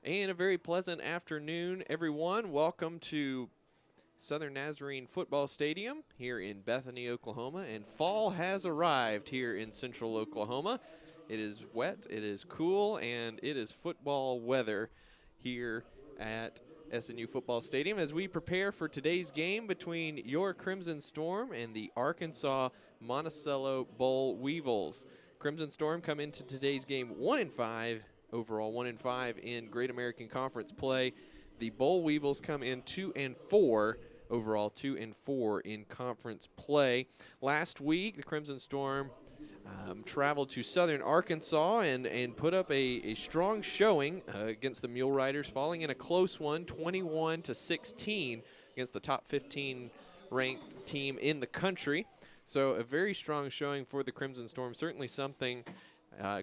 And a very pleasant afternoon, everyone. Welcome to Southern Nazarene Football Stadium here in Bethany, Oklahoma. And fall has arrived here in central Oklahoma. It is wet, it is cool, and it is football weather here at SNU Football Stadium as we prepare for today's game between your Crimson Storm and the Arkansas-Monticello Boll Weevils. Crimson Storm come into today's game 1-5. Overall 1-5 in Great American Conference play. The Boll Weevils come in 2-4. Overall 2-4 in conference play. Last week, the Crimson Storm traveled to Southern Arkansas and put up a strong showing against the Mule Riders, falling in a close one, 21-16 against the top 15 ranked team in the country. So a very strong showing for the Crimson Storm. Certainly something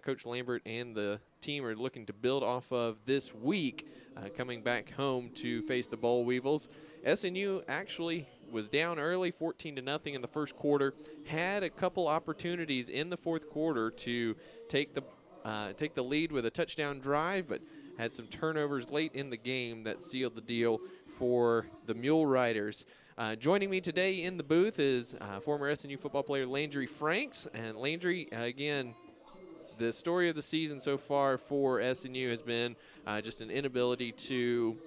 Coach Lambert and the team are looking to build off of this week, coming back home to face the Boll Weevils. SNU actually was down early, 14-0 in the first quarter. Had a couple opportunities in the fourth quarter to take the lead with a touchdown drive, but had some turnovers late in the game that sealed the deal for the Mule Riders. Joining me today in the booth is former SNU football player Landry Franks. And Landry, again, the story of the season so far for SNU has been just an inability to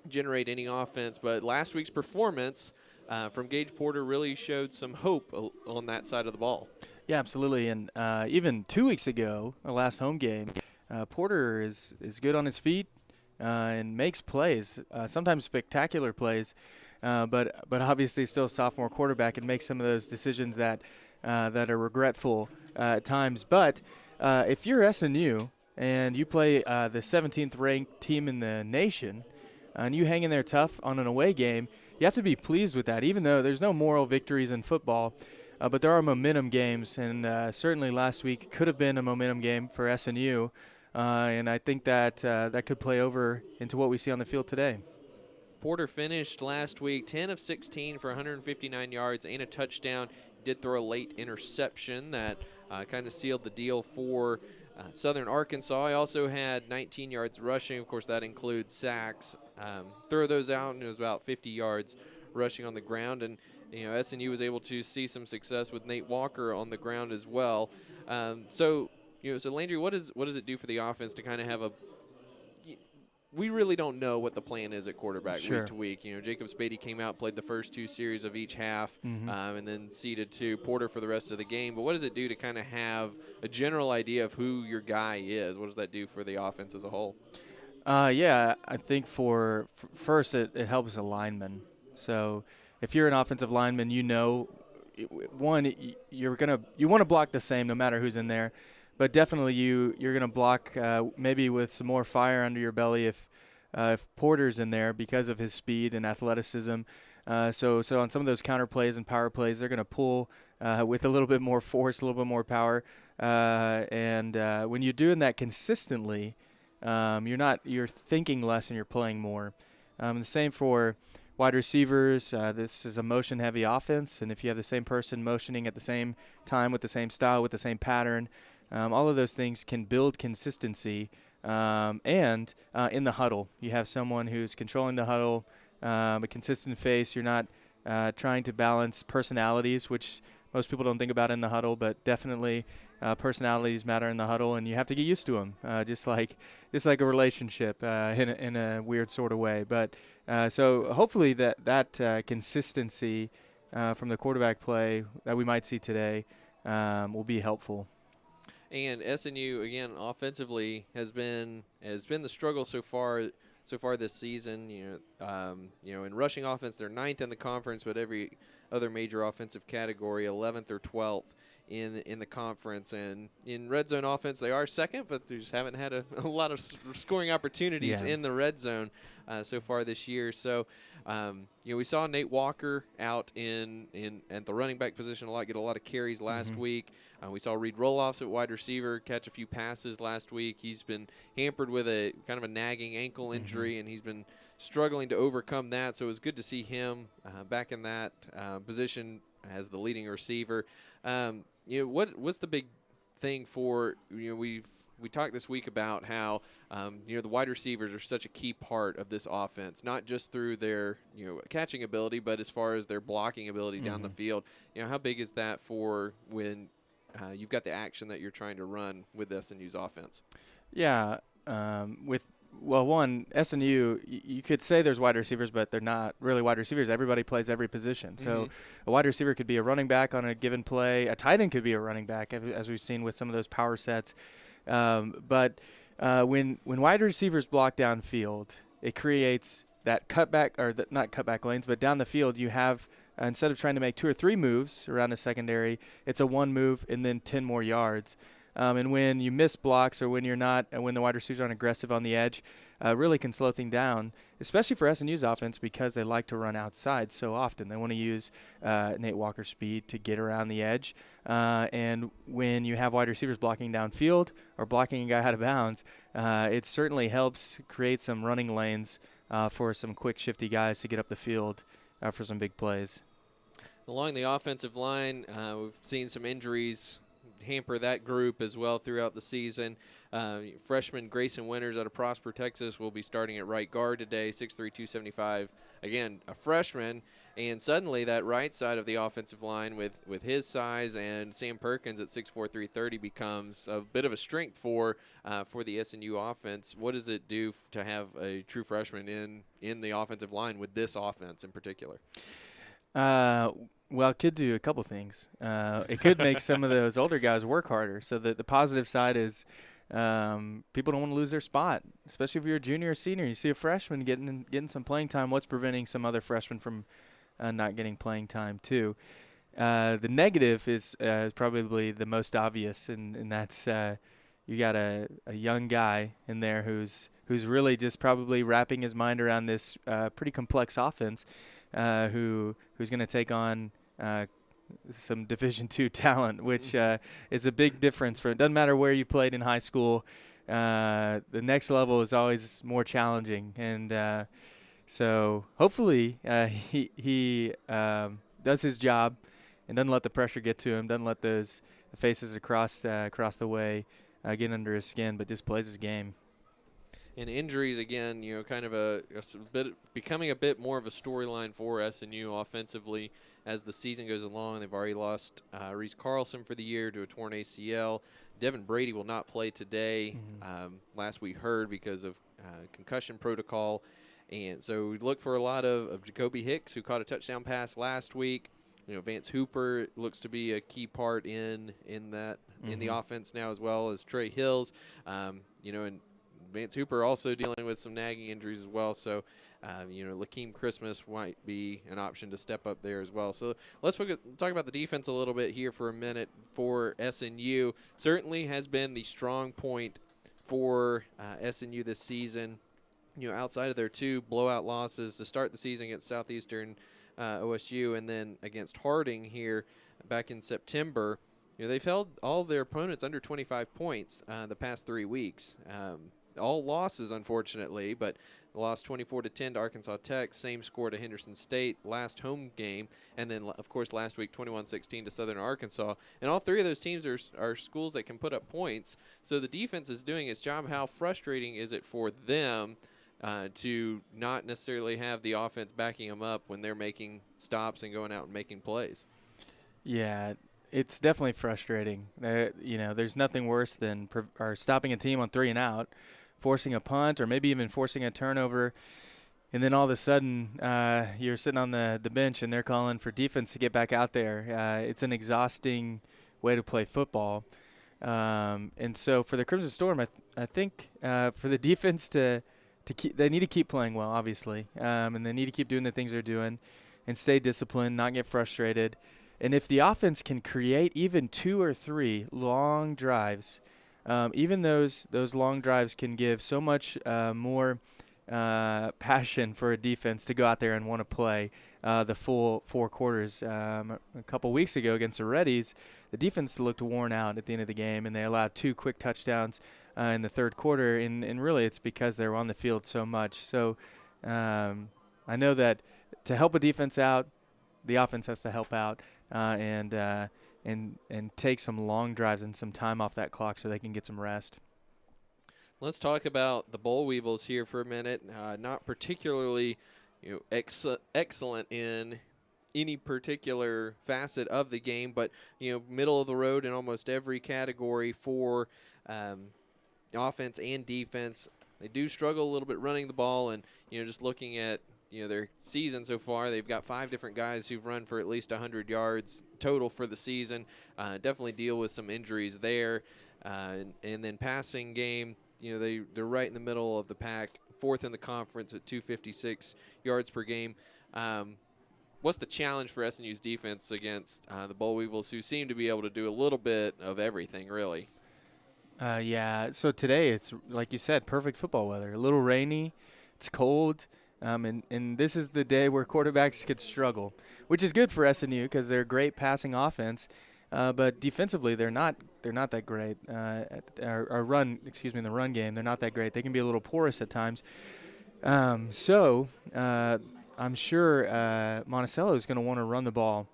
generate any offense. But last week's performance from Gage Porter really showed some hope on that side of the ball. Yeah, absolutely. And even 2 weeks ago, our last home game, Porter is good on his feet and makes plays, sometimes spectacular plays, but obviously still a sophomore quarterback and makes some of those decisions that are regretful at times. But if you're SNU and you play the 17th ranked team in the nation and you hang in there tough on an away game, you have to be pleased with that, even though there's no moral victories in football. But there are momentum games, and certainly last week could have been a momentum game for SNU, and I think that that could play over into what we see on the field today. Porter finished last week 10 of 16 for 159 yards and a touchdown. Did throw a late interception that kind of sealed the deal for Southern Arkansas. He also had 19 yards rushing. Of course, that includes sacks. Throw those out, and it was about 50 yards rushing on the ground. And SNU was able to see some success with Nate Walker on the ground as well. So Landry, what does it do for the offense to kind of have we really don't know what the plan is at quarterback week to week. Jacob Spady came out, played the first two series of each half, and then ceded to Porter for the rest of the game. But what does it do to kind of have a general idea of who your guy is? What does that do for the offense as a whole? Yeah, I think for first it helps a lineman. So if you're an offensive lineman, you want to block the same no matter who's in there. But definitely you're going to block maybe with some more fire under your belly if Porter's in there because of his speed and athleticism. So on some of those counter plays and power plays, they're going to pull with a little bit more force, a little bit more power. And when you're doing that consistently, you're thinking less and you're playing more. The same for wide receivers. This is a motion-heavy offense, and if you have the same person motioning at the same time with the same style, with the same pattern, all of those things can build consistency. And in the huddle, you have someone who's controlling the huddle, a consistent face. You're not trying to balance personalities, which most people don't think about in the huddle, but definitely personalities matter in the huddle, and you have to get used to them, just like a relationship in a weird sort of way. But so hopefully that consistency from the quarterback play that we might see today will be helpful. And SNU, again, offensively has been the struggle so far this season. In rushing offense, they're 9th in the conference, but every other major offensive category, 11th or 12th in the conference. And in red zone offense, they are 2nd, but they just haven't had a lot of scoring opportunities in the red zone so far this year. So, we saw Nate Walker out at the running back position get a lot of carries last week. We saw Reed Roloffs at wide receiver catch a few passes last week. He's been hampered with a kind of a nagging ankle injury, and he's been struggling to overcome that. So it was good to see him back in that position as the leading receiver. What's the big thing for, we talked this week about how the wide receivers are such a key part of this offense, not just through their catching ability, but as far as their blocking ability down the field. How big is that for when you've got the action that you're trying to run with SNU's offense? Yeah, SNU, you could say there's wide receivers, but they're not really wide receivers. Everybody plays every position. So a wide receiver could be a running back on a given play. A tight end could be a running back, as we've seen with some of those power sets. But when wide receivers block downfield, it creates that cutback, or not cutback lanes, but down the field you have, instead of trying to make 2 or 3 moves around the secondary, it's a 1 move and then 10 more yards. And when you miss blocks, or when you're not, when the wide receivers aren't aggressive on the edge, really can slow things down, especially for SNU's offense, because they like to run outside so often. They want to use Nate Walker's speed to get around the edge. And when you have wide receivers blocking downfield or blocking a guy out of bounds, it certainly helps create some running lanes for some quick, shifty guys to get up the field for some big plays. Along the offensive line, we've seen some injuries hamper that group as well throughout the season. Freshman Grayson Winters out of Prosper, Texas, will be starting at right guard today, 6'3", 275. Again, a freshman, and suddenly that right side of the offensive line with his size and Sam Perkins at 6'4", 330 becomes a bit of a strength for the SNU offense. What does it do to have a true freshman in the offensive line with this offense in particular? Well, it could do a couple things. It could make some of those older guys work harder. So the positive side is people don't want to lose their spot, especially if you're a junior or senior. You see a freshman getting some playing time. What's preventing some other freshmen from not getting playing time too? The negative is probably the most obvious, and that's you got a young guy in there who's really just probably wrapping his mind around this pretty complex offense. Who's going to take on some Division II talent, which is a big difference. It doesn't matter where you played in high school. The next level is always more challenging, and so hopefully he does his job and doesn't let the pressure get to him, doesn't let those faces across the way get under his skin, but just plays his game. And injuries, again, kind of a bit becoming a bit more of a storyline for SNU offensively as the season goes along. They've already lost Reese Carlson for the year to a torn ACL. Devin Brady will not play today. Last we heard because of concussion protocol. And so we look for a lot of Jacoby Hicks, who caught a touchdown pass last week. Vance Hooper looks to be a key part in that in the offense now, as well as Trey Hills. And Vance Hooper also dealing with some nagging injuries as well. So, Lakeem Christmas might be an option to step up there as well. So let's talk about the defense a little bit here for a minute for SNU. Certainly has been the strong point for SNU this season. Outside of their 2 blowout losses to start the season against Southeastern OSU and then against Harding here back in September, they've held all their opponents under 25 points the past 3 weeks. All losses, unfortunately, but lost 24-10 to Arkansas Tech, same score to Henderson State last home game, and then, of course, last week 21-16 to Southern Arkansas. And all 3 of those teams are schools that can put up points. So the defense is doing its job. How frustrating is it for them to not necessarily have the offense backing them up when they're making stops and going out and making plays? Yeah, it's definitely frustrating. There's nothing worse than stopping a team on 3 and out, forcing a punt, or maybe even forcing a turnover, and then all of a sudden you're sitting on the bench and they're calling for defense to get back out there. It's an exhausting way to play football. And so for the Crimson Storm, I think for the defense to keep, they need to keep playing well, obviously, and they need to keep doing the things they're doing and stay disciplined, not get frustrated. And if the offense can create even 2 or 3 long drives, even those long drives can give so much more passion for a defense to go out there and want to play the full 4 quarters. A couple weeks ago against the Reddies, the defense looked worn out at the end of the game, and they allowed 2 quick touchdowns in the third quarter, and really it's because they were on the field so much. So I know that to help a defense out, the offense has to help out, and and take some long drives and some time off that clock so they can get some rest. Let's talk about the Boll Weevils here for a minute. Not particularly, excellent in any particular facet of the game, but middle of the road in almost every category for offense and defense. They do struggle a little bit running the ball, and just looking at their season so far, they've got 5 different guys who've run for at least 100 yards total for the season. Definitely deal with some injuries there, and then passing game. They're right in the middle of the pack, 4th in the conference at 256 yards per game. What's the challenge for SNU's defense against the Boll Weevils, who seem to be able to do a little bit of everything, really? Yeah, so today it's, like you said, perfect football weather. A little rainy, it's cold, and this is the day where quarterbacks could struggle, which is good for SNU because they're a great passing offense. But defensively, they're not that great. The run game, they're not that great. They can be a little porous at times. So I'm sure Monticello is going to want to run the ball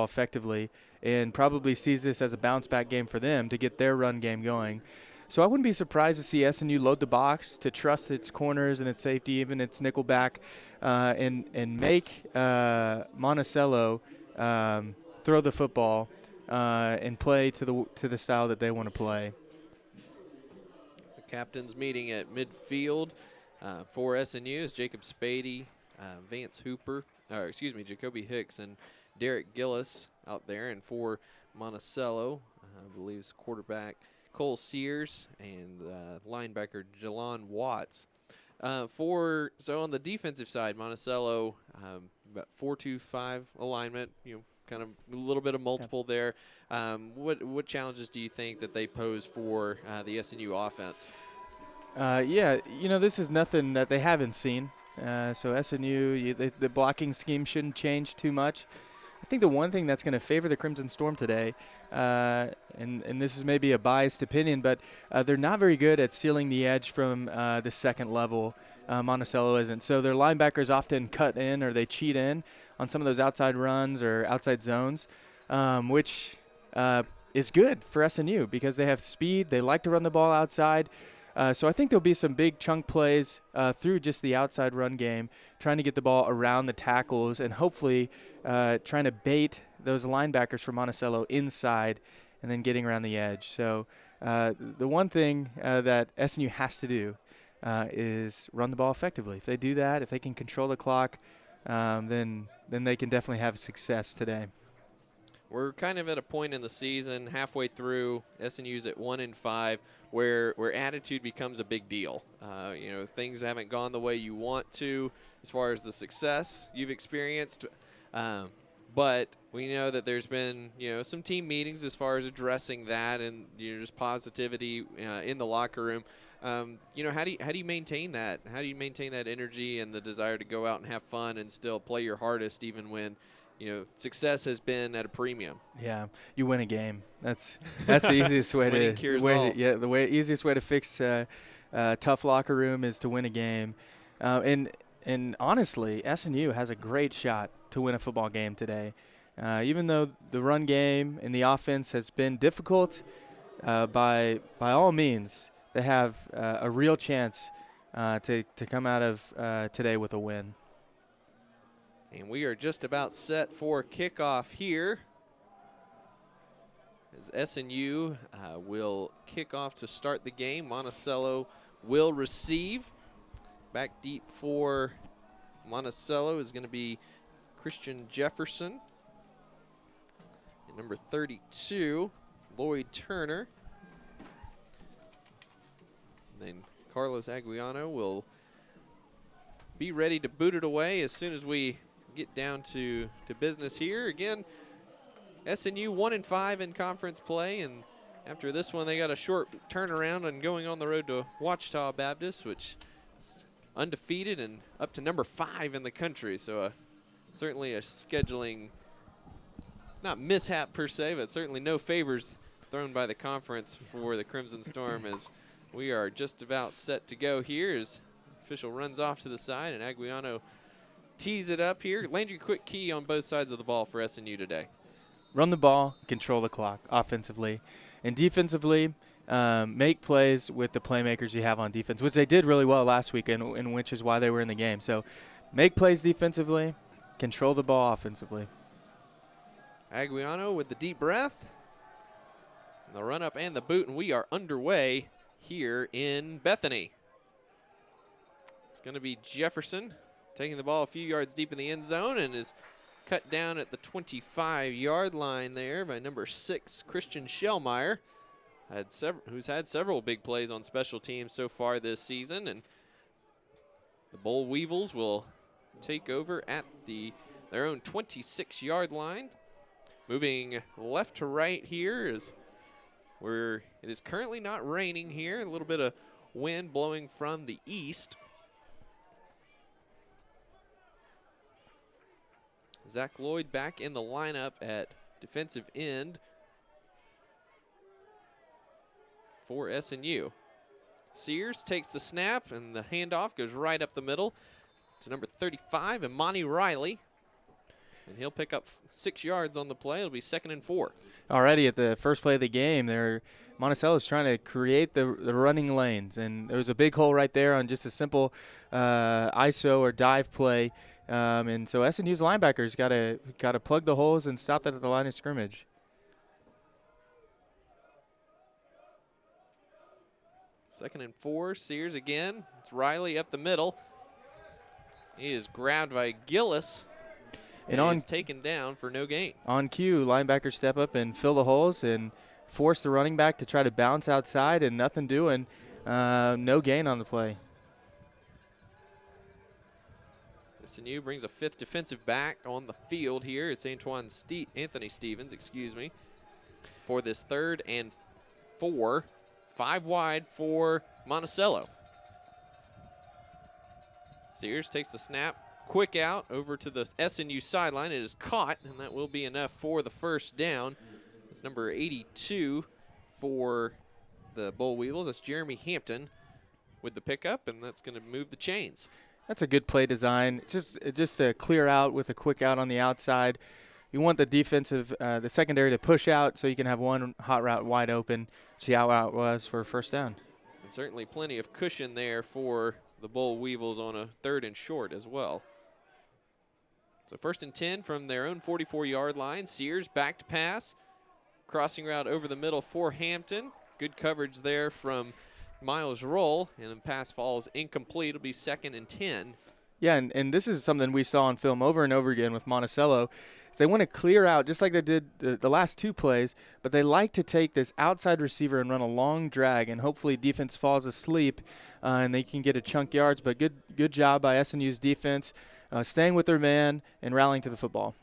effectively, and probably sees this as a bounce-back game for them to get their run game going. So I wouldn't be surprised to see SNU load the box, to trust its corners and its safety, even its nickel back, and make Monticello throw the football and play to the style that they want to play. The captain's meeting at midfield for SNU is Jacob Spady, Vance Hooper, Jacoby Hicks and Derek Gillis out there, and for Monticello, I believe is quarterback Cole Sears and linebacker Jelon Watts. So on the defensive side, Monticello about 4-2-5 alignment, kind of a little bit of multiple there. What challenges do you think that they pose for the SNU offense? This is nothing that they haven't seen. So SNU, the blocking scheme shouldn't change too much. I think the one thing that's going to favor the Crimson Storm today, and this is maybe a biased opinion, but they're not very good at sealing the edge from the second level. Monticello isn't. So their linebackers often cut in or they cheat in on some of those outside runs or outside zones, which is good for SNU because they have speed. They like to run the ball outside. So I think there'll be some big chunk plays through just the outside run game, trying to get the ball around the tackles and hopefully trying to bait those linebackers for Monticello inside and then getting around the edge. So the one thing that SNU has to do is run the ball effectively. If they do that, if they can control the clock, then they can definitely have success today. We're kind of at a point in the season, halfway through, SNU's at 1-5, where attitude becomes a big deal. Things haven't gone the way you want to as far as the success you've experienced. But we know that there's been, some team meetings as far as addressing that and, just positivity in the locker room. How do you maintain that? How do you maintain that energy and the desire to go out and have fun and still play your hardest even when success has been at a premium? Yeah, you win a game. That's the easiest way easiest way to fix a tough locker room is to win a game. And honestly, SNU has a great shot to win a football game today. Even though the run game and the offense has been difficult, by all means, they have a real chance to come out of today with a win. And we are just about set for kickoff here, as SNU will kick off to start the game. Monticello will receive. Back deep for Monticello is going to be Christian Jefferson. And number 32, Lloyd Turner. And then Carlos Aguiano will be ready to boot it away as soon as we get down to business here. Again, SNU 1-5 in conference play, and after this one they got a short turnaround and going on the road to Ouachita Baptist, which is undefeated and up to number 5 in the country. So certainly a scheduling, not mishap per se, but certainly no favors thrown by the conference for the Crimson Storm, as we are just about set to go here as official runs off to the side and Aguiano tees it up here. Landry, quick key on both sides of the ball for SNU today. run the ball, control the clock offensively. And defensively, make plays with the playmakers you have on defense, which they did really well last week, and which is why they were in the game. So make plays defensively, control the ball offensively. Aguiano with the deep breath, and the run-up and the boot, and we are underway here in Bethany. It's going to be Jefferson taking the ball a few yards deep in the end zone and is cut down at the 25-yard line there by number 6, Christian Shellmeyer, who's had several big plays on special teams so far this season. And the Boll Weevils will take over at their own 26-yard line. Moving left to right here is where it is currently not raining here. A little bit of wind blowing from the east. Zach Lloyd back in the lineup at defensive end for SNU. Sears takes the snap, and the handoff goes right up the middle to number 35, Imani Riley. And he'll pick up 6 yards on the play. It'll be 2nd and 4. Already at the first play of the game, Monticello is trying to create the running lanes. And there was a big hole right there on just a simple ISO or dive play. And so SNU's linebackers got to plug the holes and stop that at the line of scrimmage. 2nd and 4, Sears again. It's Riley up the middle. He is grabbed by Gillis. And he's taken down for no gain. On cue, linebackers step up and fill the holes and force the running back to try to bounce outside, and nothing doing. No gain on the play. SNU brings a 5th defensive back on the field here. It's Anthony Stevens, for this 3rd and 4. 5 wide for Monticello. Sears takes the snap. Quick out over to the SNU sideline. It is caught, and that will be enough for the first down. It's number 82 for the Boll Weevils. That's Jeremy Hampton with the pickup, and that's going to move the chains. That's a good play design. Just a clear out with a quick out on the outside. You want the the secondary to push out so you can have one hot route wide open. See how out was for first down. And certainly plenty of cushion there for the Boll Weevils on a 3rd and short as well. So 1st and 10 from their own 44-yard line. Sears back to pass. Crossing route over the middle for Hampton. Good coverage there from Miles Roll, and the pass falls incomplete. It'll be 2nd and 10. Yeah, and this is something we saw on film over and over again with Monticello. They want to clear out just like they did the last 2 plays, but they like to take this outside receiver and run a long drag, and hopefully defense falls asleep and they can get a chunk yards. But good job by SNU's defense, staying with their man and rallying to the football.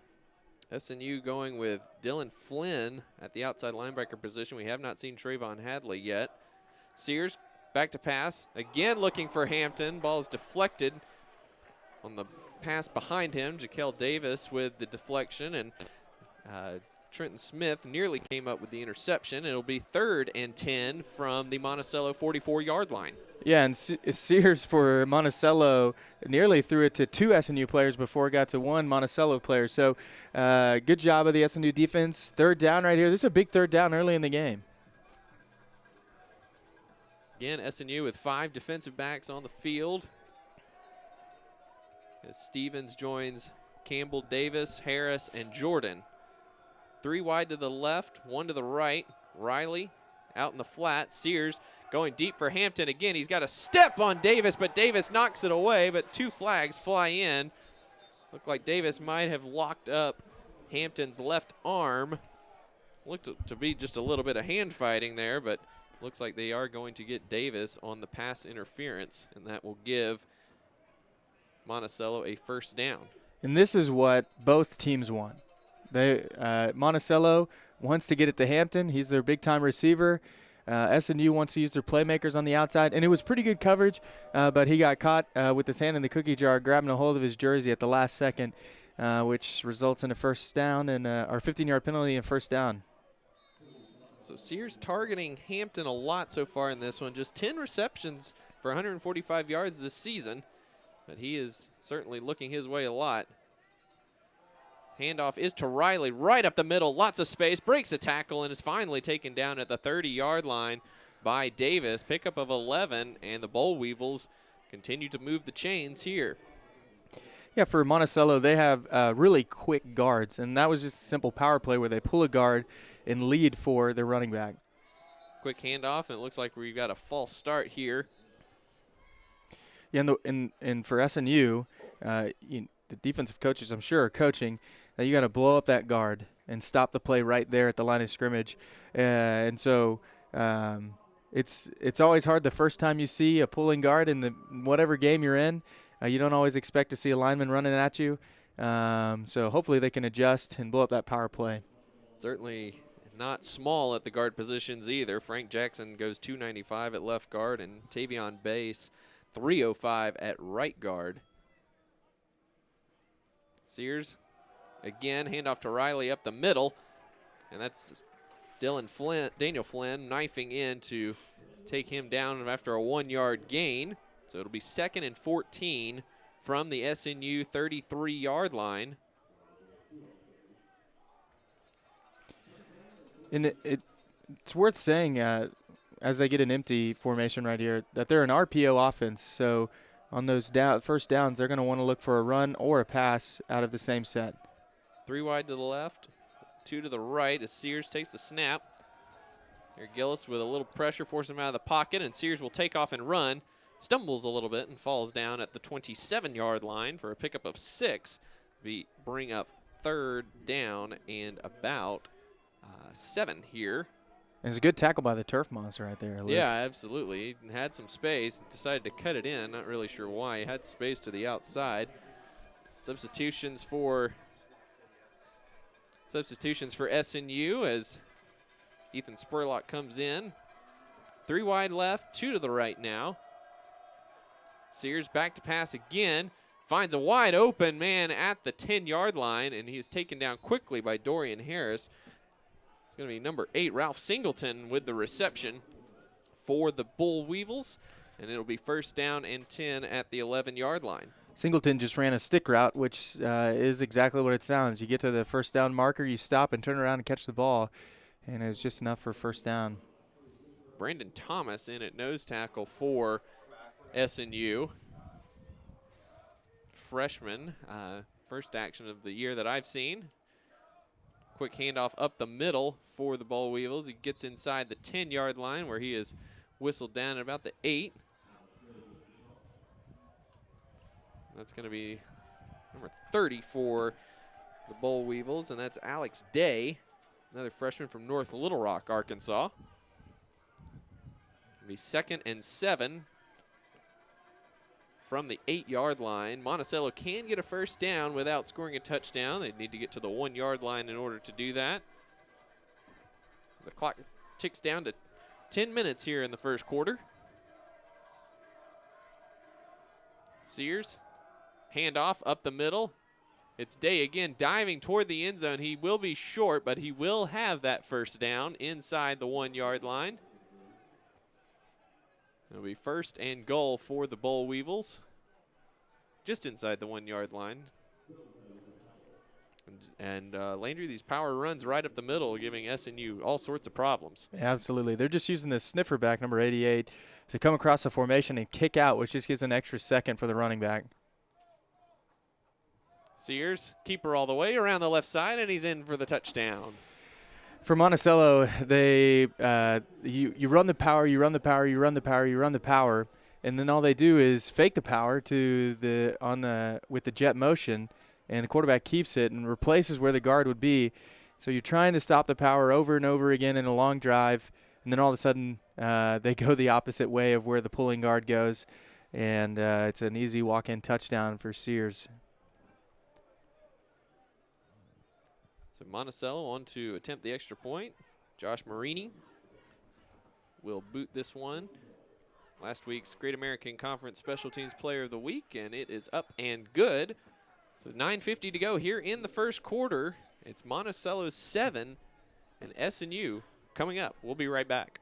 SNU going with Dylan Flynn at the outside linebacker position. We have not seen Trayvon Hadley yet. Sears back to pass. Again looking for Hampton. Ball is deflected on the pass behind him. Jaquel Davis with the deflection, and Trenton Smith nearly came up with the interception. It'll be 3rd and 10 from the Monticello 44-yard line. Yeah, and Sears for Monticello nearly threw it to 2 SNU players before it got to 1 Monticello player. So good job of the SNU defense. 3rd down right here. This is a big 3rd down early in the game. Again, SNU with 5 defensive backs on the field. As Stevens joins Campbell, Davis, Harris, and Jordan. 3 wide to the left, 1 to the right. Riley out in the flat. Sears going deep for Hampton again. He's got a step on Davis, but Davis knocks it away, but 2 flags fly in. Looked like Davis might have locked up Hampton's left arm. Looked to be just a little bit of hand fighting there, but looks like they are going to get Davis on the pass interference, and that will give Monticello a first down. And this is what both teams want. Monticello wants to get it to Hampton. He's their big-time receiver. SNU wants to use their playmakers on the outside. And it was pretty good coverage, but he got caught with his hand in the cookie jar, grabbing a hold of his jersey at the last second, which results in a first down and our 15-yard penalty and first down. So Sears targeting Hampton a lot so far in this one. Just 10 receptions for 145 yards this season, but he is certainly looking his way a lot. Handoff is to Riley, right up the middle, lots of space, breaks a tackle, and is finally taken down at the 30-yard line by Davis. Pickup of 11, and the Boll Weevils continue to move the chains here. Yeah, for Monticello, they have really quick guards, and that was just a simple power play where they pull a guard and lead for their running back. Quick handoff, and it looks like we've got a false start here. Yeah, and for SNU, the defensive coaches, I'm sure, are coaching that you got to blow up that guard and stop the play right there at the line of scrimmage. And so it's always hard the first time you see a pulling guard in whatever game you're in. You don't always expect to see a lineman running at you. So hopefully they can adjust and blow up that power play. Certainly not small at the guard positions either. Frank Jackson goes 295 at left guard, and Tavion Bass 305 at right guard. Sears again, handoff to Riley up the middle, and that's Daniel Flynn knifing in to take him down after a 1-yard gain. So it'll be 2nd and 14 from the SNU 33-yard line. And it's worth saying, as they get an empty formation right here, that they're an RPO offense. So on those first downs, they're going to want to look for a run or a pass out of the same set. 3 wide to the left, 2 to the right as Sears takes the snap. Here Gillis with a little pressure, forces him out of the pocket, and Sears will take off and run. Stumbles a little bit and falls down at the 27-yard line for a pickup of 6. We bring up 3rd down and about 7 here. And it's a good tackle by the turf monster right there. Luke. Yeah, absolutely. He had some space, decided to cut it in. Not really sure why. He had space to the outside. Substitutions for SNU as Ethan Spurlock comes in. 3 wide left, 2 to the right now. Sears back to pass again. Finds a wide open man at the 10-yard line, and he's taken down quickly by Dorian Harris. It's going to be number 8, Ralph Singleton, with the reception for the Boll Weevils, and it'll be 1st down and 10 at the 11-yard line. Singleton just ran a stick route, which is exactly what it sounds. You get to the 1st down marker, you stop and turn around and catch the ball, and it was just enough for 1st down. Brandon Thomas in at nose tackle for SNU. Freshman, first action of the year that I've seen. Quick handoff up the middle for the Boll Weevils. He gets inside the 10-yard line where he is whistled down at about the 8. That's going to be number 30 for the Boll Weevils, and that's Alex Day, another freshman from North Little Rock, Arkansas. It'll be 2nd and 7 from the 8-yard line. Monticello can get a 1st down without scoring a touchdown. They need to get to the 1-yard line in order to do that. The clock ticks down to 10 minutes here in the 1st quarter. Sears, handoff up the middle. It's Day again diving toward the end zone. He will be short, but he will have that 1st down inside the 1-yard line. It'll be 1st and goal for the Boll Weevils, just inside the 1-yard line. And Landry, these power runs right up the middle, giving SNU all sorts of problems. Yeah, absolutely. They're just using this sniffer back, number 88, to come across the formation and kick out, which just gives an extra second for the running back. Sears, keeper all the way around the left side, and he's in for the touchdown. For Monticello, they you run the power, you run the power, you run the power, you run the power, and then all they do is fake the power with the jet motion, and the quarterback keeps it and replaces where the guard would be. So you're trying to stop the power over and over again in a long drive, and then all of a sudden they go the opposite way of where the pulling guard goes, and it's an easy walk-in touchdown for Sears. So Monticello on to attempt the extra point. Josh Marini will boot this one. Last week's Great American Conference Special Teams Player of the Week, and it is up and good. So 9:50 to go here in the 1st quarter. It's Monticello 7 and SNU coming up. We'll be right back.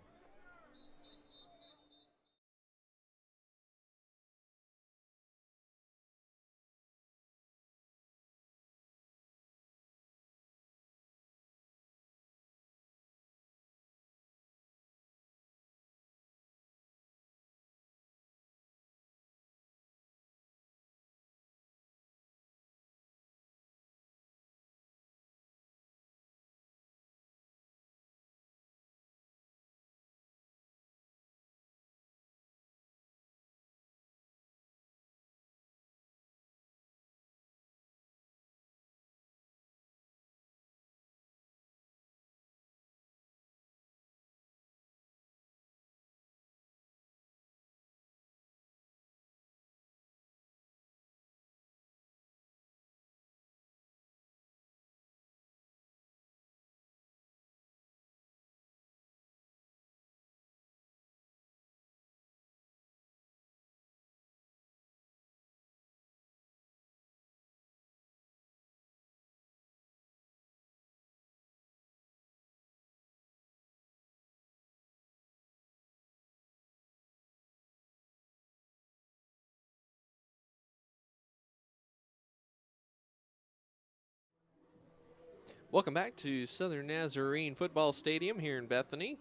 Welcome back to Southern Nazarene Football Stadium here in Bethany,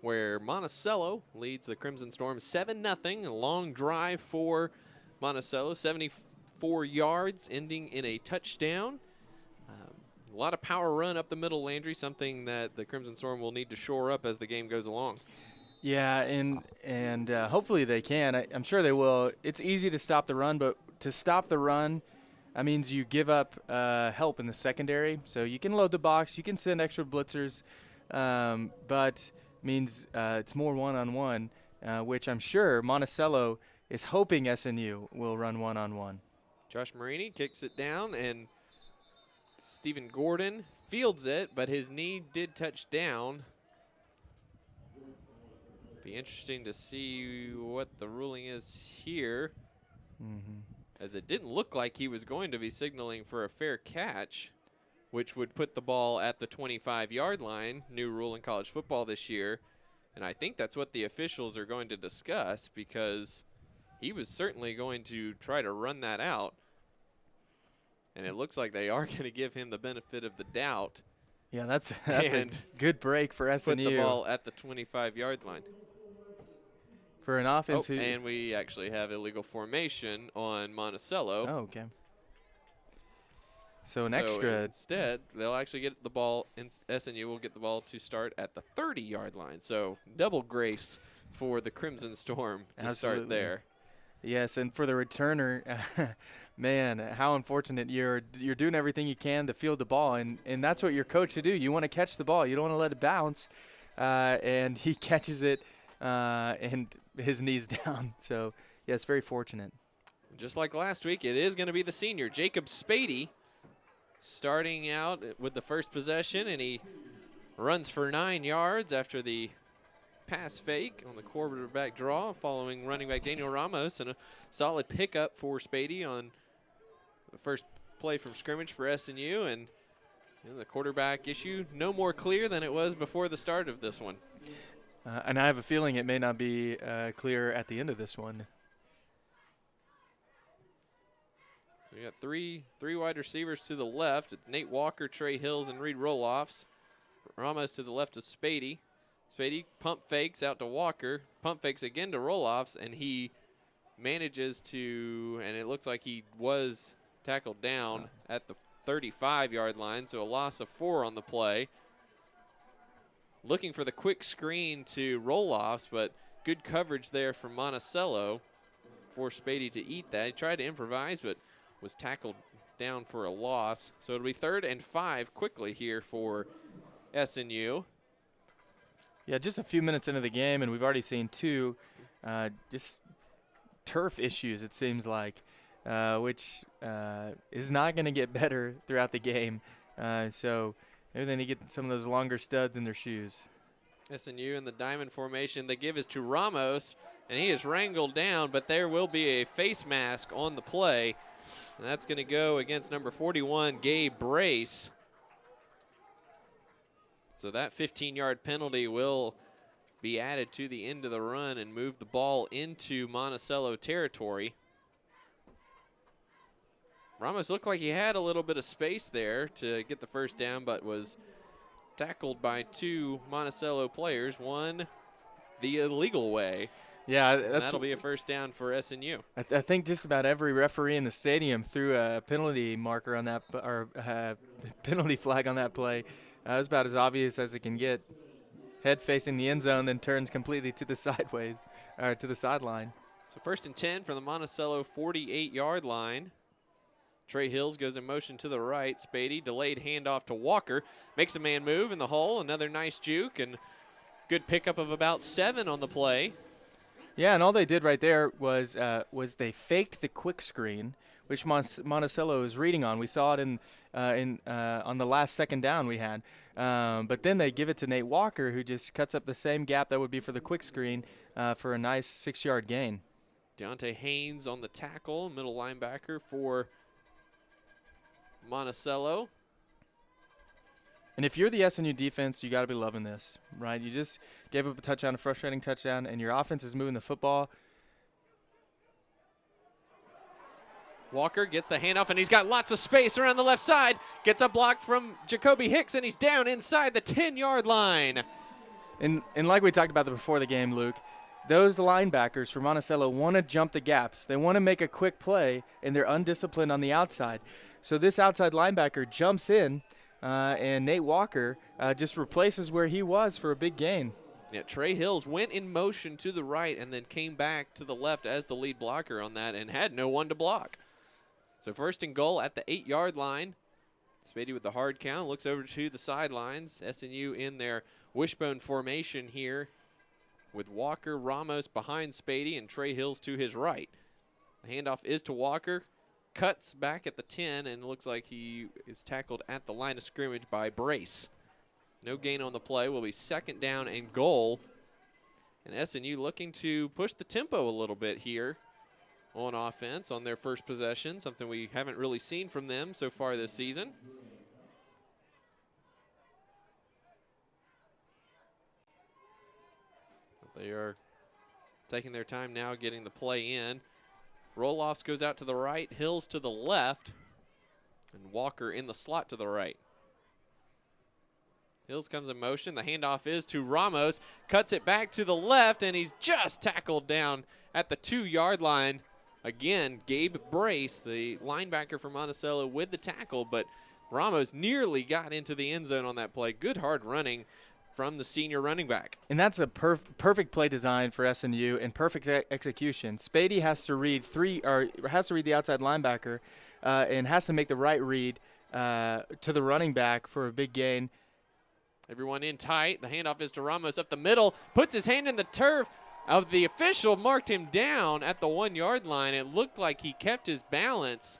where Monticello leads the Crimson Storm 7-0. A long drive for Monticello, 74 yards, ending in a touchdown. A lot of power run up the middle, Landry, something that the Crimson Storm will need to shore up as the game goes along. Yeah, and hopefully they can. I'm sure they will. It's easy to stop the run, but to stop the run, that means you give up help in the secondary. So you can load the box, you can send extra blitzers, but means it's more one-on-one, which I'm sure Monticello is hoping SNU will run one-on-one. Josh Marini kicks it down, and Stephen Gordon fields it, but his knee did touch down. Be interesting to see what the ruling is here, as it didn't look like he was going to be signaling for a fair catch, which would put the ball at the 25-yard line, new rule in college football this year. And I think that's what the officials are going to discuss, because he was certainly going to try to run that out. And it looks like they are going to give him the benefit of the doubt. Yeah, that's a good break for SNU. Put the ball at the 25-yard line. For an offense who... And we actually have illegal formation on Monticello. Oh, okay. So extra. Instead, they'll actually get the ball, and SNU will get the ball to start at the 30-yard line. So double grace for the Crimson Storm to start there. Yes, and for the returner, man, how unfortunate. You're doing everything you can to field the ball, and that's what you're coached to do. You want to catch the ball. You don't want to let it bounce, and he catches it, and his knee's down. So, yeah, it's very fortunate. Just like last week, it is going to be the senior, Jacob Spady, starting out with the first possession, and he runs for 9 yards after the pass fake on the quarterback draw, following running back Daniel Ramos, and a solid pickup for Spady on the first play from scrimmage for SNU. And the quarterback issue no more clear than it was before the start of this one. And I have a feeling it may not be clear at the end of this one. So we got three wide receivers to the left. It's Nate Walker, Trey Hills, and Reed Roloffs. Ramos to the left of Spady. Spady pump fakes out to Walker, pump fakes again to Roloffs, and he manages to, and it looks like he was tackled down at the 35-yard line, so a loss of 4 on the play. Looking for the quick screen to Roloffs, but good coverage there from Monticello for Spady to eat that. He tried to improvise, but was tackled down for a loss. So it'll be 3rd and 5 quickly here for SNU. Yeah, just a few minutes into the game, and we've already seen 2 just turf issues, it seems like, which is not going to get better throughout the game. So maybe they need to get some of those longer studs in their shoes. SNU in the diamond formation. The give is to Ramos, and he is wrangled down, but there will be a face mask on the play. And that's going to go against number 41, Gabe Brace. So that 15-yard penalty will be added to the end of the run and move the ball into Monticello territory. Ramos looked like he had a little bit of space there to get the first down, but was tackled by 2 Monticello players, one the illegal way. Yeah, that'll be a first down for SNU. I think just about every referee in the stadium threw a penalty marker on that, or penalty flag on that play. It was about as obvious as it can get. Head facing the end zone, then turns completely to the sideways, or to the sideline. So 1st and 10 from the Monticello 48-yard line. Trey Hills goes in motion to the right. Spady, delayed handoff to Walker. Makes a man move in the hole. Another nice juke and good pickup of about 7 on the play. Yeah, and all they did right there was they faked the quick screen, which Monticello is reading on. We saw it on the last second down we had. But then they give it to Nate Walker, who just cuts up the same gap that would be for the quick screen for a nice 6-yard gain. Deontay Haynes on the tackle, middle linebacker for Monticello. And if you're the SNU defense, you got to be loving this, right? You just gave up a touchdown, a frustrating touchdown, and your offense is moving the football. Walker gets the handoff, and he's got lots of space around the left side. Gets a block from Jacoby Hicks, and he's down inside the 10-yard line. And like we talked about before the game, Luke, those linebackers for Monticello want to jump the gaps. They want to make a quick play, and they're undisciplined on the outside. So this outside linebacker jumps in, and Nate Walker just replaces where he was for a big gain. Yeah, Trey Hills went in motion to the right and then came back to the left as the lead blocker on that and had no one to block. So 1st and goal at the 8-yard line. Spady with the hard count, looks over to the sidelines. SNU in their wishbone formation here with Walker, Ramos behind Spady, and Trey Hills to his right. The handoff is to Walker, cuts back at the 10, and looks like he is tackled at the line of scrimmage by Brace. No gain on the play. Will be 2nd down and goal. And SNU looking to push the tempo a little bit here on offense on their first possession, something we haven't really seen from them so far this season. But they are taking their time now getting the play in. Roloffs goes out to the right, Hills to the left, and Walker in the slot to the right. Hills comes in motion. The handoff is to Ramos. Cuts it back to the left, and he's just tackled down at the 2-yard line. Again, Gabe Brace, the linebacker for Monticello, with the tackle, but Ramos nearly got into the end zone on that play. Good hard running from the senior running back. And that's a perfect play design for SNU and perfect execution. Spady has to read the outside linebacker and has to make the right read to the running back for a big gain. Everyone in tight. The handoff is to Ramos up the middle. Puts his hand in the turf. The official marked him down at the 1-yard line. It looked like he kept his balance.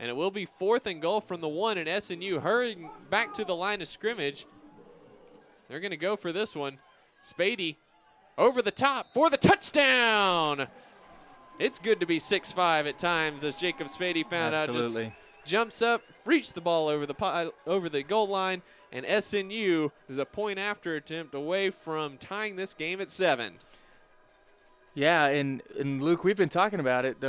And it will be 4th and goal from the 1, and SNU hurrying back to the line of scrimmage. They're going to go for this one. Spady over the top for the touchdown. It's good to be 6'5" at times, as Jacob Spady found out. Just jumps up, reached the ball over the goal line, and SNU is a point after attempt away from tying this game at 7. Yeah, and Luke, we've been talking about it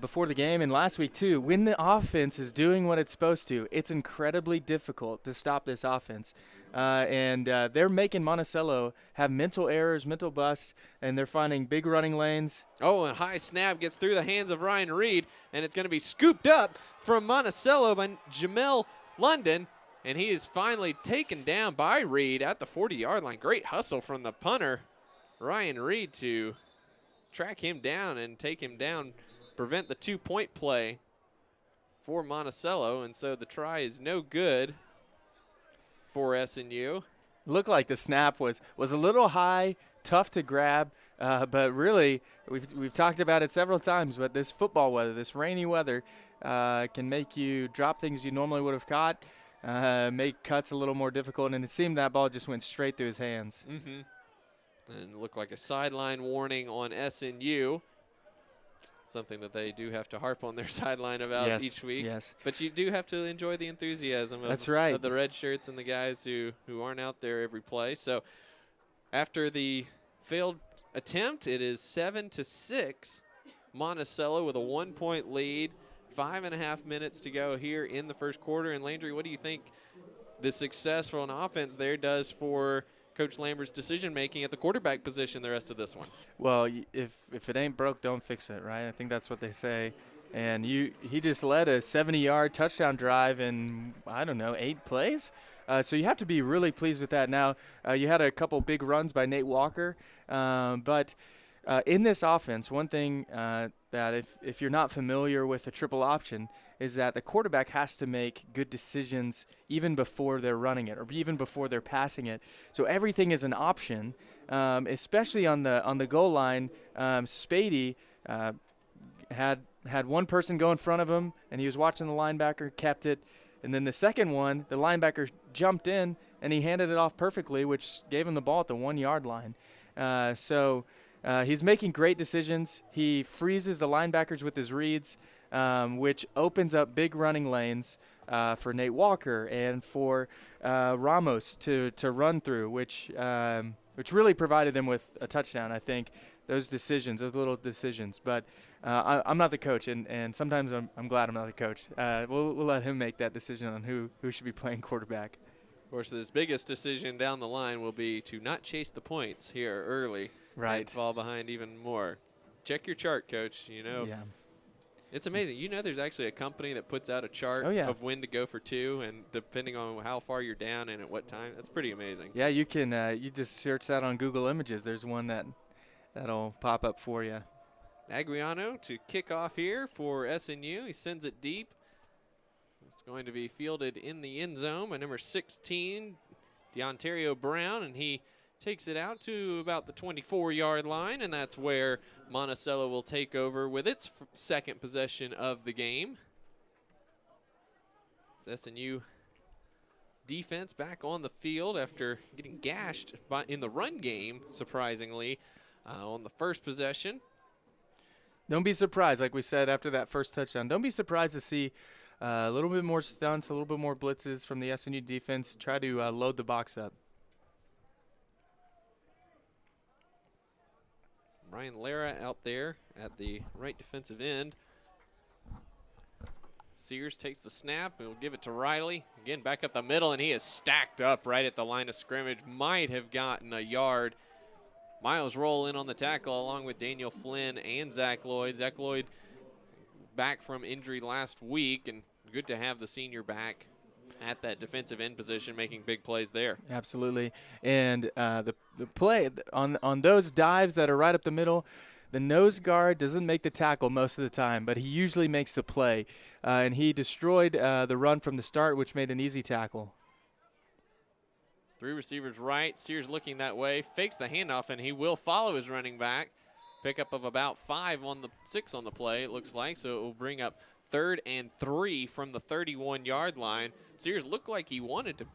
before the game and last week too. When the offense is doing what it's supposed to, it's incredibly difficult to stop this offense. And they're making Monticello have mental errors, mental busts, and they're finding big running lanes. Oh, and high snap gets through the hands of Ryan Reed, and it's going to be scooped up from Monticello by Jamel London, and he is finally taken down by Reed at the 40-yard line. Great hustle from the punter, Ryan Reed, to track him down and take him down, prevent the 2-point play for Monticello, and so the try is no good for SNU. Looked like the snap was a little high, tough to grab, but really we've talked about it several times, but this football weather, this rainy weather, can make you drop things you normally would have caught, make cuts a little more difficult, and it seemed that ball just went straight through his hands. Mm-hmm. And it looked like a sideline warning on SNU, something that they do have to harp on their sideline about each week. Yes. But you do have to enjoy the enthusiasm of, That's right. of the red shirts and the guys who aren't out there every play. So after the failed attempt, it is 7-6. Monticello with a 1-point lead, 5.5 minutes to go here in the first quarter. And Landry, what do you think the success from an offense there does for Coach Lambert's decision-making at the quarterback position the rest of this one? Well, if it ain't broke, don't fix it, right? I think that's what they say. And he just led a 70-yard touchdown drive in, 8 plays. So you have to be really pleased with that. Now, you had a couple big runs by Nate Walker. But in this offense, one thing that if you're not familiar with a triple option is that the quarterback has to make good decisions even before they're running it or even before they're passing it. So everything is an option, especially on the goal line. Spady had one person go in front of him, and he was watching the linebacker, kept it. And then the second one, the linebacker jumped in, and he handed it off perfectly, which gave him the ball at the 1-yard line. So he's making great decisions. He freezes the linebackers with his reads, which opens up big running lanes for Nate Walker and for Ramos to run through, which really provided them with a touchdown, I think, those little decisions. But I'm not the coach, and sometimes I'm glad I'm not the coach. We'll let him make that decision on who should be playing quarterback. Of course, this biggest decision down the line will be to not chase the points here early. Right. And fall behind even more. Check your chart, Coach. Yeah. It's amazing. There's actually a company that puts out a chart of when to go for 2, and depending on how far you're down and at what time. That's pretty amazing. Yeah, you can you just search that on Google Images. There's one that'll pop up for you. Aguiano to kick off here for SNU. He sends it deep. It's going to be fielded in the end zone by number 16, DeOntario Brown, and he takes it out to about the 24-yard line, and that's where Monticello will take over with its second possession of the game. It's SNU defense back on the field after getting gashed in the run game, surprisingly, on the first possession. Don't be surprised, like we said after that first touchdown. Don't be surprised to see a little bit more stunts, a little bit more blitzes from the SNU defense. Try to load the box up. Ryan Lara out there at the right defensive end. Sears takes the snap. He'll give it to Riley. Again, back up the middle, and he is stacked up right at the line of scrimmage. Might have gotten a yard. Miles roll in on the tackle along with Daniel Flynn and Zach Lloyd. Zach Lloyd back from injury last week, and good to have the senior back at that defensive end position, making big plays there. Absolutely. And the play on those dives that are right up the middle, the nose guard doesn't make the tackle most of the time, but he usually makes the play. And he destroyed the run from the start, which made an easy tackle. 3 receivers right. Sears looking that way, fakes the handoff, and he will follow his running back. Pickup of about 6 on the play, it looks like, so it will bring up 3rd and 3 from the 31-yard line. Sears looked like he wanted to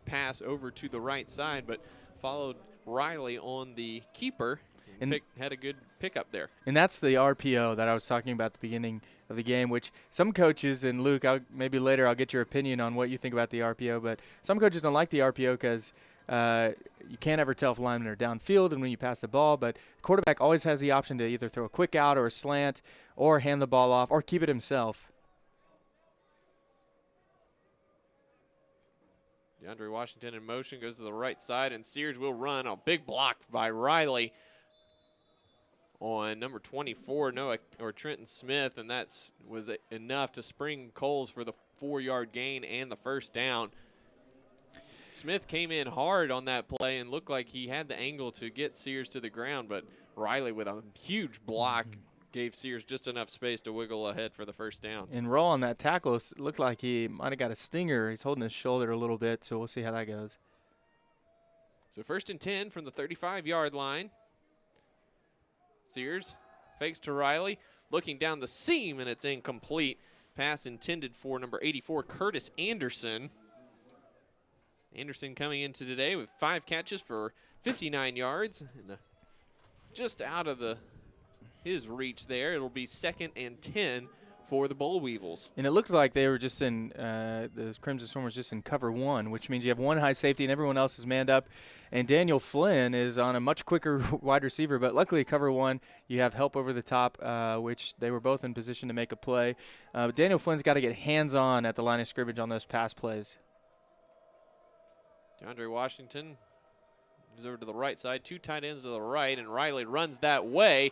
pass over to the right side, but followed Riley on the keeper and had a good pickup there. And that's the RPO that I was talking about at the beginning of the game, which some coaches, and Luke, maybe later I'll get your opinion on what you think about the RPO, but some coaches don't like the RPO because you can't ever tell if linemen are downfield and when you pass the ball, but the quarterback always has the option to either throw a quick out or a slant or hand the ball off or keep it himself. DeAndre Washington in motion, goes to the right side, and Sears will run. A big block by Riley on number 24, Trenton Smith, and that was enough to spring Coles for the 4-yard gain and the first down. Smith came in hard on that play and looked like he had the angle to get Sears to the ground, but Riley with a huge block gave Sears just enough space to wiggle ahead for the first down. And roll on that tackle, looked like he might have got a stinger. He's holding his shoulder a little bit, so we'll see how that goes. So 1st and 10 from the 35-yard line. Sears fakes to Riley, looking down the seam, and it's incomplete. Pass intended for number 84, Curtis Anderson. Anderson coming into today with 5 catches for 59 yards. And just out of his reach there. It'll be 2nd and 10 for the Boll Weevils. And it looked like they were just in the Crimson Storm was just in cover 1, which means you have one high safety and everyone else is manned up. And Daniel Flynn is on a much quicker wide receiver, but luckily cover 1, you have help over the top, which they were both in position to make a play. But Daniel Flynn's got to get hands-on at the line of scrimmage on those pass plays. DeAndre Washington moves over to the right side, 2 tight ends to the right, and Riley runs that way.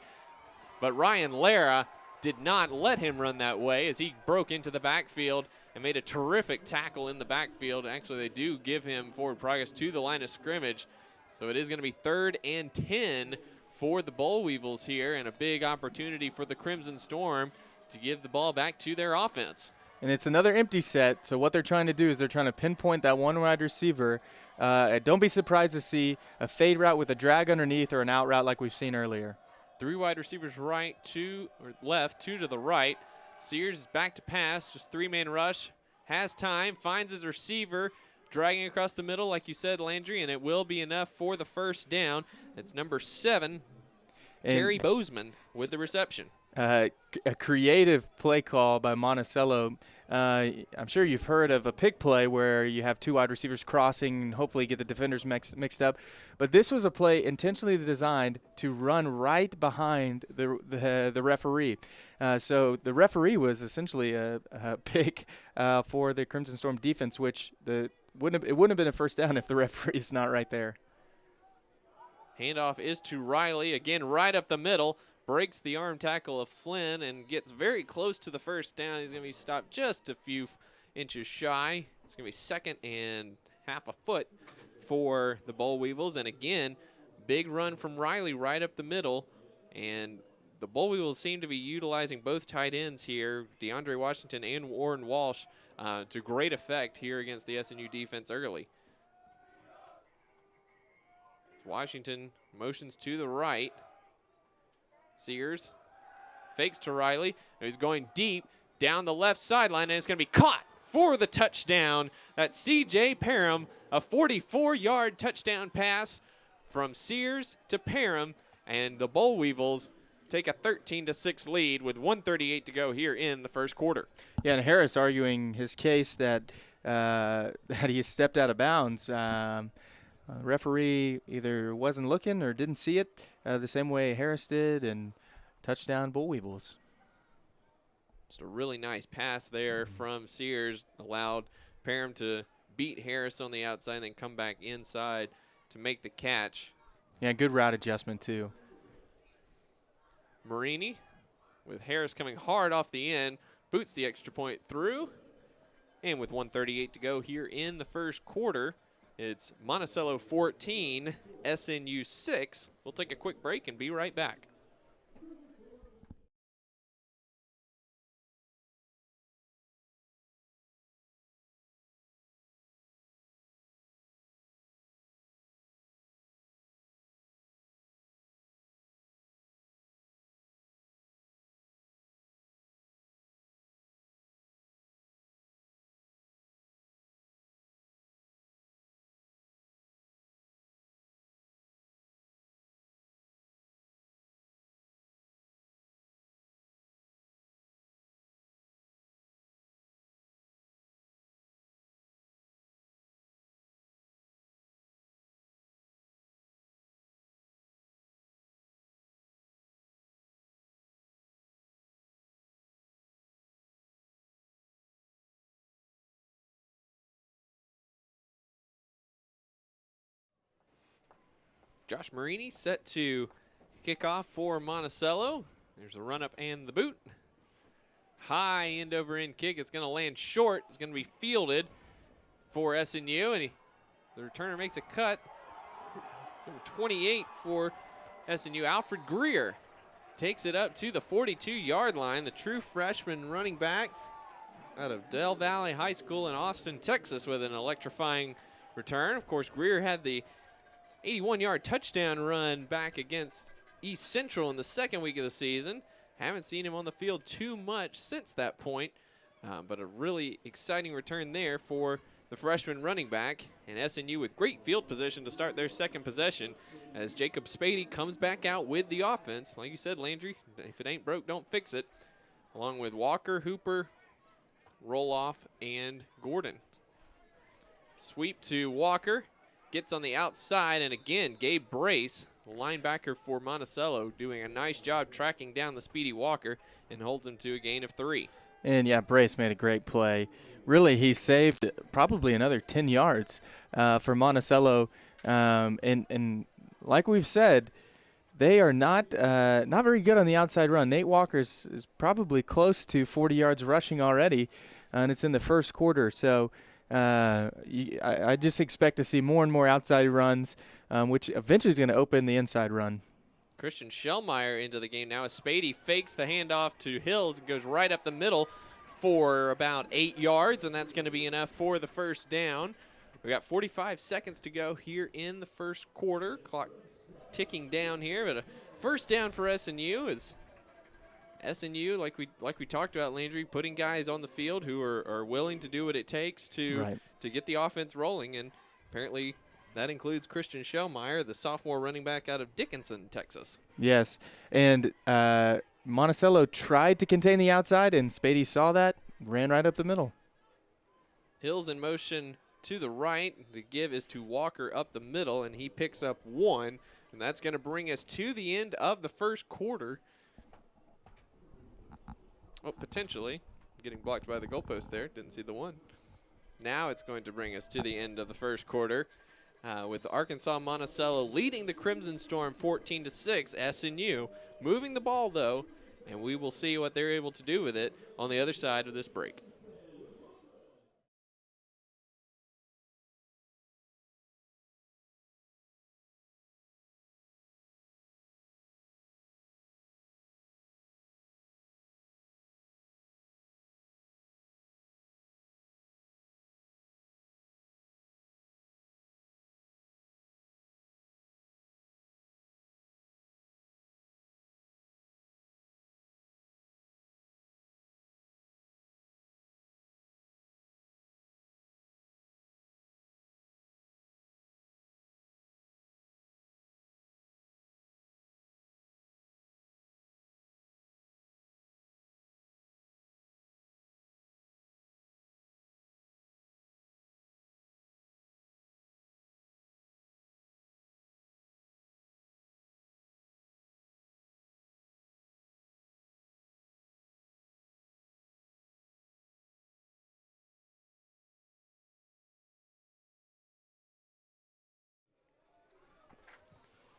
But Ryan Lara did not let him run that way as he broke into the backfield and made a terrific tackle in the backfield. Actually, they do give him forward progress to the line of scrimmage. So it is going to be 3rd and 10 for the Boll Weevils here, and a big opportunity for the Crimson Storm to give the ball back to their offense. And it's another empty set, so what they're trying to do is they're trying to pinpoint that one wide receiver. Don't be surprised to see a fade route with a drag underneath or an out route like we've seen earlier. 3 wide receivers right, 2 or left, 2 to the right. Sears is back to pass, just 3-man rush. Has time, finds his receiver, dragging across the middle, like you said, Landry, and it will be enough for the first down. It's number 7, Terry Bozeman, with the reception. A creative play call by Monticello. I'm sure you've heard of a pick play where you have two wide receivers crossing and hopefully get the defenders mixed up. But this was a play intentionally designed to run right behind the referee. So the referee was essentially a pick for the Crimson Storm defense, which it wouldn't have been a first down if the referee's not right there. Handoff is to Riley, again right up the middle. Breaks the arm tackle of Flynn and gets very close to the first down. He's going to be stopped just a few inches shy. It's going to be 2nd and half a foot for the Boll Weevils. And again, big run from Riley right up the middle. And the Boll Weevils seem to be utilizing both tight ends here, DeAndre Washington and Warren Walsh, to great effect here against the SNU defense early. Washington motions to the right. Sears fakes to Riley. He's going deep down the left sideline, and it's going to be caught for the touchdown. That's C.J. Parham, a 44-yard touchdown pass from Sears to Parham, and the Boll Weevils take a 13-6 lead with 1:38 to go here in the first quarter. Yeah, and Harris arguing his case that he stepped out of bounds. Referee either wasn't looking or didn't see it the same way Harris did, and touchdown Boll Weevils. Just a really nice pass there from Sears. Allowed Parham to beat Harris on the outside and then come back inside to make the catch. Yeah, good route adjustment too. Marini, with Harris coming hard off the end, boots the extra point through. And with 1:38 to go here in the first quarter, it's Monticello 14, SNU 6. We'll take a quick break and be right back. Josh Marini set to kick off for Monticello. There's a run up and the boot. High end over end kick. It's going to land short. It's going to be fielded for SNU, and the returner makes a cut. Number 28 for SNU, Alfred Greer, takes it up to the 42-yard line. The true freshman running back out of Del Valle High School in Austin, Texas, with an electrifying return. Of course, Greer had the 81-yard touchdown run back against East Central in the second week of the season. Haven't seen him on the field too much since that point, but a really exciting return there for the freshman running back. And SNU with great field position to start their second possession as Jacob Spady comes back out with the offense. Like you said, Landry, if it ain't broke, don't fix it. Along with Walker, Hooper, Roloff, and Gordon. Sweep to Walker. Gets on the outside, and again, Gabe Brace, the linebacker for Monticello, doing a nice job tracking down the speedy Walker and holds him to a gain of 3. And, yeah, Brace made a great play. Really, he saved probably another 10 yards for Monticello. And like we've said, they are not very good on the outside run. Nate Walker is probably close to 40 yards rushing already, and it's in the first quarter. So I just expect to see more and more outside runs, which eventually is going to open the inside run. Christian Schellmeyer into the game now as Spady fakes the handoff to Hills and goes right up the middle for about 8 yards, and that's going to be enough for the first down. We got 45 seconds to go here in the first quarter. Clock ticking down here, but a first down for SNU is SNU, like we talked about, Landry, putting guys on the field who are willing to do what it takes to get the offense rolling, and apparently that includes Christian Schellmeyer, the sophomore running back out of Dickinson, Texas. Yes, and Monticello tried to contain the outside, and Spady saw that, ran right up the middle. Hill's in motion to the right. The give is to Walker up the middle, and he picks up 1. And that's going to bring us to the end of the first quarter. Oh, potentially. Getting blocked by the goalpost there. Didn't see the 1. Now it's going to bring us to the end of the first quarter with Arkansas-Monticello leading the Crimson Storm 14-6. SNU moving the ball, though, and we will see what they're able to do with it on the other side of this break.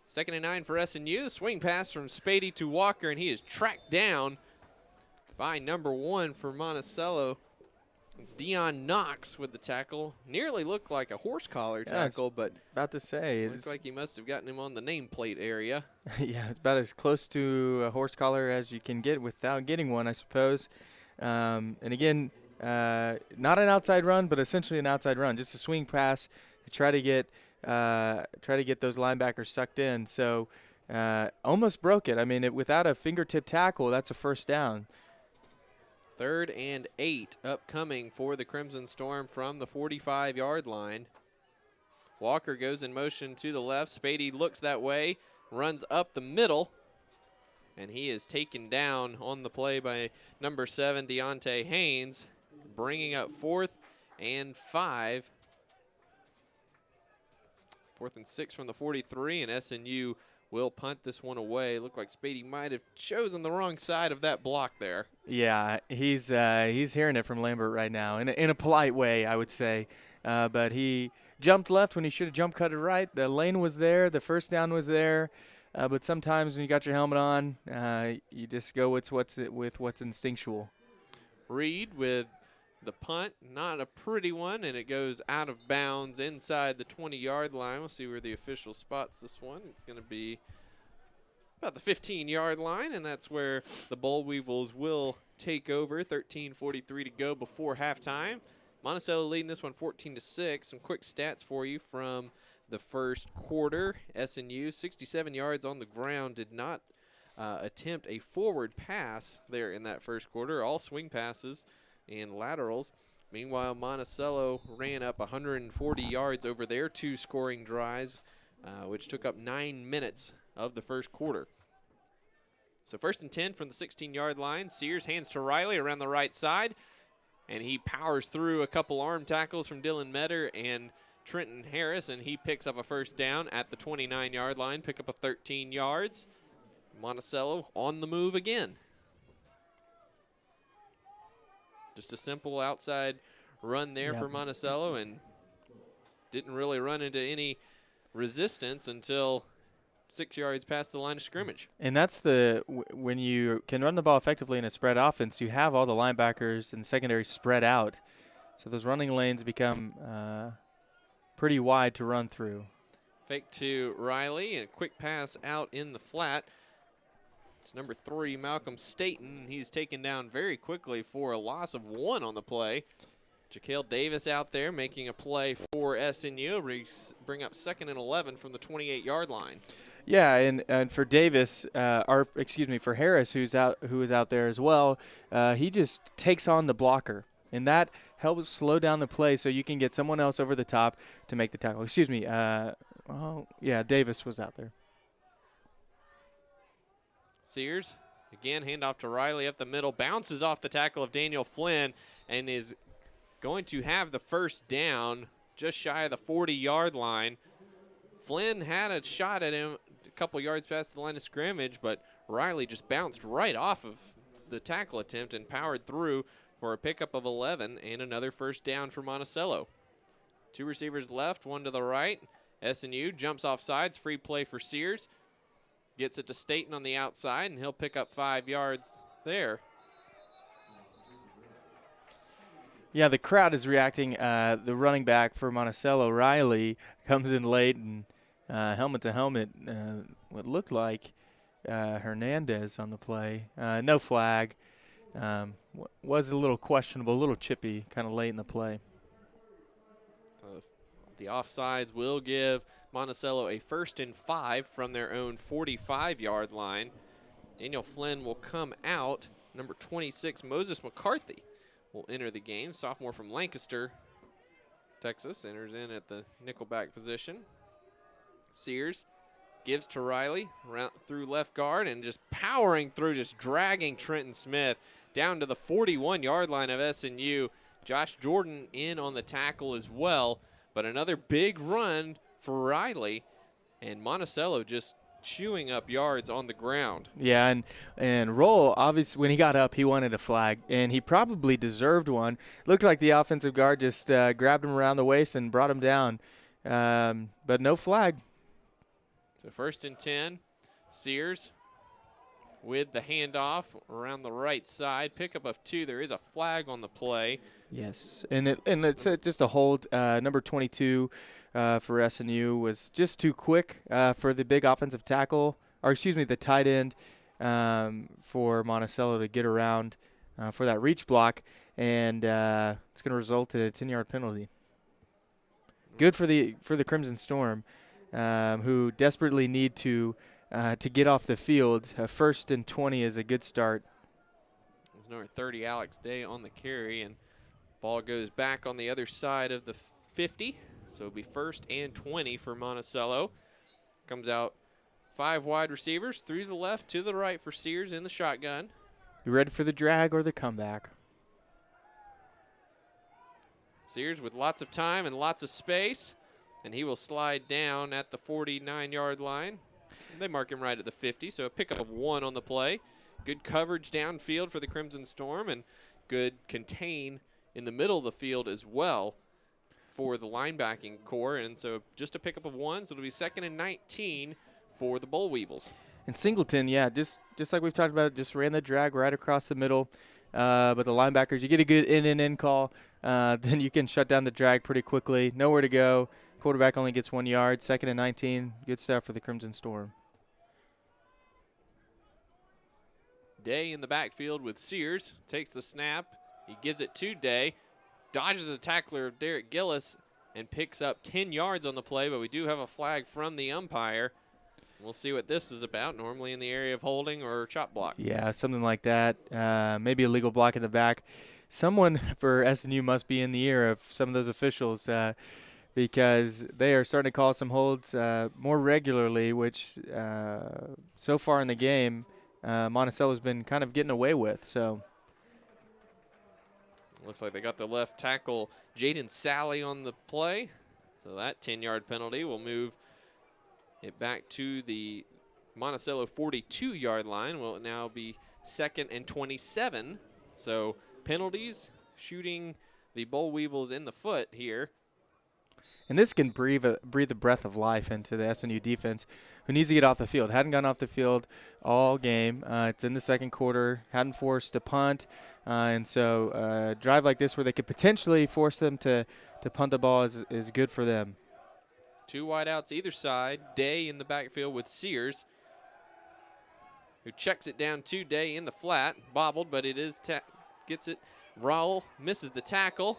Second and 9 for SNU. Swing pass from Spady to Walker, and he is tracked down by number 1 for Monticello. It's Dion Knox with the tackle. Nearly looked like a horse collar tackle, but about to say looks like he must have gotten him on the nameplate area. Yeah, it's about as close to a horse collar as you can get without getting one, I suppose. And again, not an outside run, but essentially an outside run, just a swing pass to try to get those linebackers sucked in. So almost broke it. I mean, without a fingertip tackle, that's a first down. 3rd and 8 upcoming for the Crimson Storm from the 45-yard line. Walker goes in motion to the left. Spady looks that way, runs up the middle, and he is taken down on the play by number 7, Deontay Haynes, bringing up 4th and 5. 4th and 6 from the 43, and SNU will punt this one away. Looked like Spady might have chosen the wrong side of that block there. Yeah, he's hearing it from Lambert right now in a polite way, I would say. But he jumped left when he should have jump cut it right. The lane was there. The first down was there. But sometimes when you got your helmet on, you just go with what's instinctual. Reed with the punt, not a pretty one, and it goes out of bounds inside the 20-yard line. We'll see where the official spots this one. It's going to be about the 15-yard line, and that's where the Boll Weevils will take over. 13:43 to go before halftime. Monticello leading this one 14-6. Some quick stats for you from the first quarter. SNU 67 yards on the ground, did not attempt a forward pass there in that first quarter. All swing passes and laterals. Meanwhile, Monticello ran up 140 yards over their 2 scoring drives, which took up 9 minutes of the first quarter. So 1st and 10 from the 16-yard line. Sears hands to Riley around the right side, and he powers through a couple arm tackles from Dylan Metter and Trenton Harris, and he picks up a first down at the 29-yard line, pick up a 13 yards. Monticello on the move again. Just a simple outside run there for Monticello, and didn't really run into any resistance until 6 yards past the line of scrimmage. And that's when you can run the ball effectively in a spread offense, you have all the linebackers and secondary spread out. So those running lanes become pretty wide to run through. Fake to Riley, and a quick pass out in the flat. It's number 3, Malcolm Staten. He's taken down very quickly for a loss of 1 on the play. Jaquel Davis out there making a play for SNU. Bring up 2nd and 11 from the 28-yard line. Yeah, and for Davis, for Harris, who is out there as well, he just takes on the blocker, and that helps slow down the play so you can get someone else over the top to make the tackle. Davis was out there. Sears Again, handoff to Riley up the middle, bounces off the tackle of Daniel Flynn and is going to have the first down just shy of the 40-yard line. Flynn had a shot at him a couple yards past the line of scrimmage, but Riley just bounced right off of the tackle attempt and powered through for a pickup of 11 and another first down for Monticello. 2 receivers left, 1 to the right. SNU jumps off sides, free play for Sears. Gets it to Staten on the outside, and he'll pick up 5 yards there. Yeah, the crowd is reacting. The running back for Monticello, Riley, comes in late and helmet to helmet, what looked like Hernandez on the play. No flag. Was a little questionable, a little chippy, kind of late in the play. The offsides will give Monticello a 1st and 5 from their own 45-yard line. Daniel Flynn will come out. Number 26, Moses McCarthy, will enter the game. Sophomore from Lancaster, Texas, enters in at the nickelback position. Sears gives to Riley through left guard and just powering through, just dragging Trenton Smith down to the 41-yard line of SNU. Josh Jordan in on the tackle as well, but another big run for Riley, and Monticello just chewing up yards on the ground. Yeah, and Roll, obviously, when he got up, he wanted a flag, and he probably deserved one. Looked like the offensive guard just grabbed him around the waist and brought him down, but no flag. So 1st and 10, Sears with the handoff around the right side. Pickup of 2. There is a flag on the play. Yes, and it's just a hold. Number 22 for SNU was just too quick for the big offensive tackle, or excuse me, the tight end for Monticello to get around for that reach block, and it's going to result in a 10-yard penalty. Good for the Crimson Storm, who desperately need to get off the field. 1st and 20 is a good start. There's number 30, Alex Day, on the carry, and ball goes back on the other side of the 50, so it'll be 1st and 20 for Monticello. Comes out 5 wide receivers, through the left to the right for Sears in the shotgun. You ready for the drag or the comeback? Sears with lots of time and lots of space, and he will slide down at the 49-yard line. They mark him right at the 50, so a pickup of 1 on the play. Good coverage downfield for the Crimson Storm, and good contain in the middle of the field as well for the linebacking core. And so just a pickup of 1, so it'll be 2nd and 19 for the Boll Weevils. And Singleton, yeah, just like we've talked about, just ran the drag right across the middle. But the linebackers, you get a good in call, then you can shut down the drag pretty quickly. Nowhere to go. Quarterback only gets 1 yard. 2nd and 19. Good stuff for the Crimson Storm. Day in the backfield with Sears. Takes the snap. He gives it to Day. Dodges a tackler of Derek Gillis and picks up 10 yards on the play, but we do have a flag from the umpire. We'll see what this is about, normally in the area of holding or chop block. Yeah, something like that. Maybe a legal block in the back. Someone for SNU must be in the ear of some of those officials because they are starting to call some holds more regularly, which so far in the game, Monticello's been kind of getting away with. So looks like they got the left tackle, Jaden Sally, on the play. So that 10-yard penalty will move it back to the Monticello 42-yard line. Will it now be 2nd and 27. So penalties shooting the Boll Weevils in the foot here. And this can breathe a breath of life into the SNU defense, who needs to get off the field. Hadn't gone off the field all game. It's in the second quarter. Hadn't forced a punt. And so a drive like this where they could potentially force them to punt the ball is good for them. 2 wideouts either side. Day in the backfield with Sears, who checks it down to Day in the flat. Bobbled, but it is gets it. Raul misses the tackle.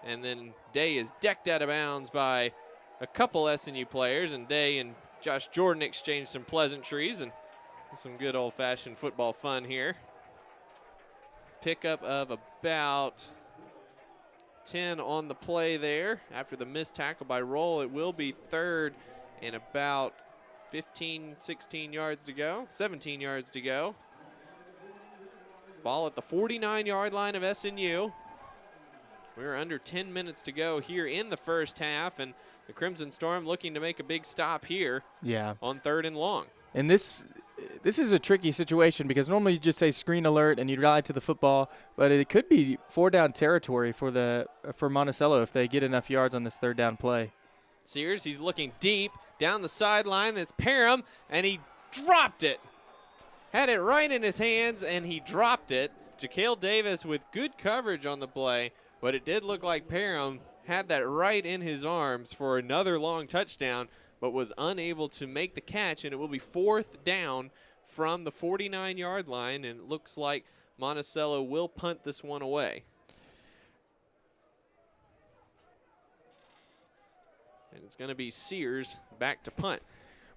And then Day is decked out of bounds by a couple SNU players, and Day and Josh Jordan exchanged some pleasantries and some good old-fashioned football fun here. Pickup of about 10 on the play there. After the missed tackle by Roll, it will be 3rd and about 15, 16 yards to go, 17 yards to go. Ball at the 49-yard line of SNU. We're under 10 minutes to go here in the first half, and the Crimson Storm looking to make a big stop here on 3rd and long. And this is a tricky situation because normally you just say screen alert and you ride to the football, but it could be 4-down territory for Monticello if they get enough yards on this 3rd down play. Sears, he's looking deep down the sideline. That's Parham, and he dropped it. Had it right in his hands, and he dropped it. Jaquel Davis with good coverage on the play, but it did look like Parham had that right in his arms for another long touchdown, but was unable to make the catch, and it will be 4th down from the 49-yard line, and it looks like Monticello will punt this one away. And it's going to be Sears back to punt.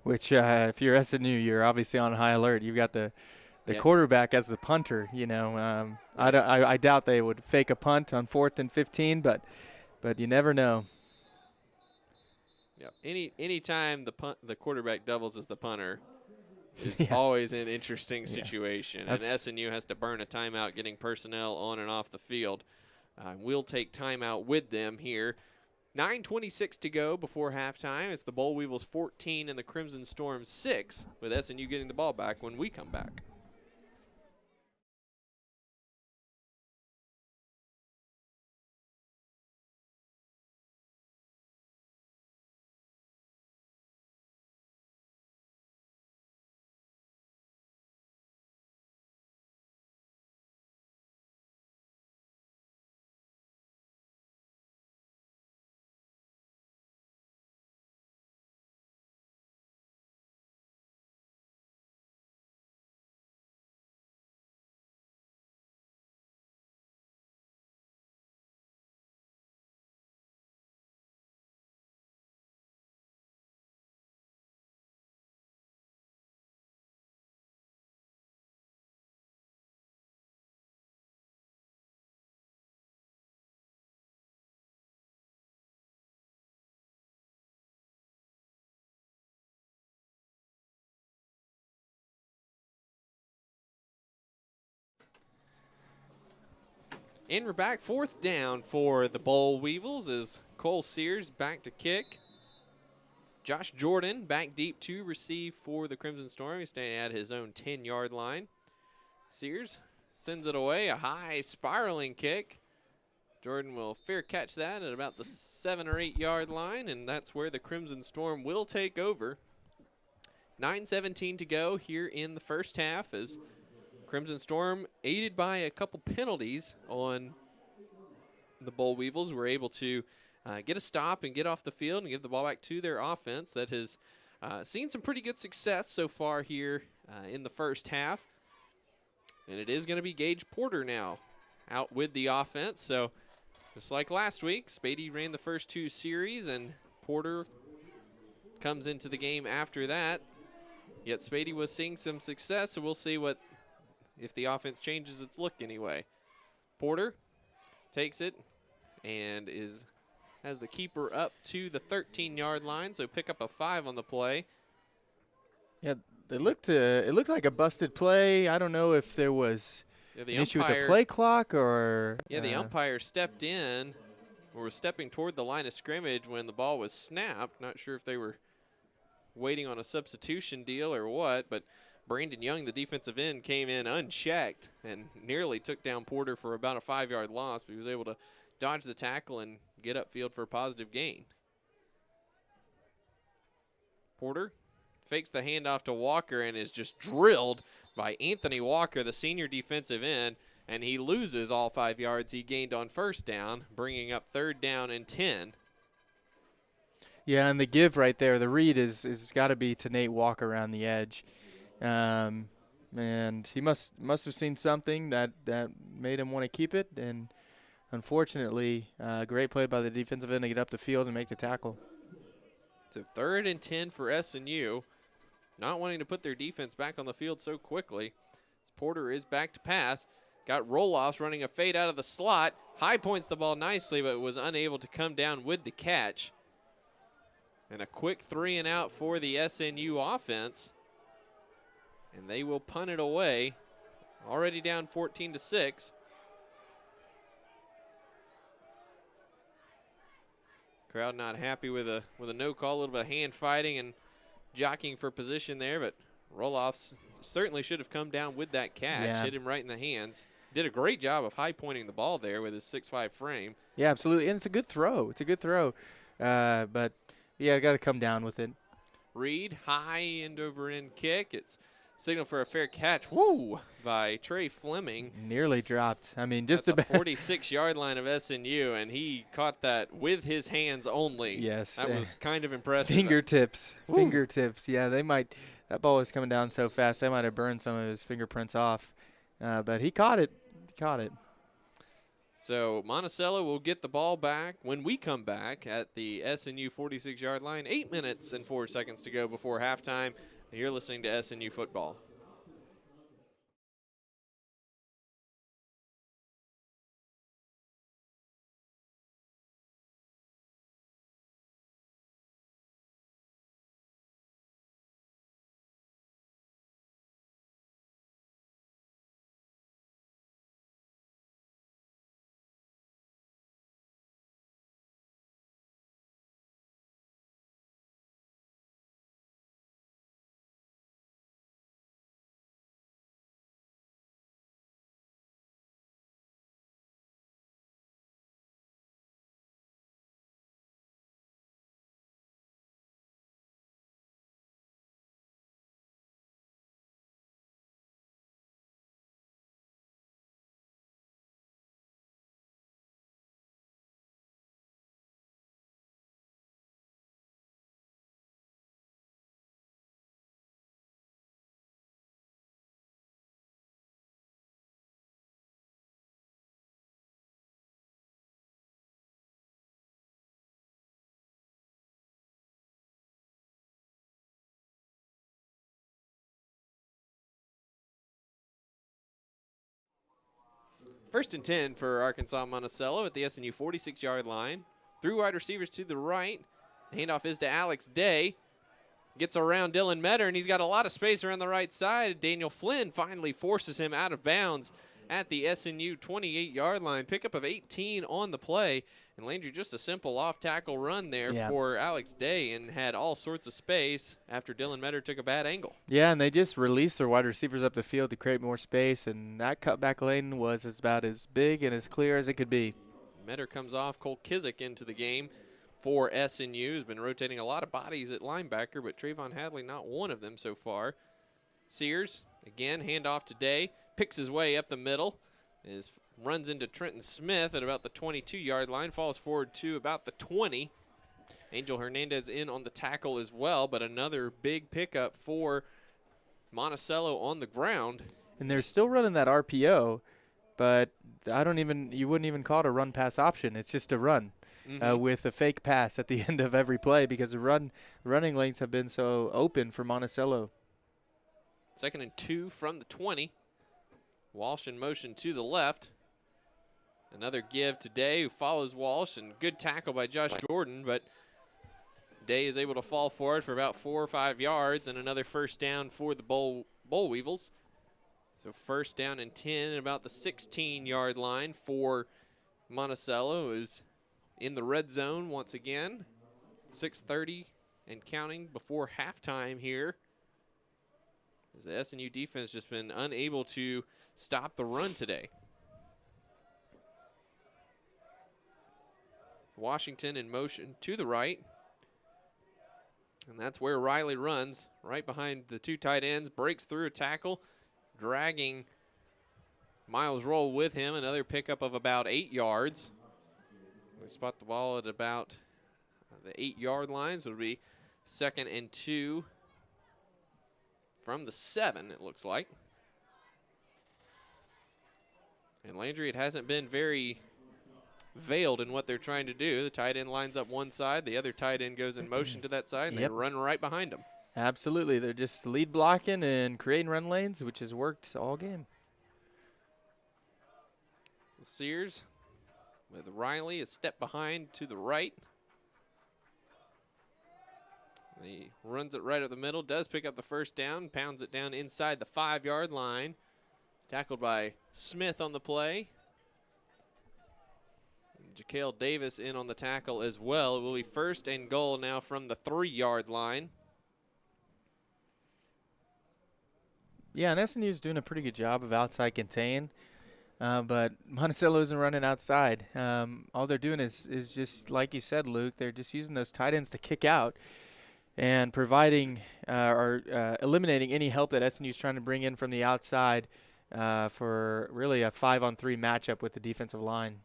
Which, if you're SNU, you're obviously on high alert. You've got the quarterback as the punter. You know, I doubt they would fake a punt on 4th and 15, but you never know. Yeah. Any time the quarterback doubles as the punter is always an interesting situation, and SNU has to burn a timeout getting personnel on and off the field. We'll take timeout with them here. 9:26 to go before halftime. It's the Boll Weevils 14 and the Crimson Storm 6, with SNU getting the ball back when we come back. And we're back. 4th down for the Boll Weevils as Cole Sears back to kick. Josh Jordan back deep to receive for the Crimson Storm. He's standing at his own 10-yard line. Sears sends it away, a high spiraling kick. Jordan will fair catch that at about the 7 or 8 yard line, and that's where the Crimson Storm will take over. 9:17 to go here in the first half as Crimson Storm, aided by a couple penalties on the Boll Weevils, were able to get a stop and get off the field and give the ball back to their offense that has seen some pretty good success so far here in the first half. And it is going to be Gage Porter now out with the offense. So just like last week, Spady ran the first 2 series, and Porter comes into the game after that. Yet Spady was seeing some success, so we'll see if the offense changes its look anyway. Porter takes it and has the keeper up to the 13-yard line, so pick up a 5 on the play. Yeah, it looked like a busted play. I don't know if there was an issue with the play clock or. Yeah, the umpire stepped in or was stepping toward the line of scrimmage when the ball was snapped. Not sure if they were waiting on a substitution deal or what, but Brandon Young, the defensive end, came in unchecked and nearly took down Porter for about a 5-yard loss, but he was able to dodge the tackle and get upfield for a positive gain. Porter fakes the handoff to Walker and is just drilled by Anthony Walker, the senior defensive end, and he loses all 5 yards he gained on 1st down, bringing up 3rd down and 10. Yeah, and the give right there, the read is got to be to Nate Walker around the edge. And he must have seen something that made him want to keep it, and unfortunately, great play by the defensive end to get up the field and make the tackle. So 3rd and 10 for SNU, not wanting to put their defense back on the field so quickly. Porter is back to pass, got roll-offs, running a fade out of the slot, high points the ball nicely, but was unable to come down with the catch. And a quick 3-and-out for the SNU offense. And they will punt it away Already down 14-6. Crowd not happy with a no call, a little bit of hand fighting and jockeying for position there, but Roloff certainly should have come down with that catch, Yeah. hit him right in the hands. Did a great job of high pointing the ball there with his 6'5" frame. Yeah, absolutely, and it's a good throw. It's a good throw, but yeah, got to come down with it. Reed, high end over end kick. It's signal for a fair catch. Woo! By Trey Fleming. Nearly dropped. I mean, just about about 46-yard line of SNU, and he caught that with his hands only. Yes, that was kind of impressive. Fingertips, Woo. fingertips. Yeah, they might. That ball was coming down so fast, they might have burned some of his fingerprints off. But he caught it. He caught it. So Monticello will get the ball back when we come back at the SNU 46-yard line. 8 minutes and 4 seconds to go before halftime. You're listening to SNU Football. First and 10 for Arkansas-Monticello at the SNU 46-yard line. Through wide receivers to the right. The handoff is to Alex Day. Gets around Dylan Metter, and he's got a lot of space around the right side. Daniel Flynn finally forces him out of bounds at the SNU 28-yard line. Pickup of 18 on the play. And Landry, just a simple off-tackle run there for Alex Day, and had all sorts of space after Dylan Metter took a bad angle. Yeah, and they just released their wide receivers up the field to create more space, and that cutback lane was about as big and as clear as it could be. Metter comes off. Cole Kizik into the game for SNU. Has been rotating a lot of bodies at linebacker, but Trayvon Hadley not one of them so far. Sears, again, handoff to Day. Picks his way up the middle. Runs into Trenton Smith at about the 22-yard line. Falls forward to about the 20. Angel Hernandez in on the tackle as well, but another big pickup for Monticello on the ground. And they're still running that RPO, but you wouldn't even call it a run-pass option. It's just a run with a fake pass at the end of every play because the running lanes have been so open for Monticello. 2nd and 2 from the 20. Walsh in motion to the left. Another give to Day, who follows Walsh, and good tackle by Josh Jordan, but Day is able to fall forward for about 4 or 5 yards, and another first down for the Boll Weevils. So first down and 10 at about the 16-yard line for Monticello, who's in the red zone once again. 6:30 and counting before halftime here, as the SNU defense just been unable to stop the run today. Washington in motion to the right. And that's where Riley runs, right behind the two tight ends, breaks through a tackle, dragging Miles Roll with him. Another pickup of about 8 yards. They spot the ball at about the 8-yard line, so it'll be 2nd and 2 from the 7, it looks like. And Landry, it hasn't been very veiled in what they're trying to do. The tight end lines up one side, the other tight end goes in motion to that side, and they run right behind them. Absolutely. They're just lead blocking and creating run lanes, which has worked all game. Sears with Riley a step behind to the right. He runs it right up the middle, does pick up the first down, pounds it down inside the 5-yard line. Tackled by Smith on the play. Jaquel Davis in on the tackle as well. It will be 1st and goal now from the 3-yard line. Yeah, and SNU's doing a pretty good job of outside contain, but Monticello isn't running outside. All they're doing is just, like you said, Luke, they're just using those tight ends to kick out and providing or eliminating any help that SNU's trying to bring in from the outside for really a 5-on-3 matchup with the defensive line.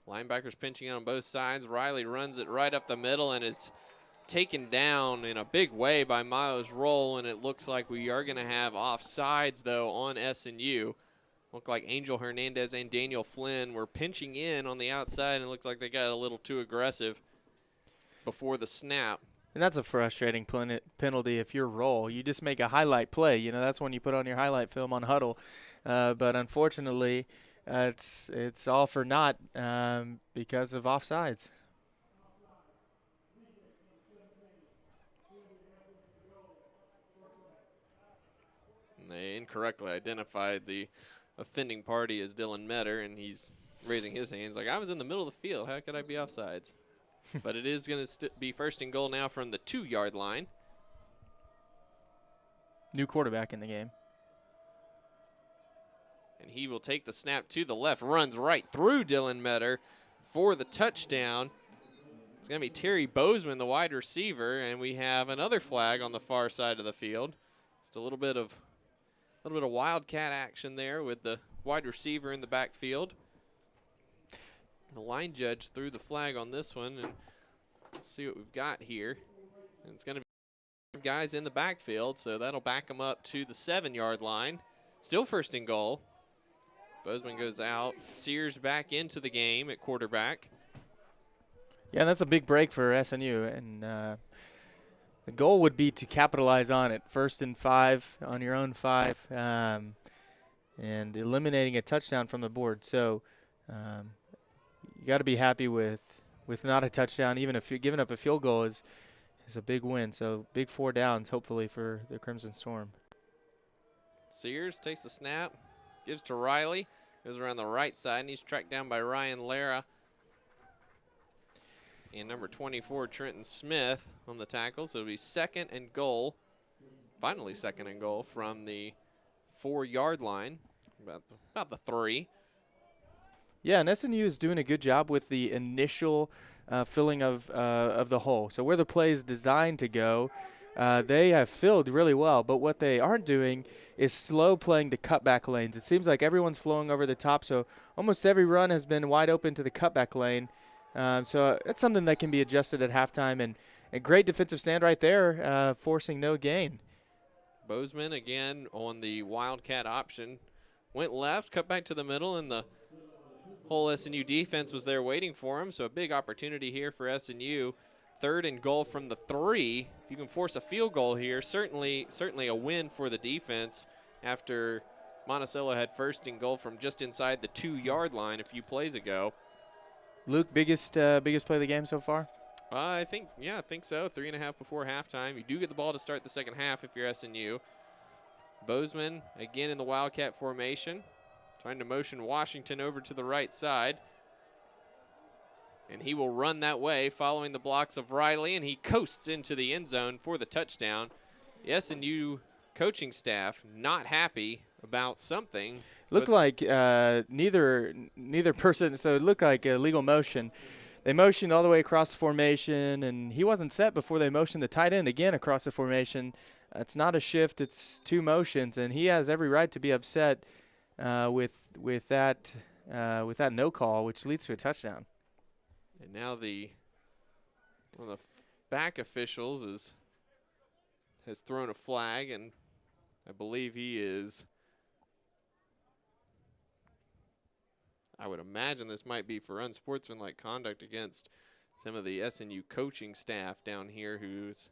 Linebackers pinching in on both sides. Riley runs it right up the middle and is taken down in a big way by Miles Roll, and it looks like we are going to have offsides, though, on SNU. Looked like Angel Hernandez and Daniel Flynn were pinching in on the outside, and it looks like they got a little too aggressive before the snap. And that's a frustrating penalty if you're Roll. You just make a highlight play. You know, that's when you put on your highlight film on Huddle. But unfortunately, it's all for naught because of offsides. And they incorrectly identified the offending party as Dylan Metter, and he's raising his hands like, I was in the middle of the field. How could I be offsides? But it is going to be 1st and goal now from the 2-yard line. New quarterback in the game. And he will take the snap to the left, runs right through Dylan Metter for the touchdown. It's going to be Terry Bozeman, the wide receiver, and we have another flag on the far side of the field. Just a little bit of wildcat action there with the wide receiver in the backfield. The line judge threw the flag on this one, and let's see what we've got here. And it's going to be guys in the backfield, so that'll back them up to the 7-yard line. Still 1st and goal. Bozeman goes out. Sears back into the game at quarterback. Yeah, that's a big break for SNU, and the goal would be to capitalize on it. 1st and 5 on your own 5, and eliminating a touchdown from the board. So you got to be happy with not a touchdown. Even if you're giving up a field goal is a big win. So big 4 downs, hopefully, for the Crimson Storm. Sears takes the snap, gives to Riley, goes around the right side, and he's tracked down by Ryan Lara. And number 24, Trenton Smith, on the tackle. So it'll be 2nd and goal, finally 2nd and goal from the 4-yard line, about the 3. Yeah, and SNU is doing a good job with the initial filling of the hole. So where the play is designed to go, they have filled really well. But what they aren't doing is slow playing the cutback lanes. It seems like everyone's flowing over the top, so almost every run has been wide open to the cutback lane. So that's something that can be adjusted at halftime. And a great defensive stand right there, forcing no gain. Bozeman again on the Wildcat option. Went left, cut back to the middle, and the whole SNU defense was there waiting for him. So a big opportunity here for SNU. 3rd and goal from the 3. If you can force a field goal here, certainly a win for the defense after Monticello had 1st and goal from just inside the 2-yard line a few plays ago. Luke, biggest play of the game so far? I think so. 3.5 before halftime. You do get the ball to start the second half if you're SNU. Bozeman again in the Wildcat formation, trying to motion Washington over to the right side. And he will run that way following the blocks of Riley, and he coasts into the end zone for the touchdown. The SNU coaching staff not happy about something. Looked like neither person, so it looked like a legal motion. They motioned all the way across the formation, and he wasn't set before they motioned the tight end again across the formation. It's not a shift, it's 2 motions, and he has every right to be upset with that no call, which leads to a touchdown. And now one of the back officials has thrown a flag, and I believe he is. I would imagine this might be for unsportsmanlike conduct against some of the SNU coaching staff down here who's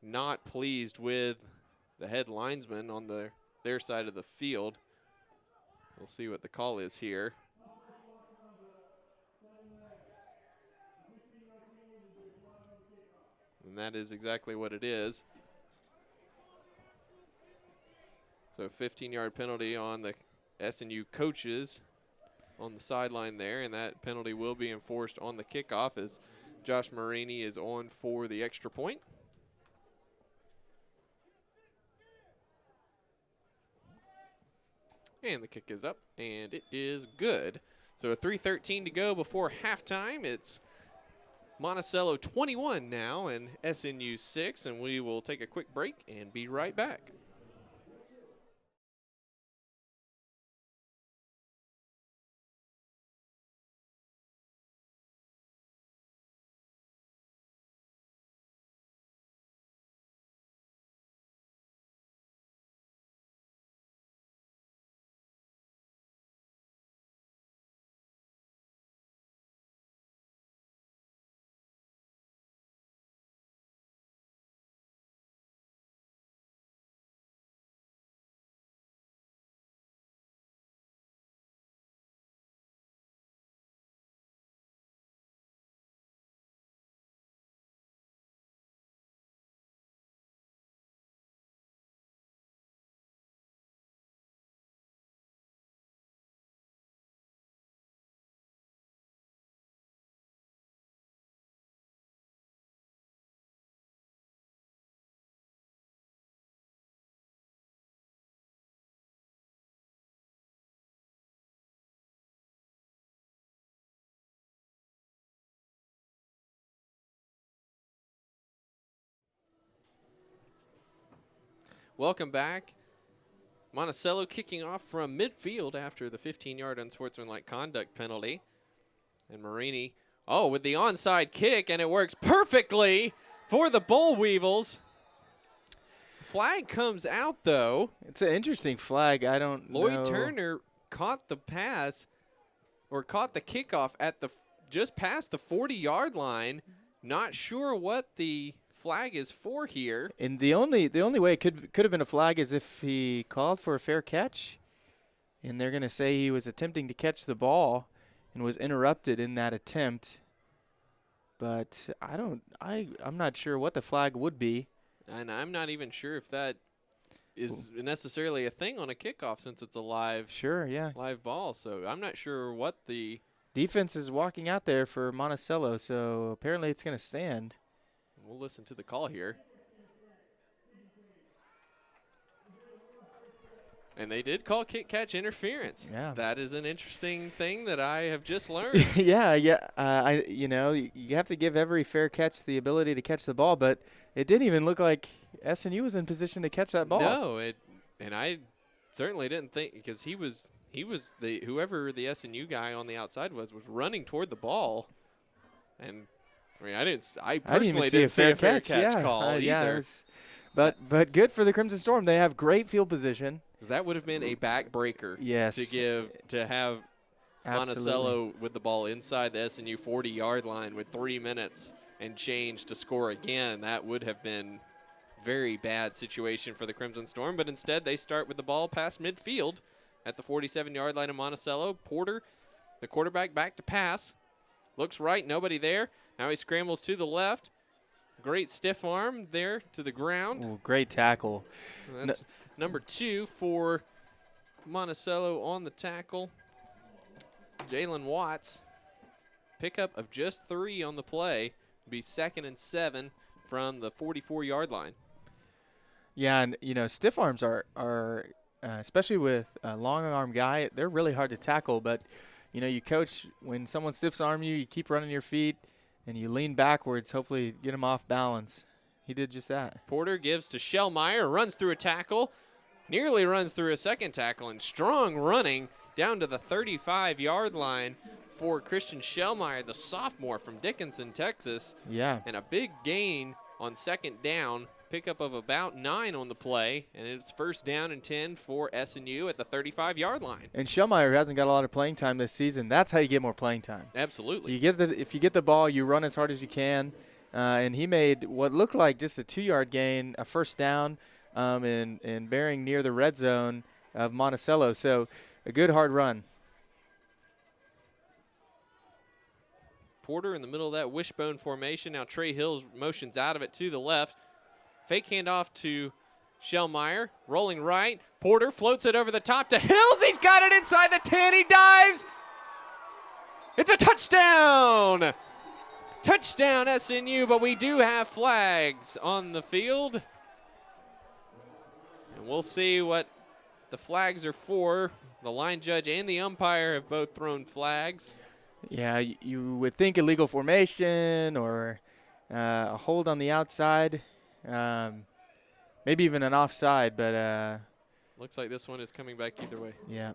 not pleased with the head linesman on their side of the field. We'll see what the call is here. And that is exactly what it is. So 15-yard penalty on the SNU coaches on the sideline there, and that penalty will be enforced on the kickoff as Josh Marini is on for the extra point. And the kick is up, and it is good. So a 3:13 to go before halftime. It's Monticello 21 now and SNU 6, and we will take a quick break and be right back. Welcome back. Monticello kicking off from midfield after the 15-yard unsportsmanlike conduct penalty. And Marini, with the onside kick, and it works perfectly for the Boll Weevils. Flag comes out, though. It's an interesting flag. I don't know. Lloyd Turner caught the pass, or caught the kickoff at just past the 40-yard line. Not sure what the flag is for here. And the only way it could have been a flag is if he called for a fair catch, and they're going to say he was attempting to catch the ball and was interrupted in that attempt. But I'm not sure what the flag would be. And I'm not even sure if that is necessarily a thing on a kickoff, since it's a live ball. So I'm not sure what the defense is walking out there for Monticello, so apparently it's going to stand. We'll listen to the call here. And they did call kick-catch interference. Yeah. That is an interesting thing that I have just learned. You have to give every fair catch the ability to catch the ball, but it didn't even look like SNU was in position to catch that ball. No, and I certainly didn't think, because he was whoever the SNU guy on the outside was running toward the ball, and I personally didn't see a fair catch call either. But good for the Crimson Storm. They have great field position. Because that would have been a backbreaker. Yes. To have Monticello with the ball inside the SNU 40-yard line with 3 minutes and change to score again. That would have been very bad situation for the Crimson Storm. But instead, they start with the ball past midfield at the 47-yard line of Monticello. Porter, the quarterback, back to pass. Looks right, nobody there. Now he scrambles to the left. Great stiff arm there to the ground. Ooh, great tackle. That's number 2 for Monticello on the tackle. Jalen Watts. Pickup of just 3 on the play. Be 2nd and 7 from the 44-yard line. Yeah, and stiff arms are especially with a long arm guy, they're really hard to tackle. But you coach, when someone stiffs arm you, you keep running your feet and you lean backwards, hopefully get him off balance. He did just that. Porter gives to Shellmeyer, runs through a tackle, nearly runs through a second tackle, and strong running down to the 35-yard line for Christian Shellmeyer, the sophomore from Dickinson, Texas. Yeah. And a big gain on second down, pickup of about 9 on the play, and it's 1st down and 10 for SNU at the 35-yard line. And Shellmeyer hasn't got a lot of playing time this season. That's how you get more playing time. Absolutely. If you get the ball, you run as hard as you can. And he made what looked like just a 2-yard gain, a 1st down, and bearing near the red zone of Monticello. So a good hard run. Porter in the middle of that wishbone formation. Now Trey Hills motions out of it to the left. Fake handoff to Shellmeyer rolling right. Porter floats it over the top to Hills. He's got it inside the 10. He dives. It's a touchdown. Touchdown SNU, but we do have flags on the field. And we'll see what the flags are for. The line judge and the umpire have both thrown flags. Yeah, you would think illegal formation or a hold on the outside, maybe even an offside, but looks like this one is coming back either way. Yeah.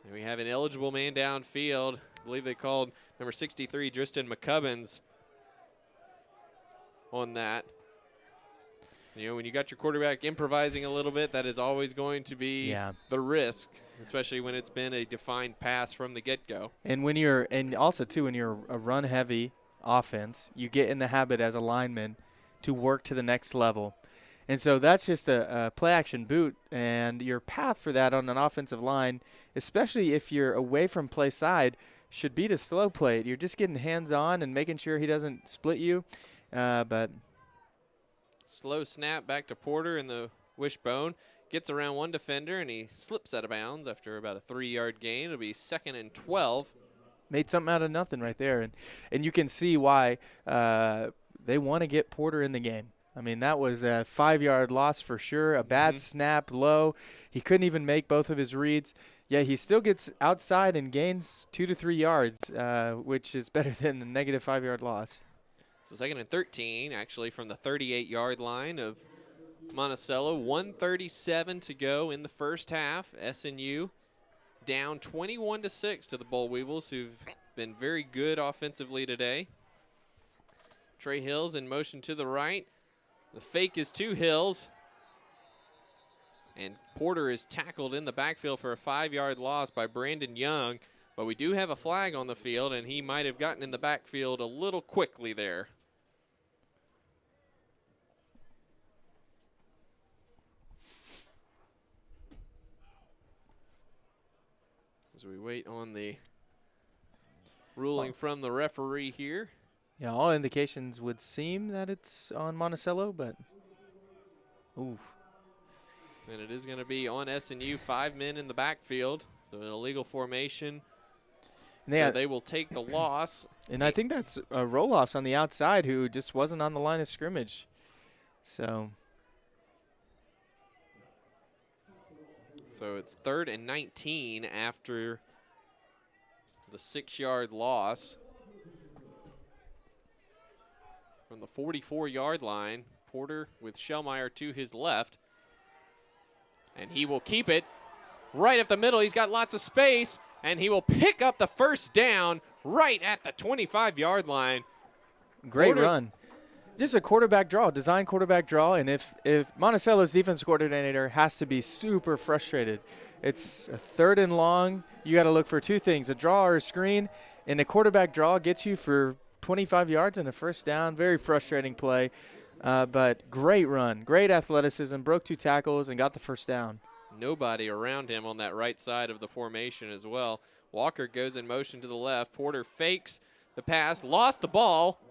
And we have an eligible man downfield. I believe they called number 63, Tristan McCubbins, on that. You know, when you got your quarterback improvising a little bit, that is always going to be the risk, especially when it's been a defined pass from the get-go. And when you're, and also too, when you're a run-heavy offense, you get in the habit as a lineman to work to the next level. And so that's just a play-action boot, and your path for that on an offensive line, especially if you're away from play side, should be to slow play it. You're just getting hands-on and making sure he doesn't split you. But slow snap back to Porter in the wishbone. Gets around one defender, and he slips out of bounds after about a 3-yard gain. It'll be 2nd and 12. Made something out of nothing right there. And you can see why they want to get Porter in the game. I mean, that was a 5-yard loss for sure. A bad snap, low. He couldn't even make both of his reads. Yeah, he still gets outside and gains 2 to 3 yards, which is better than a negative 5-yard loss. So 2nd and 13, actually, from the 38-yard line of Monticello. 1:37 to go in the first half. SNU down 21-6 to the Boll Weevils, who've been very good offensively today. Trey Hills in motion to the right. The fake is to Hills. And Porter is tackled in the backfield for a 5-yard loss by Brandon Young. But we do have a flag on the field, and he might have gotten in the backfield a little quickly there. As we wait on the ruling from the referee here. Yeah, all indications would seem that it's on Monticello, but oof. And it is going to be on SNU, 5 men in the backfield, so an illegal formation. So they will take the loss. And I think that's Roloffs on the outside who just wasn't on the line of scrimmage. So it's 3rd and 19 after the 6-yard loss. From the 44-yard line, Porter with Shellmeyer to his left. And he will keep it right up the middle. He's got lots of space, and he will pick up the first down right at the 25-yard line. Great run. Just a quarterback draw, design quarterback draw, and if Monticello's defense coordinator has to be super frustrated. It's a 3rd and long. You got to look for 2 things, a draw or a screen, and a quarterback draw gets you for 25 yards and a first down. Very frustrating play, but great run, great athleticism, broke 2 tackles and got the first down. Nobody around him on that right side of the formation as well. Walker goes in motion to the left. Porter fakes the pass, lost the ball.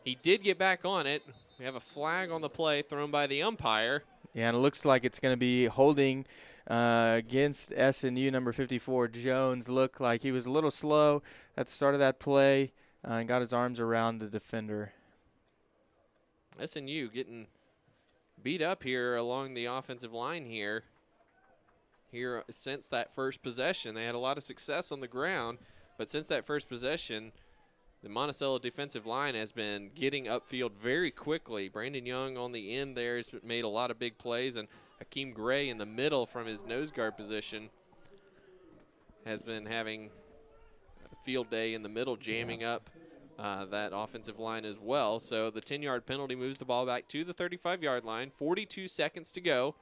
He did get back on it. We have a flag on the play thrown by the umpire. Yeah, and it looks like it's going to be holding against SNU number 54. Jones looked like he was a little slow at the start of that play and got his arms around the defender. SNU getting beat up here along the offensive line here since that first possession. They had a lot of success on the ground, but since that first possession, the Monticello defensive line has been getting upfield very quickly. Brandon Young on the end there has made a lot of big plays, and Hakeem Gray in the middle from his nose guard position has been having a field day in the middle, jamming up that offensive line as well. So the 10-yard penalty moves the ball back to the 35-yard line. 42 seconds to go.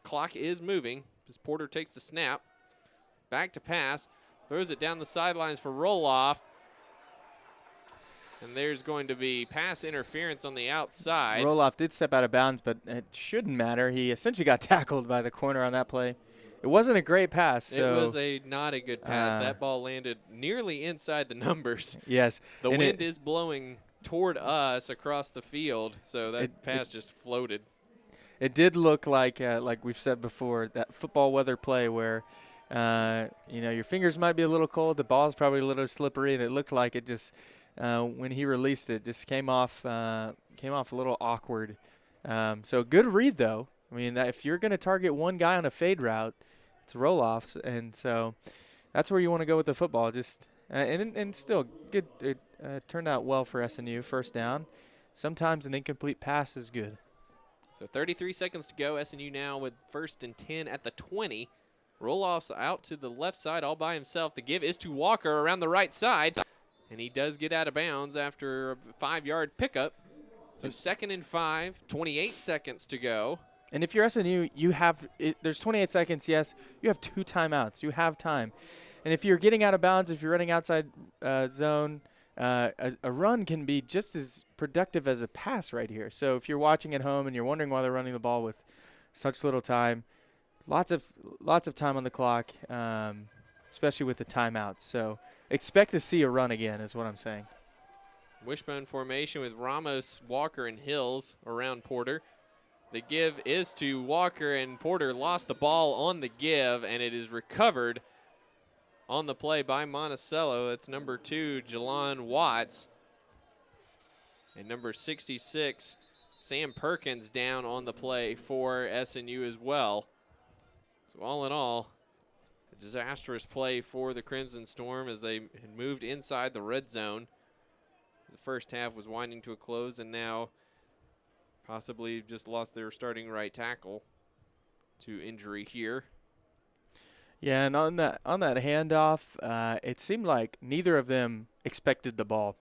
Clock is moving as Porter takes the snap. Back to pass. Throws it down the sidelines for Roloff. And there's going to be pass interference on the outside. Roloff did step out of bounds, but it shouldn't matter. He essentially got tackled by the corner on that play. It wasn't a great pass. So, it was not a good pass. That ball landed nearly inside the numbers. Yes. The wind is blowing toward us across the field, so that pass just floated. It did look like we've said before, that football weather play where, your fingers might be a little cold, the ball's probably a little slippery, and it looked like it just, when he released it, just came off a little awkward. So good read, though. I mean, if you're going to target one guy on a fade route, it's roll-offs, and so that's where you want to go with the football. Just and still good. It turned out well for SNU. First down. Sometimes an incomplete pass is good. So 33 seconds to go. SNU now with 1st and 10 at the 20. Roll-offs out to the left side all by himself. The give is to Walker around the right side, and he does get out of bounds after a 5-yard pickup. So 2nd and 5, 28 seconds to go. And if you're SNU, there's 28 seconds, yes. You have 2 timeouts. You have time. And if you're getting out of bounds, if you're running outside zone, a run can be just as productive as a pass right here. So if you're watching at home and you're wondering why they're running the ball with such little time, lots of time on the clock, especially with the timeouts. So expect to see a run again is what I'm saying. Wishbone formation with Ramos, Walker, and Hills around Porter. The give is to Walker, and Porter lost the ball on the give, and it is recovered on the play by Monticello. That's number 2, Jelon Watts. And number 66, Sam Perkins, down on the play for SNU as well. So all in all, a disastrous play for the Crimson Storm as they had moved inside the red zone. The first half was winding to a close, and now possibly just lost their starting right tackle to injury here. Yeah, and on that handoff, it seemed like neither of them expected the ball.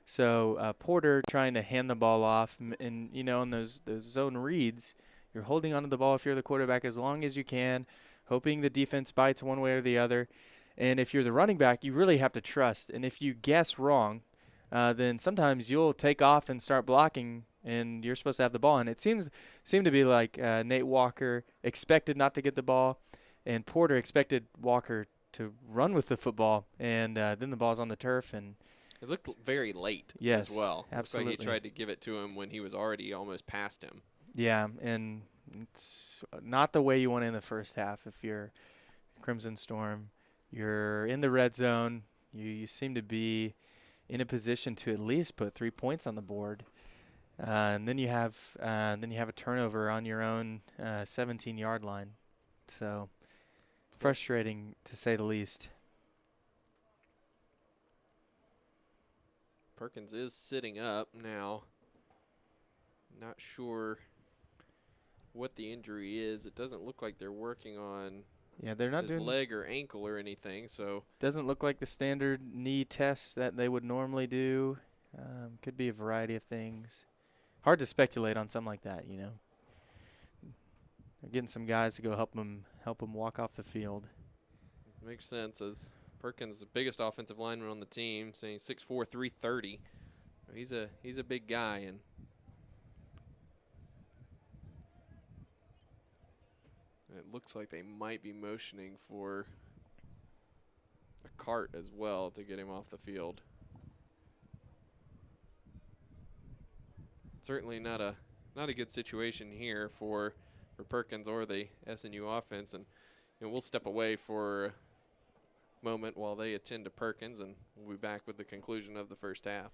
So Porter trying to hand the ball off, and in those zone reads, you're holding onto the ball if you're the quarterback as long as you can, hoping the defense bites one way or the other. And if you're the running back, you really have to trust. And if you guess wrong, then sometimes you'll take off and start blocking, and you're supposed to have the ball. And it seemed to be like Nate Walker expected not to get the ball, and Porter expected Walker to run with the football, and then the ball's on the turf. And it looked very late as well. Absolutely. Looks like he tried to give it to him when he was already almost past him. Yeah, and it's not the way you want to end the first half. If you're Crimson Storm, you're in the red zone. You seem to be in a position to at least put 3 points on the board, and then you have a turnover on your own 17-yard line. So frustrating to say the least. Perkins is sitting up now. Not sure what the injury is. It doesn't look like they're working on they're not his doing leg or ankle or anything. So doesn't look like the standard knee tests that they would normally do. Could be a variety of things. Hard to speculate on something like that, They're getting some guys to go help them walk off the field. Makes sense, as Perkins, the biggest offensive lineman on the team, saying 6'4", 330. He's a big guy, and it looks like they might be motioning for a cart as well to get him off the field. Certainly not a good situation here for Perkins or the SNU offense, and we'll step away for a moment while they attend to Perkins, and we'll be back with the conclusion of the first half.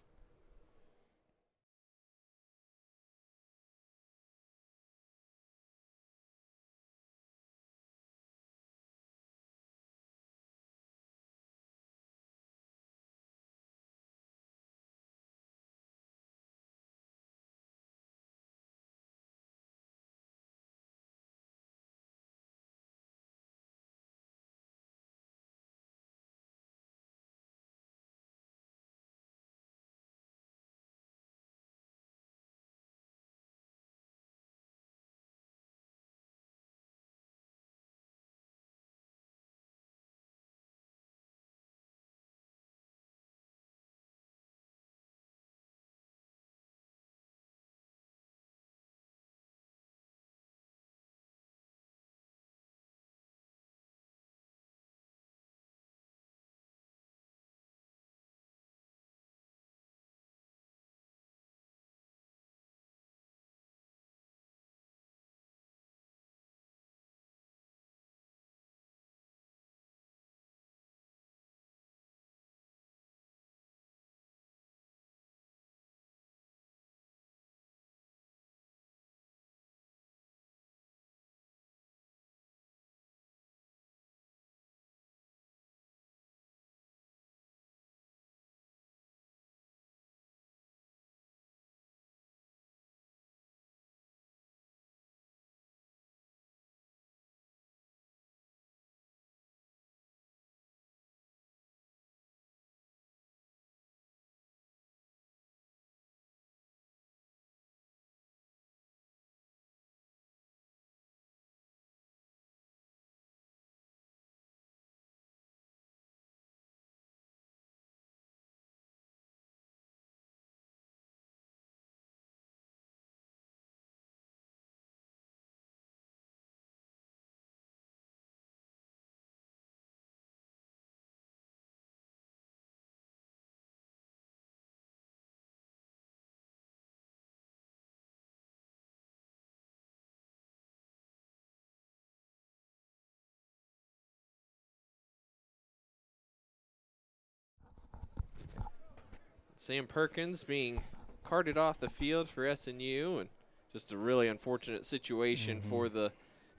Sam Perkins being carted off the field for SNU, and just a really unfortunate situation for the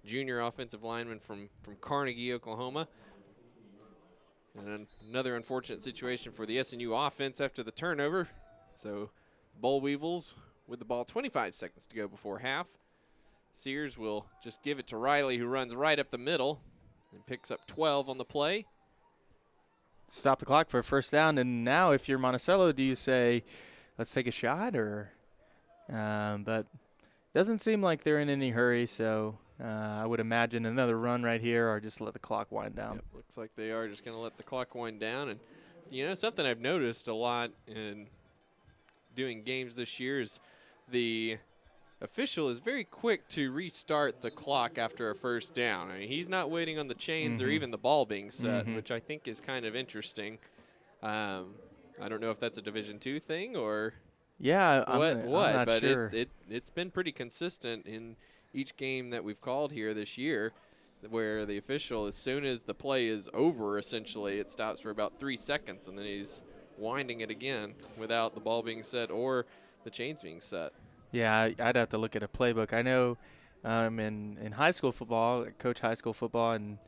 junior offensive lineman from Carnegie, Oklahoma. And another unfortunate situation for the SNU offense after the turnover. So Boll Weevils with the ball, 25 seconds to go before half. Sears will just give it to Riley, who runs right up the middle and picks up 12 on the play. Stop the clock for a first down. And now if you're Monticello, do you say, let's take a shot? Or, but doesn't seem like they're in any hurry, so I would imagine another run right here or just let the clock wind down. Yep, looks like they are just going to let the clock wind down. And, you know, something I've noticed a lot in doing games this year is the official is very quick to restart the clock after a first down. I mean, he's not waiting on the chains or even the ball being set, which I think is kind of interesting. I don't know if that's a Division II thing or I'm not but sure. It's been pretty consistent in each game that we've called here this year, where the official, as soon as the play is over, essentially, it stops for about 3 seconds, and then he's winding it again without the ball being set or the chains being set. Yeah, I'd have to look at a playbook. I know in high school football, I coach high school football, and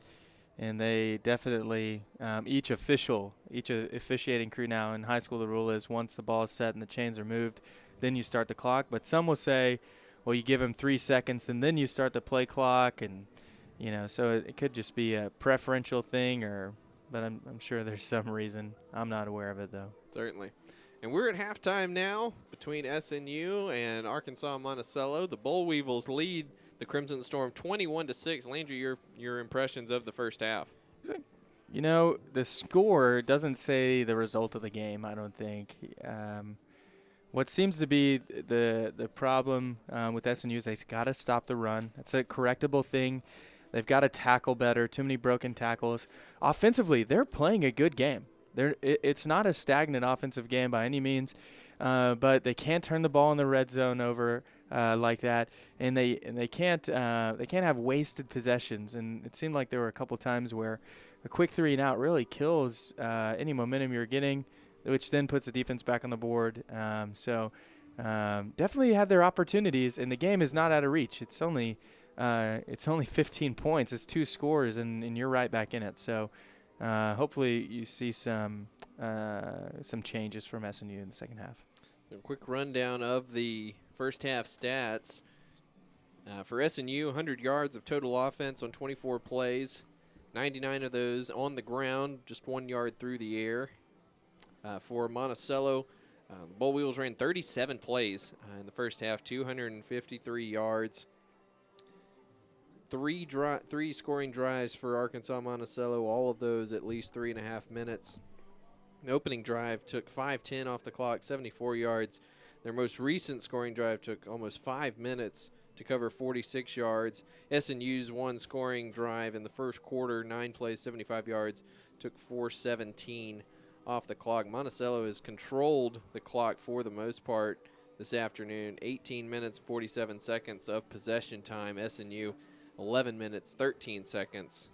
they definitely each officiating crew now in high school, the rule is once the ball is set and the chains are moved, then you start the clock. But some will say, well, you give them 3 seconds and then you start the play clock, and you know, so it could just be a preferential thing, but I'm sure there's some reason. I'm not aware of it though. Certainly. And we're at halftime now between SNU and Arkansas-Monticello. The Boll Weevils lead the Crimson Storm 21-6. Landry, your impressions of the first half? You know, the score doesn't say the result of the game, I don't think. What seems to be the problem with SNU is they've got to stop the run. That's a correctable thing. They've got to tackle better, too many broken tackles. Offensively, they're playing a good game. It's not a stagnant offensive game by any means, but they can't turn the ball in the red zone over like that, and they can't have wasted possessions. And it seemed like there were a couple times where a quick 3 and out really kills any momentum you're getting, which then puts the defense back on the board. So definitely had their opportunities, and the game is not out of reach. It's only 15 points. It's 2 scores, and you're right back in it. So. Hopefully you see some changes from SNU in the second half. A quick rundown of the first half stats. For SNU, 100 yards of total offense on 24 plays, 99 of those on the ground, just 1 yard through the air. For Monticello, the Boll Weevils ran 37 plays in the first half, 253 yards. Three scoring drives for Arkansas-Monticello, all of those at least 3.5 minutes. The opening drive took 5:10 off the clock, 74 yards. Their most recent scoring drive took almost 5 minutes to cover 46 yards. SNU's one scoring drive in the first quarter, 9 plays, 75 yards, took 4:17 off the clock. Monticello has controlled the clock for the most part this afternoon. 18 minutes, 47 seconds of possession time. SNU 11 minutes, 13 seconds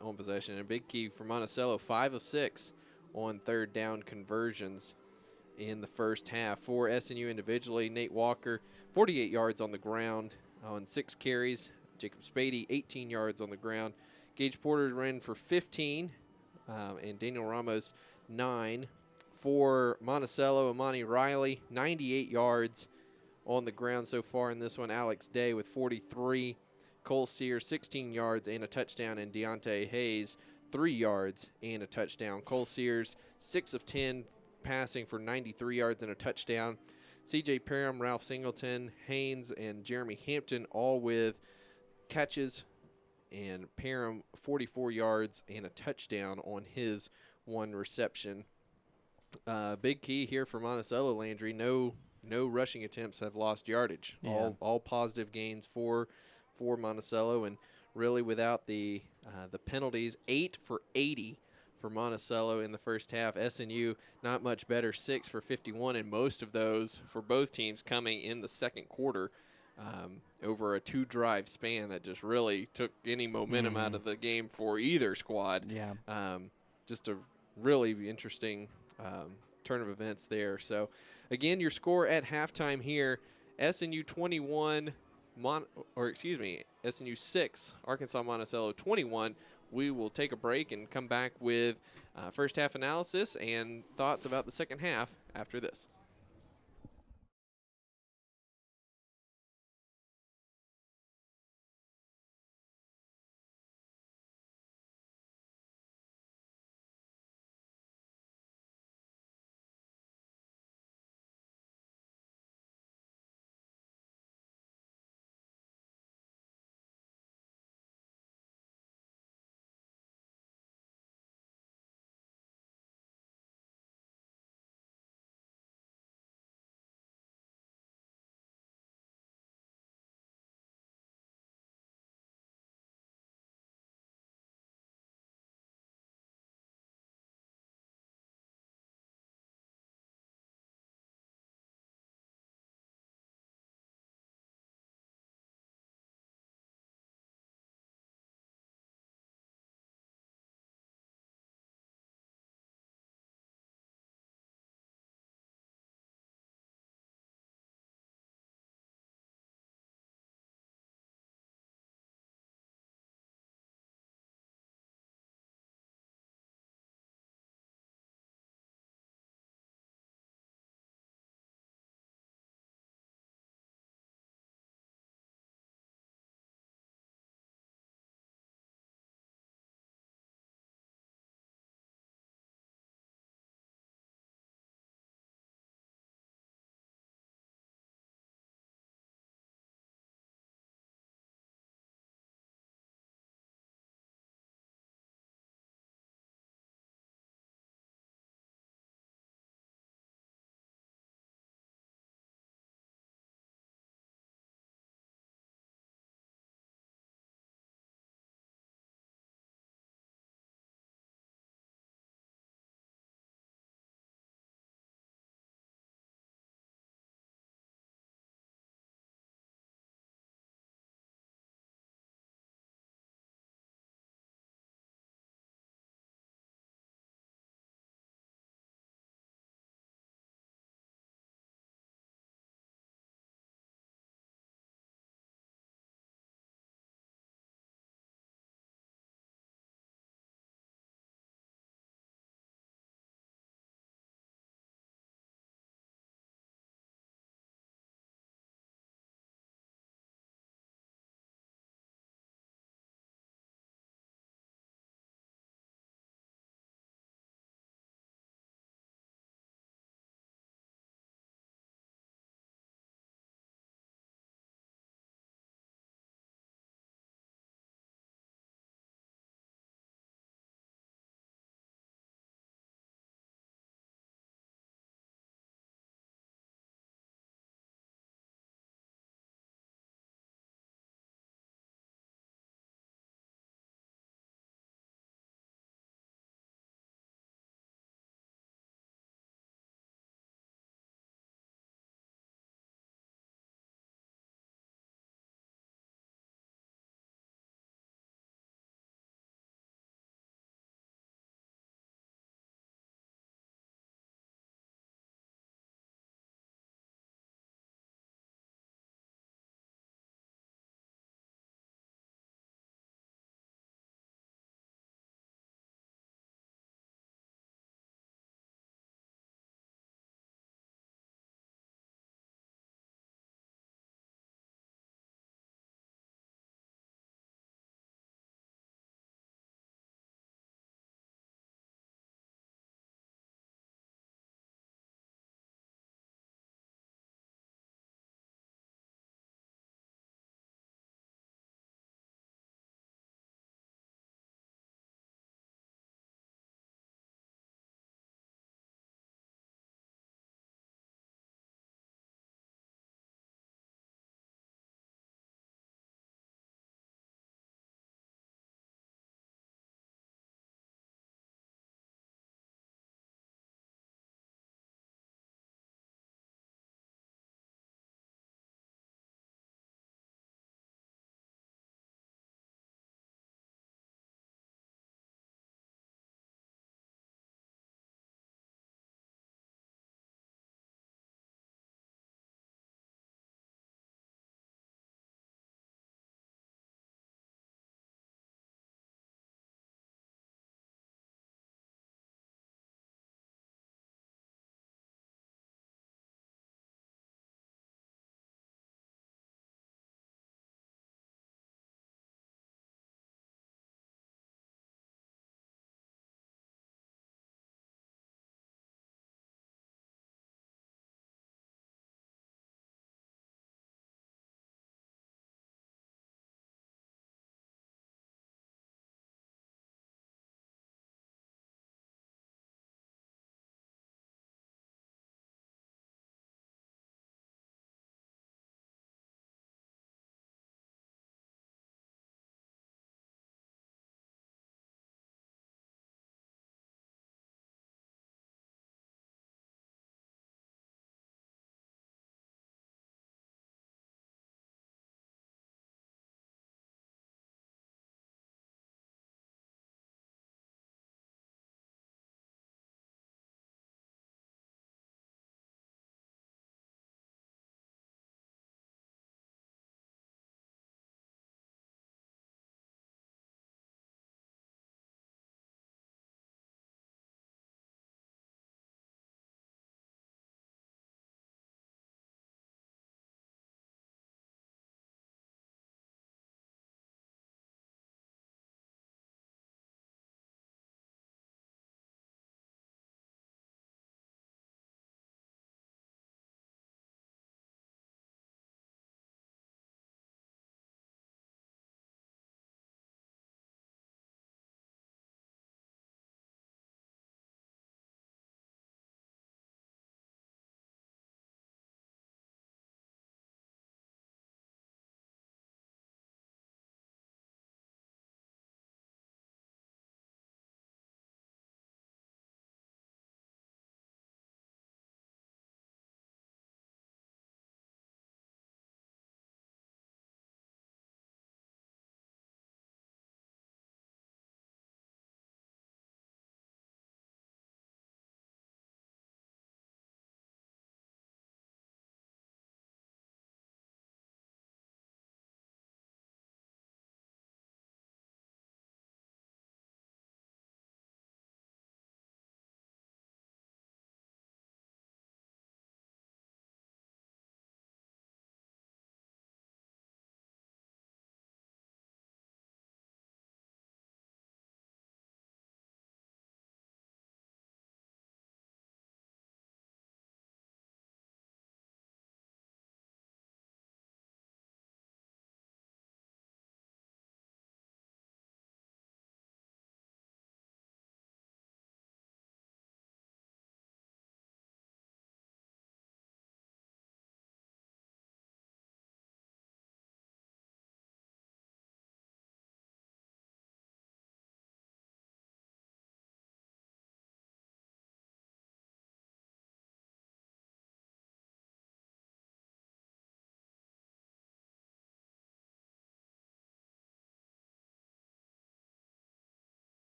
on possession. And a big key for Monticello, 5 of 6 on third down conversions in the first half. For SNU individually, Nate Walker, 48 yards on the ground on 6 carries. Jacob Spady, 18 yards on the ground. Gage Porter ran for 15, and Daniel Ramos, 9. For Monticello, Amani Riley, 98 yards on the ground so far in this one. Alex Day with 43. Cole Sears, 16 yards and a touchdown, and Deontay Hayes, 3 yards and a touchdown. Cole Sears, 6 of 10 passing for 93 yards and a touchdown. C.J. Parham, Ralph Singleton, Haynes, and Jeremy Hampton all with catches, and Parham 44 yards and a touchdown on his one reception. Big key here for Monticello, Landry. No rushing attempts have lost yardage. Yeah. All positive gains for Monticello, and really without the penalties, 8 for 80 for Monticello in the first half. SNU not much better, 6 for 51, and most of those for both teams coming in the second quarter, over a 2-drive span that just really took any momentum out of the game for either squad. Yeah. Just a really interesting turn of events there. So, again, your score at halftime here: SNU 21, SNU 6, Arkansas-Monticello 21. We will take a break and come back with first half analysis and thoughts about the second half after this.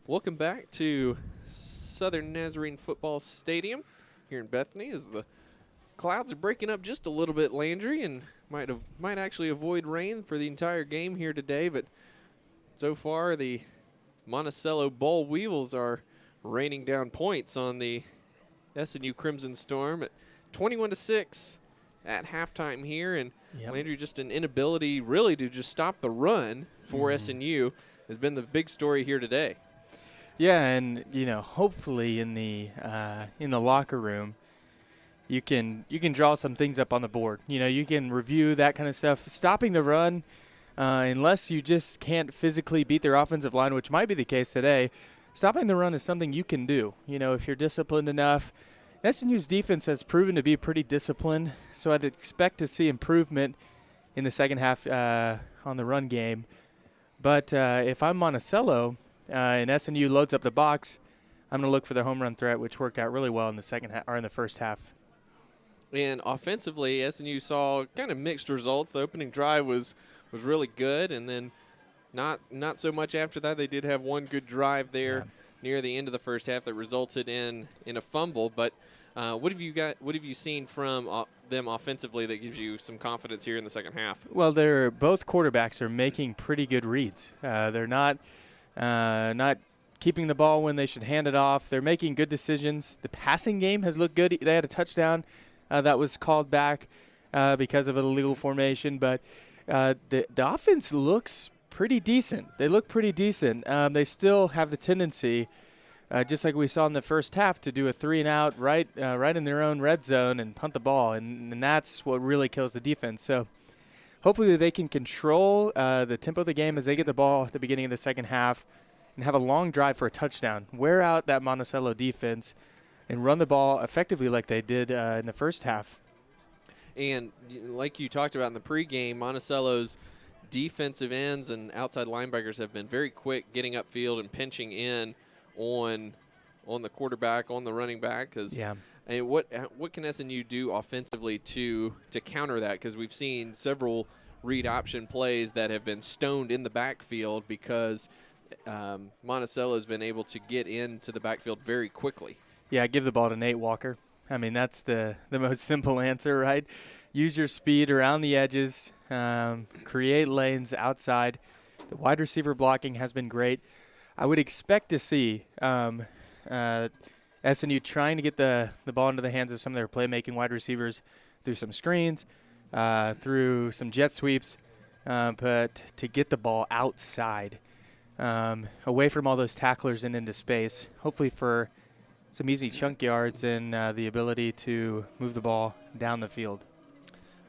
Welcome back to Southern Nazarene Football Stadium here in Bethany as the clouds are breaking up just a little bit, Landry, and might actually avoid rain for the entire game here today. But so far, the Monticello Boll Weevils are raining down points on the SNU Crimson Storm at 21-6 at halftime here. And Landry, just an inability really to just stop the run for SNU has been the big story here today. Yeah, and hopefully in the locker room, you can draw some things up on the board. You can review that kind of stuff. Stopping the run, unless you just can't physically beat their offensive line, which might be the case today, stopping the run is something you can do. If you're disciplined enough. SNU's defense has proven to be pretty disciplined, so I'd expect to see improvement in the second half on the run game. But if I'm Monticello and SNU loads up the box, I'm going to look for the home run threat, which worked out really well in the first half. And offensively, SNU saw kind of mixed results. The opening drive was really good, and then not so much after that. They did have one good drive there near the end of the first half that resulted in a fumble. But what have you seen from them offensively that gives you some confidence here in the second half? Well, both quarterbacks are making pretty good reads. They're not keeping the ball when they should hand it off. They're making good decisions. The passing game has looked good. They had a touchdown that was called back because of an illegal formation. But the offense looks pretty decent. They look pretty decent. They still have the tendency, just like we saw in the first half, to do a 3-and-out right in their own red zone and punt the ball. And that's what really kills the defense. So hopefully they can control the tempo of the game as they get the ball at the beginning of the second half and have a long drive for a touchdown, wear out that Monticello defense, and run the ball effectively like they did in the first half. And like you talked about in the pregame, Monticello's defensive ends and outside linebackers have been very quick getting upfield and pinching in on the quarterback, on the running back. And what can SNU do offensively to counter that? Because we've seen several read option plays that have been stoned in the backfield because Monticello has been able to get into the backfield very quickly. Yeah, give the ball to Nate Walker. I mean, that's the most simple answer, right? Use your speed around the edges, create lanes outside. The wide receiver blocking has been great. I would expect to see SNU trying to get the ball into the hands of some of their playmaking wide receivers through some screens, through some jet sweeps, but to get the ball outside, away from all those tacklers and into space, hopefully for some easy chunk yards and the ability to move the ball down the field.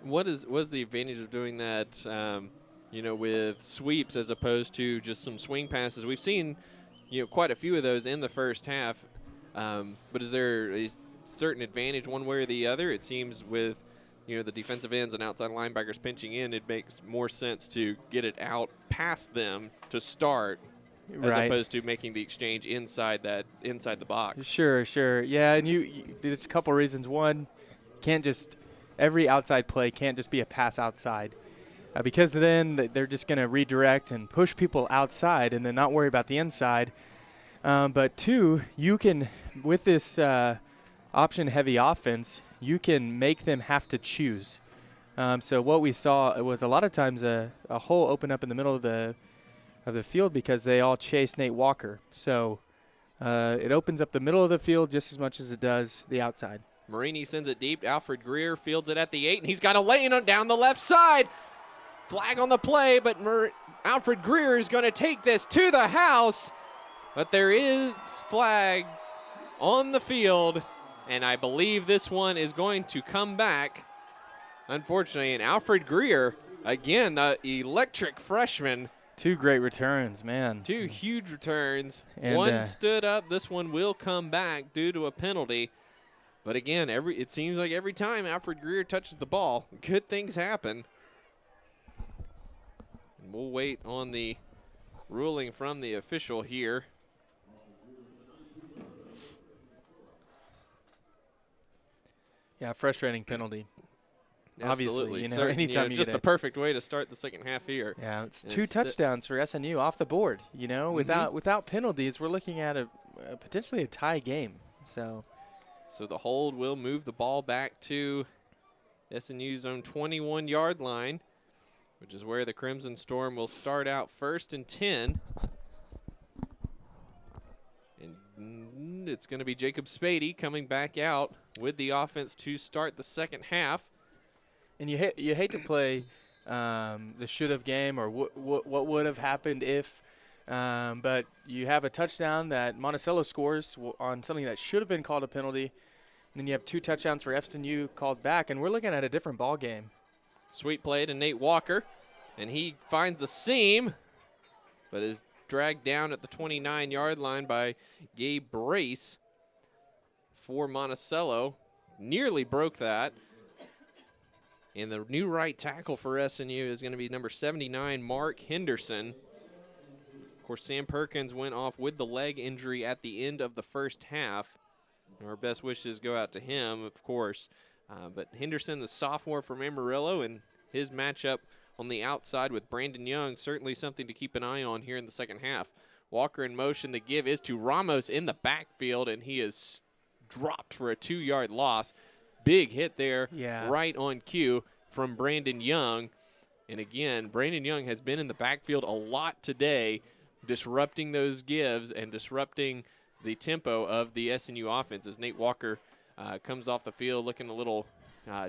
What is the advantage of doing that, with sweeps as opposed to just some swing passes? We've seen, quite a few of those in the first half, but is there a certain advantage one way or the other? It seems with, the defensive ends and outside linebackers pinching in, it makes more sense to get it out past them to start as opposed to making the exchange inside the box. Sure. Yeah, and there's a couple reasons. One, every outside play can't just be a pass outside because then they're just going to redirect and push people outside and then not worry about the inside. But two, you can, with this option-heavy offense, you can make them have to choose. So what we saw was a lot of times a hole open up in the middle of the field because they all chase Nate Walker. So it opens up the middle of the field just as much as it does the outside. Marini sends it deep. Alfred Greer fields it at the 8, and he's got a lane down the left side. Flag on the play, but Alfred Greer is going to take this to the house. But there is flag on the field, and I believe this one is going to come back, unfortunately. And Alfred Greer, again, the electric freshman. Two great returns, man. Two huge returns. And one stood up. This one will come back due to a penalty. But again, it seems like every time Alfred Greer touches the ball, good things happen. And we'll wait on the ruling from the official here. Yeah, frustrating penalty. Obviously, you know, Certain, anytime you just get the perfect way to start the second half here. Yeah, it's And 2 touchdowns for SNU off the board. You know, Mhm. without penalties, we're looking at a potentially a tie game. So the hold will move the ball back to SNU's own 21-yard line, which is where the Crimson Storm will start out 1st and 10. And it's going to be Jacob Spady coming back out with the offense to start the second half. And you hate to play the should have game or what would have happened if, but you have a touchdown that Monticello scores on something that should have been called a penalty, and then you have 2 touchdowns for SNU called back, and we're looking at a different ball game. Sweet play to Nate Walker, and he finds the seam, but is dragged down at the 29-yard line by Gabe Brace for Monticello. Nearly broke that. And the new right tackle for SNU is going to be number 79, Mark Henderson. Of course, Sam Perkins went off with the leg injury at the end of the first half. Our best wishes go out to him, of course. But Henderson, the sophomore from Amarillo, and his matchup on the outside with Brandon Young, certainly something to keep an eye on here in the second half. Walker in motion. The give is to Ramos in the backfield, and he is dropped for a 2-yard loss. Big hit there, right on cue from Brandon Young. And again, Brandon Young has been in the backfield a lot today, disrupting those gives and disrupting the tempo of the SNU offense as Nate Walker comes off the field looking a little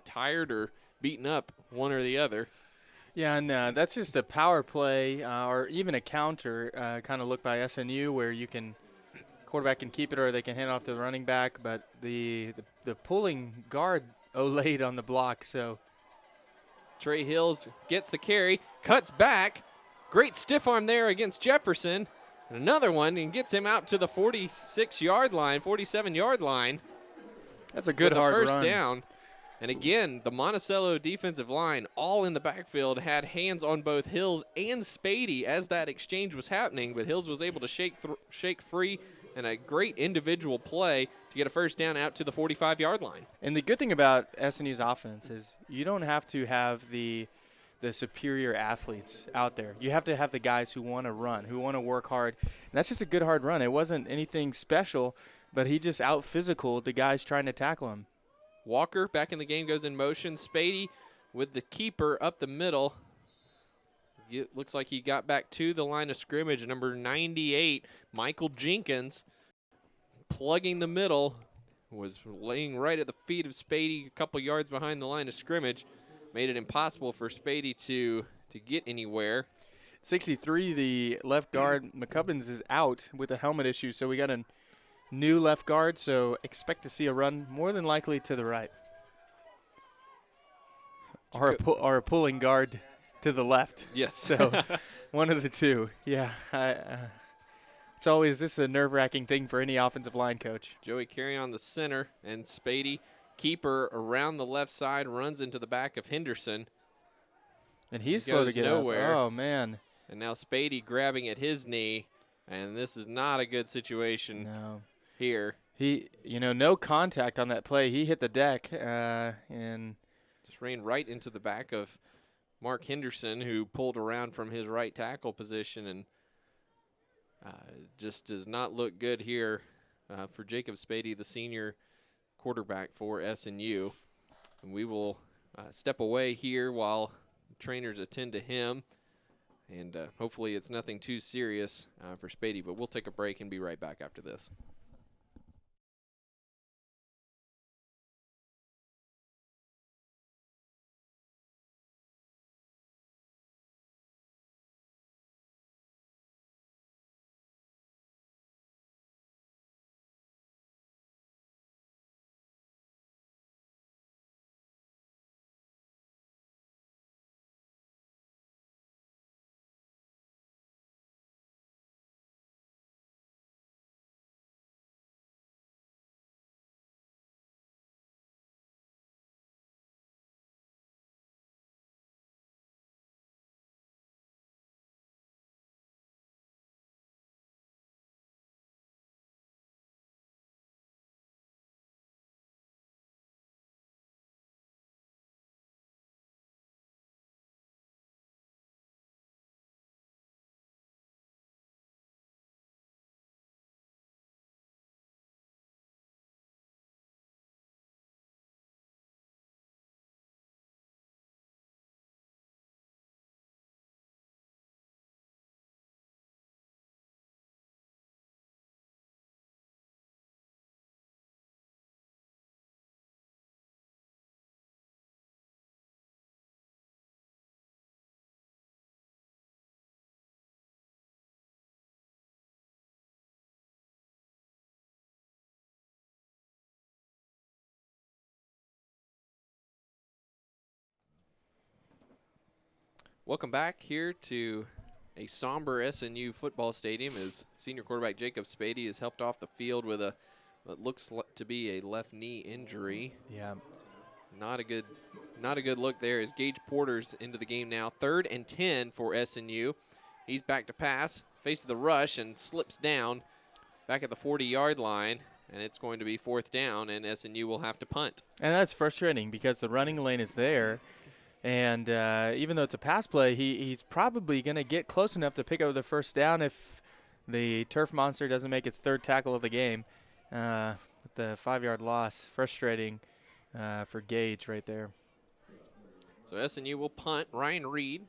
tired or beaten up, one or the other. Yeah, and that's just a power play or even a counter kind of look by SNU where you can quarterback can keep it or they can hand off to the running back, but the pulling guard laid on the block. So Trey Hills gets the carry, cuts back. Great stiff arm there against Jefferson. And another one and gets him out to the 46-yard line, 47-yard line. That's a good hard first run. down. And again, the Monticello defensive line, all in the backfield, had hands on both Hills and Spady as that exchange was happening. But Hills was able to shake free, and a great individual play to get a first down out to the 45-yard line. And the good thing about SNU's offense is you don't have to have the superior athletes out there. You have to have the guys who want to run, who want to work hard. And that's just a good hard run. It wasn't anything special, but he just out-physicaled the guys trying to tackle him. Walker back in the game, goes in motion. Spady with the keeper up the middle. It looks like he got back to the line of scrimmage. Number 98, Michael Jenkins, plugging the middle, was laying right at the feet of Spady, a couple yards behind the line of scrimmage. Made it impossible for Spady to get anywhere. 63, the left guard, McCubbins, is out with a helmet issue, so we got a new left guard, so expect to see a run more than likely to the right. Or a pulling guard to the left. Yes. So one of the two. Yeah. It's always a nerve-wracking thing for any offensive line coach. Joey Carey on the center, and Spady, keeper around the left side, runs into the back of Henderson. And he's slow to get nowhere. Up. Oh, man. And now Spady grabbing at his knee, and this is not a good situation here. He, no contact on that play. He hit the deck and just ran right into the back of Mark Henderson, who pulled around from his right tackle position, and just does not look good here for Jacob Spady, the senior quarterback for SNU. And we will step away here while trainers attend to him. And hopefully it's nothing too serious for Spady, but we'll take a break and be right back after this. Welcome back here to a somber SNU football stadium as senior quarterback Jacob Spady is helped off the field with what looks to be a left knee injury. Yeah. Not a good look there as Gage Porter's into the game now. 3rd and 10 for SNU. He's back to pass, faces the rush and slips down back at the 40-yard line. And it's going to be 4th down, and SNU will have to punt. And that's frustrating because the running lane is there. And even though it's a pass play, he's probably going to get close enough to pick up the 1st down if the turf monster doesn't make its 3rd tackle of the game. With the 5-yard loss, frustrating for Gage right there. So SNU will punt. Ryan Reed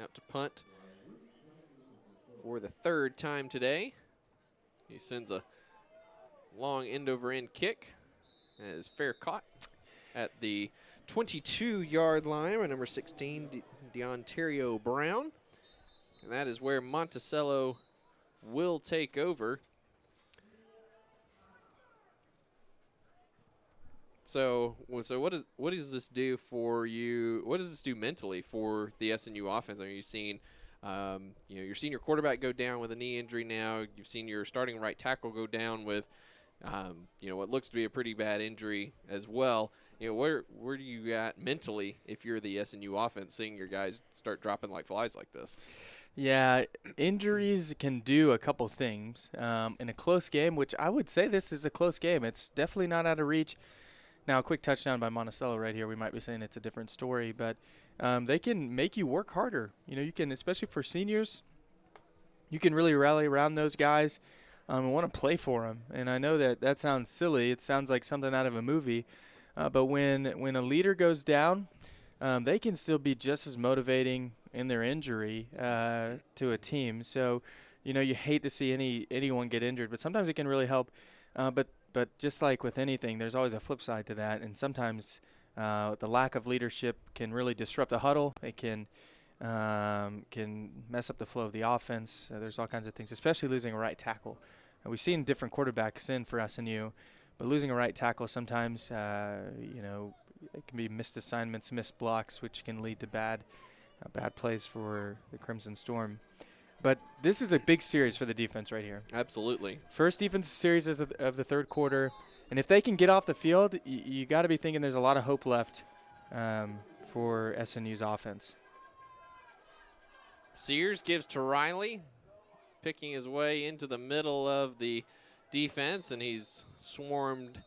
out to punt for the 3rd time today. He sends a long end-over-end kick. That is fair caught at the 22-yard line by number 16, Deontario Brown. And that is where Monticello will take over. So what does this do for you? What does this do mentally for the SNU offense? Are you seeing your senior quarterback go down with a knee injury now? You've seen your starting right tackle go down with what looks to be a pretty bad injury as well. Where do you at mentally if you're the SNU offense, seeing your guys start dropping like flies like this? Yeah, injuries can do a couple things. In a close game, which I would say this is a close game, it's definitely not out of reach. Now, a quick touchdown by Monticello right here, we might be saying it's a different story, but they can make you work harder. You can, especially for seniors, you can really rally around those guys and want to play for them. And I know that sounds silly. It sounds like something out of a movie. But when a leader goes down, they can still be just as motivating in their injury to a team. So, you hate to see anyone get injured, but sometimes it can really help. But just like with anything, there's always a flip side to that. And sometimes the lack of leadership can really disrupt a huddle. It can mess up the flow of the offense. There's all kinds of things, especially losing a right tackle. We've seen different quarterbacks in for SNU. But losing a right tackle sometimes, it can be missed assignments, missed blocks, which can lead to bad plays for the Crimson Storm. But this is a big series for the defense right here. Absolutely. First defensive series of the 3rd quarter. And if they can get off the field, you got to be thinking there's a lot of hope left for SNU's offense. Sears gives to Riley, picking his way into the middle of the defense, and he's swarmed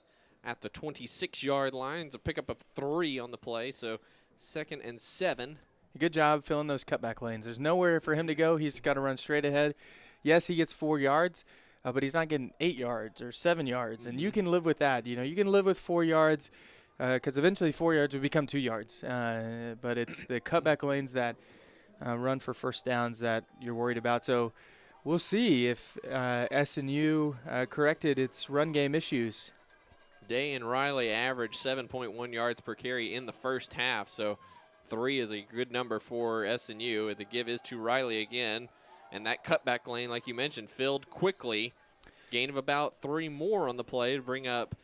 at the 26-yard line. It's a pickup of 3 on the play, so 2nd and 7. Good job filling those cutback lanes. There's nowhere for him to go. He's got to run straight ahead. Yes, he gets 4 yards, but he's not getting 8 yards or 7 yards, and you can live with that. You can live with 4 yards because eventually 4 yards will become 2 yards. But it's the cutback lanes that run for 1st downs that you're worried about. So we'll see if SNU corrected its run game issues. Day and Riley averaged 7.1 yards per carry in the 1st half, so 3 is a good number for SNU. The give is to Riley again, and that cutback lane, like you mentioned, filled quickly. Gain of about 3 more on the play to bring up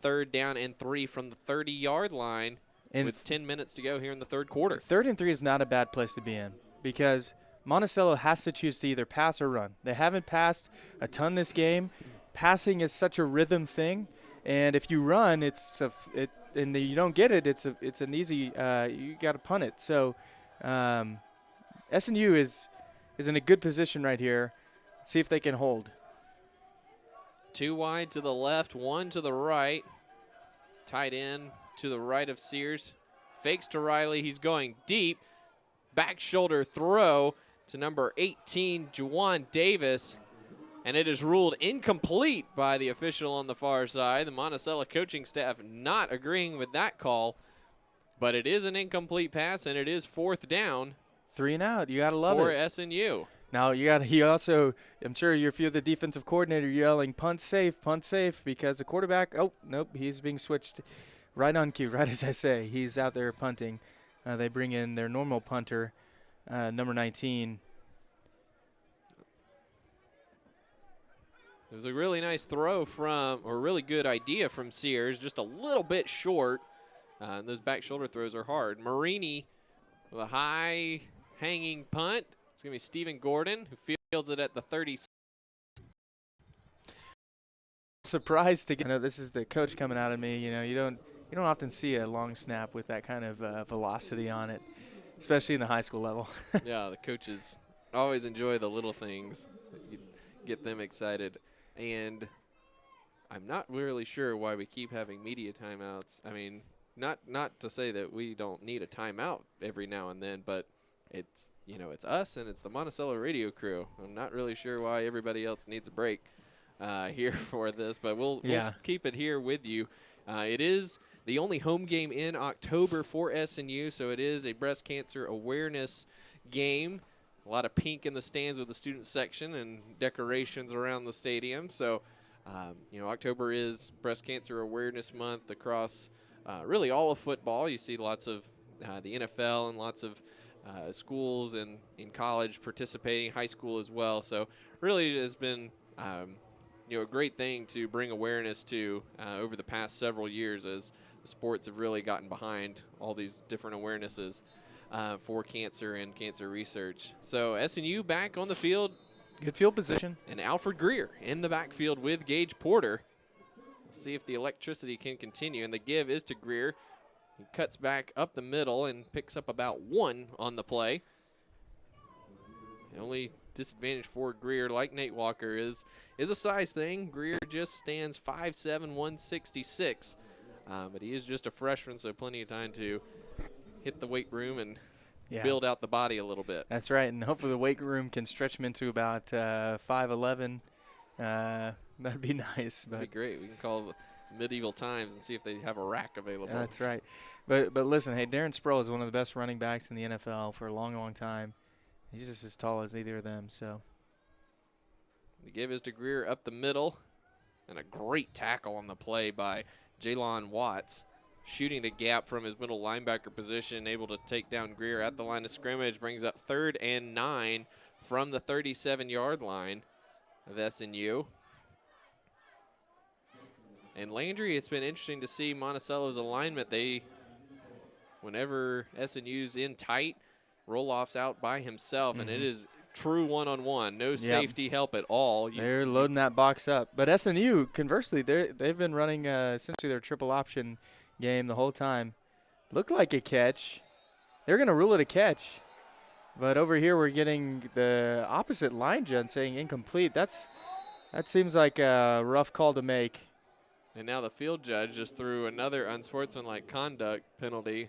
3rd down and 3 from the 30-yard line with 10 minutes to go here in the 3rd quarter. 3rd and 3 is not a bad place to be in because Monticello has to choose to either pass or run. They haven't passed a ton this game. Passing is such a rhythm thing, and if you run, and you don't get it, it's an easy. You got to punt it. So SNU is in a good position right here. Let's see if they can hold. 2 wide to the left, 1 to the right. Tight end to the right of Sears. Fakes to Riley. He's going deep. Back shoulder throw to number 18, Juwan Davis. And it is ruled incomplete by the official on the far side. The Monticello coaching staff not agreeing with that call. But it is an incomplete pass, and it is 4th down. 3 and out. You got to love it. For SNU. Now, I'm sure if you're the defensive coordinator, yelling, punt safe, because the quarterback, he's being switched right on cue, right as I say. He's out there punting. They bring in their normal punter, number 19. There's a really nice throw really good idea from Sears, just a little bit short. Those back shoulder throws are hard. Marini with a high hanging punt. It's going to be Stephen Gordon, who fields it at the 30. Surprised to get. I know this is the coach coming out of me. You don't often see a long snap with that kind of velocity on it, especially in the high school level. Yeah, the coaches always enjoy the little things that get them excited. And I'm not really sure why we keep having media timeouts. I mean, not to say that we don't need a timeout every now and then, but it's us and it's the Monticello radio crew. I'm not really sure why everybody else needs a break here for this, but we'll keep it here with you. It is the only home game in October for SNU, so it is a breast cancer awareness game. A lot of pink in the stands with the student section and decorations around the stadium. So, October is Breast Cancer Awareness Month across really all of football. You see lots of the NFL and lots of schools and in college participating, high school as well. So, really it has been a great thing to bring awareness to over the past several years as the sports have really gotten behind all these different awarenesses for cancer and cancer research. So SNU back on the field. Good field position. And Alfred Greer in the backfield with Gage Porter. Let's see if the electricity can continue. And the give is to Greer. He cuts back up the middle and picks up about 1 on the play. The only disadvantage for Greer, like Nate Walker, is a size thing. Greer just stands 5'7", 166. But he is just a freshman, so plenty of time to hit the weight room and build out the body a little bit. That's right, and hopefully the weight room can stretch him into about 5'11". That'd be nice. That'd be great. We can call medieval times and see if they have a rack available. That's right. But listen, hey, Darren Sproul is one of the best running backs in the NFL for a long, long time. He's just as tall as either of them. So the give is to Greer up the middle, and a great tackle on the play by Jalon Watts, shooting the gap from his middle linebacker position, able to take down Greer at the line of scrimmage, brings up 3rd and 9 from the 37-yard line of SNU. And Landry, it's been interesting to see Monticello's alignment. Whenever SNU's in tight, roll-off's out by himself, and it is true one-on-one, no safety help at all. They're loading that box up. But SNU, conversely, they've been running essentially their triple option game the whole time. Looked like a catch. They're going to rule it a catch. But over here we're getting the opposite line judge saying incomplete. That seems like a rough call to make. And now the field judge just threw another unsportsmanlike conduct penalty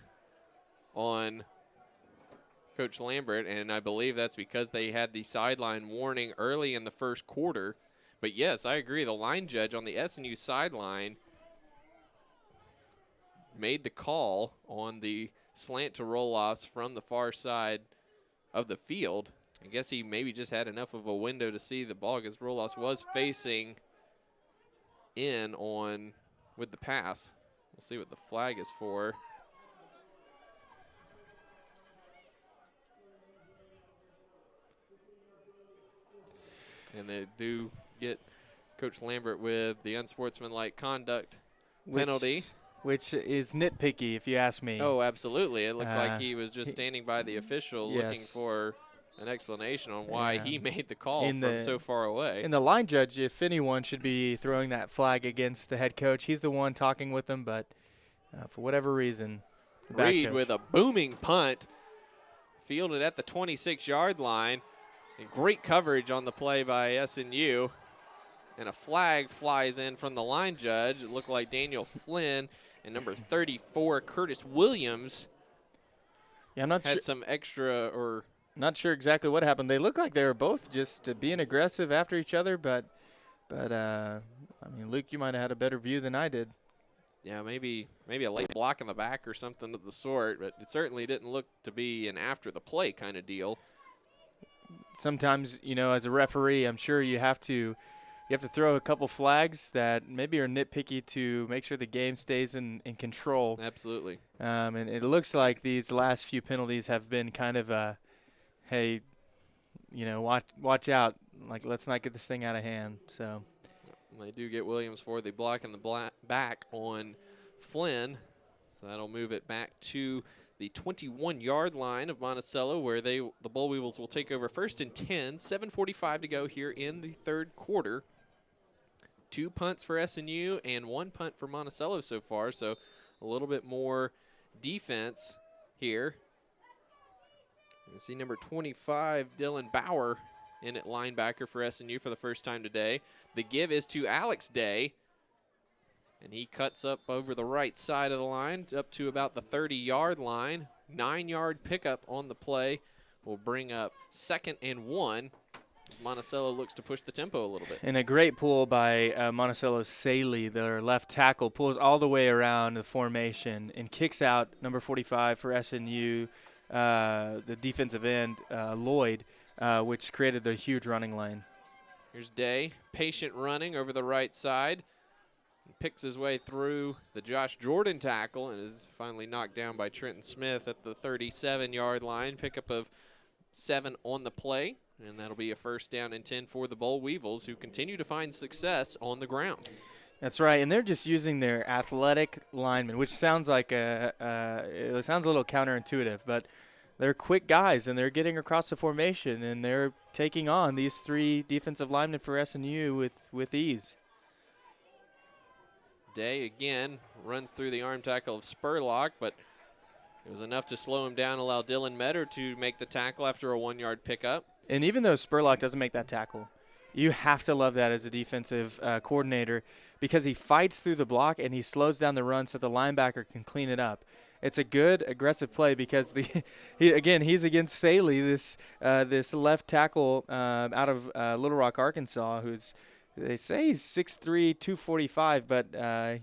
on Coach Lambert, and I believe that's because they had the sideline warning early in the first quarter. But yes, I agree. The line judge on the SNU sideline made the call on the slant to roll-offs from the far side of the field. I guess he maybe just had enough of a window to see the ball because roll-offs was facing in on with the pass. We'll see what the flag is for. And they do get Coach Lambert with the unsportsmanlike conduct penalty. Which is nitpicky, if you ask me. Oh, absolutely. It looked like he was just standing by the official looking for an explanation on why he made the call from so far away. And the line judge, if anyone, should be throwing that flag against the head coach. He's the one talking with them, but for whatever reason. Reed with a booming punt, fielded at the 26-yard line. And great coverage on the play by SNU. And a flag flies in from the line judge. It looked like Daniel Flynn and number 34, Curtis Williams, I'm not had some extra or. Not sure exactly what happened. They looked like they were both just being aggressive after each other, but I mean, Luke, you might have had a better view than I did. Yeah, maybe a late block in the back or something of the sort, but it certainly didn't look to be an after the play kind of deal. Sometimes, as a referee, I'm sure you have to throw a couple flags that maybe are nitpicky to make sure the game stays in control. Absolutely. And it looks like these last few penalties have been kind of hey, watch out. Like, let's not get this thing out of hand. So they do get Williams for the block in the back on Flynn. So that'll move it back to the 21-yard line of Monticello, where the Boll Weevils will take over 1st and 10, 7:45 to go here in the third quarter. 2 punts for SNU and 1 punt for Monticello so far, so a little bit more defense here. You can see number 25, Dylan Bauer, in at linebacker for SNU for the first time today. The give is to Alex Day, and he cuts up over the right side of the line up to about the 30-yard line. 9-yard pickup on the play will bring up 2nd and 1. Monticello looks to push the tempo a little bit. And a great pull by Monticello's Saley, their left tackle, pulls all the way around the formation and kicks out number 45 for SNU, the defensive end, Lloyd, which created the huge running lane. Here's Day, patient running over the right side. Picks his way through the Josh Jordan tackle and is finally knocked down by Trenton Smith at the 37-yard line. Pickup of 7 on the play. And that'll be a 1st down and 10 for the Boll Weevils, who continue to find success on the ground. That's right, and they're just using their athletic linemen, which sounds like it sounds a little counterintuitive, but they're quick guys, and they're getting across the formation, and they're taking on these 3 defensive linemen for SNU with ease. Day again runs through the arm tackle of Spurlock, but it was enough to slow him down, allow Dylan Metter to make the tackle after a 1-yard pickup. And even though Spurlock doesn't make that tackle, you have to love that as a defensive coordinator, because he fights through the block and he slows down the run so the linebacker can clean it up. It's a good aggressive play because he's against Saley, this left tackle out of Little Rock, Arkansas, who's they say he's 6'3", 245, but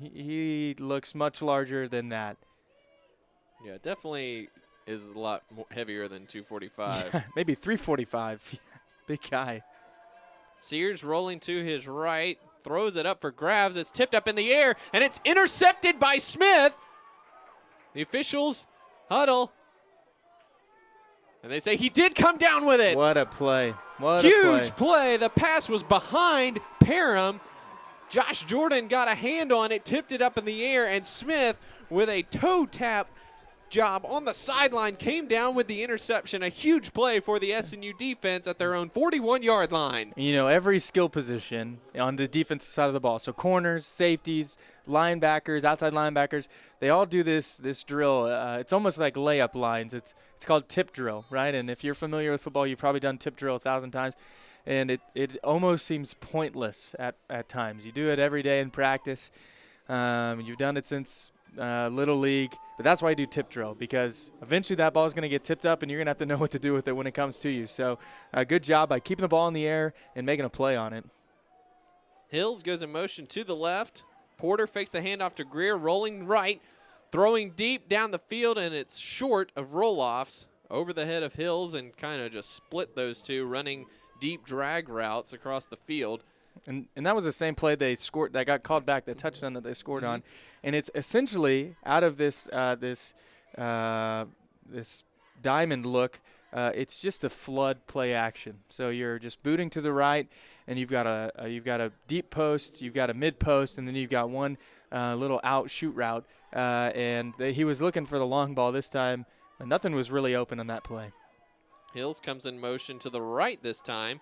he looks much larger than that. Yeah, definitely is a lot more heavier than 245. Maybe 345. Big guy. Sears rolling to his right, throws it up for grabs. It's tipped up in the air, and it's intercepted by Smith. The officials huddle, and they say he did come down with it. What a play. What Huge a play. play. The pass was behind Parham. Josh Jordan got a hand on it, tipped it up in the air, and Smith, with a toe tap job on the sideline, came down with the interception. A huge play for the SNU defense at their own 41-yard line. You know, every skill position on the defensive side of the ball, so corners, safeties, linebackers, outside linebackers, they all do this drill. It's almost like layup lines. It's called tip drill, right? And if you're familiar with football, you've probably done tip drill 1,000 times. And it almost seems pointless at times. You do it every day in practice. You've done it since Little League. But that's why I do tip drill, because eventually that ball is going to get tipped up and you're going to have to know what to do with it when it comes to you. So good job by keeping the ball in the air and making a play on it. Hills goes in motion to the left. Porter fakes the handoff to Greer, rolling right, throwing deep down the field, and it's short of roll-offs over the head of Hills and kind of just split those two, running deep drag routes across the field. And that was the same play they scored that got called back, the touchdown that they scored on. And it's essentially out of this diamond look, it's just a flood play action. So you're just booting to the right, and you've got a deep post, you've got a mid post, and then you've got one little out shoot route. He was looking for the long ball this time, and nothing was really open on that play. Hills comes in motion to the right this time.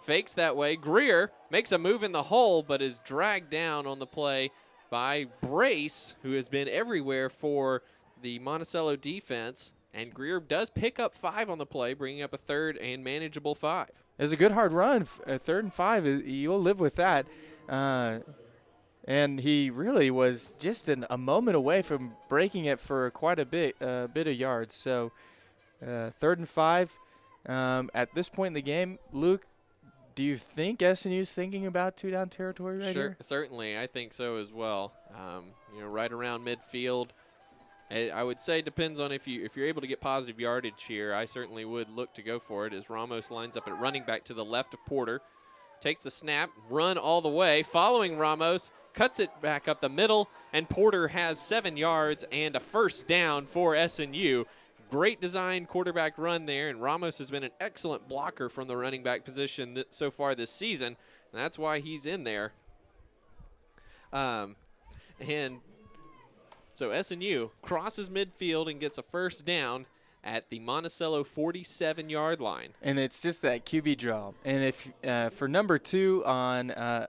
Fakes that way. Greer makes a move in the hole, but is dragged down on the play by Brace, who has been everywhere for the Monticello defense. And Greer does pick up 5 on the play, bringing up a 3rd and manageable 5. It was a good hard run. 3rd and 5, you'll live with that. And he really was just a moment away from breaking it for quite a bit of yards. So 3rd and 5. At this point in the game, Luke, do you think SNU's thinking about 2-down territory right here? Certainly. I think so as well. Right around midfield. I would say it depends on if you're able to get positive yardage here. I certainly would look to go for it as Ramos lines up at running back to the left of Porter. Takes the snap, run all the way, following Ramos, cuts it back up the middle, and Porter has 7 yards and a 1st down for SNU. Great design quarterback run there, and Ramos has been an excellent blocker from the running back position so far this season, and that's why he's in there. And So SNU crosses midfield and gets a first down at the Monticello 47-yard line. And it's just that QB draw. And if for number 2 I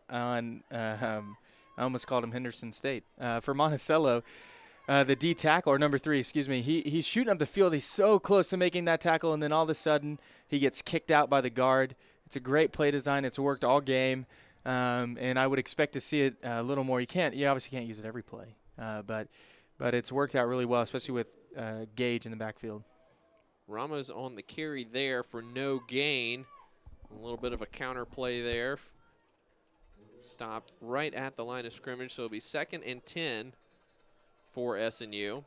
almost called him Henderson State. For Monticello, the D tackle, or number 3, excuse me, he's shooting up the field. He's so close to making that tackle, and then all of a sudden he gets kicked out by the guard. It's a great play design. It's worked all game, and I would expect to see it a little more. You obviously can't use it every play, but it's worked out really well, especially with Gage in the backfield. Ramos on the carry there for no gain. A little bit of a counter play there. Stopped right at the line of scrimmage, so it'll be 2nd and 10 for SNU.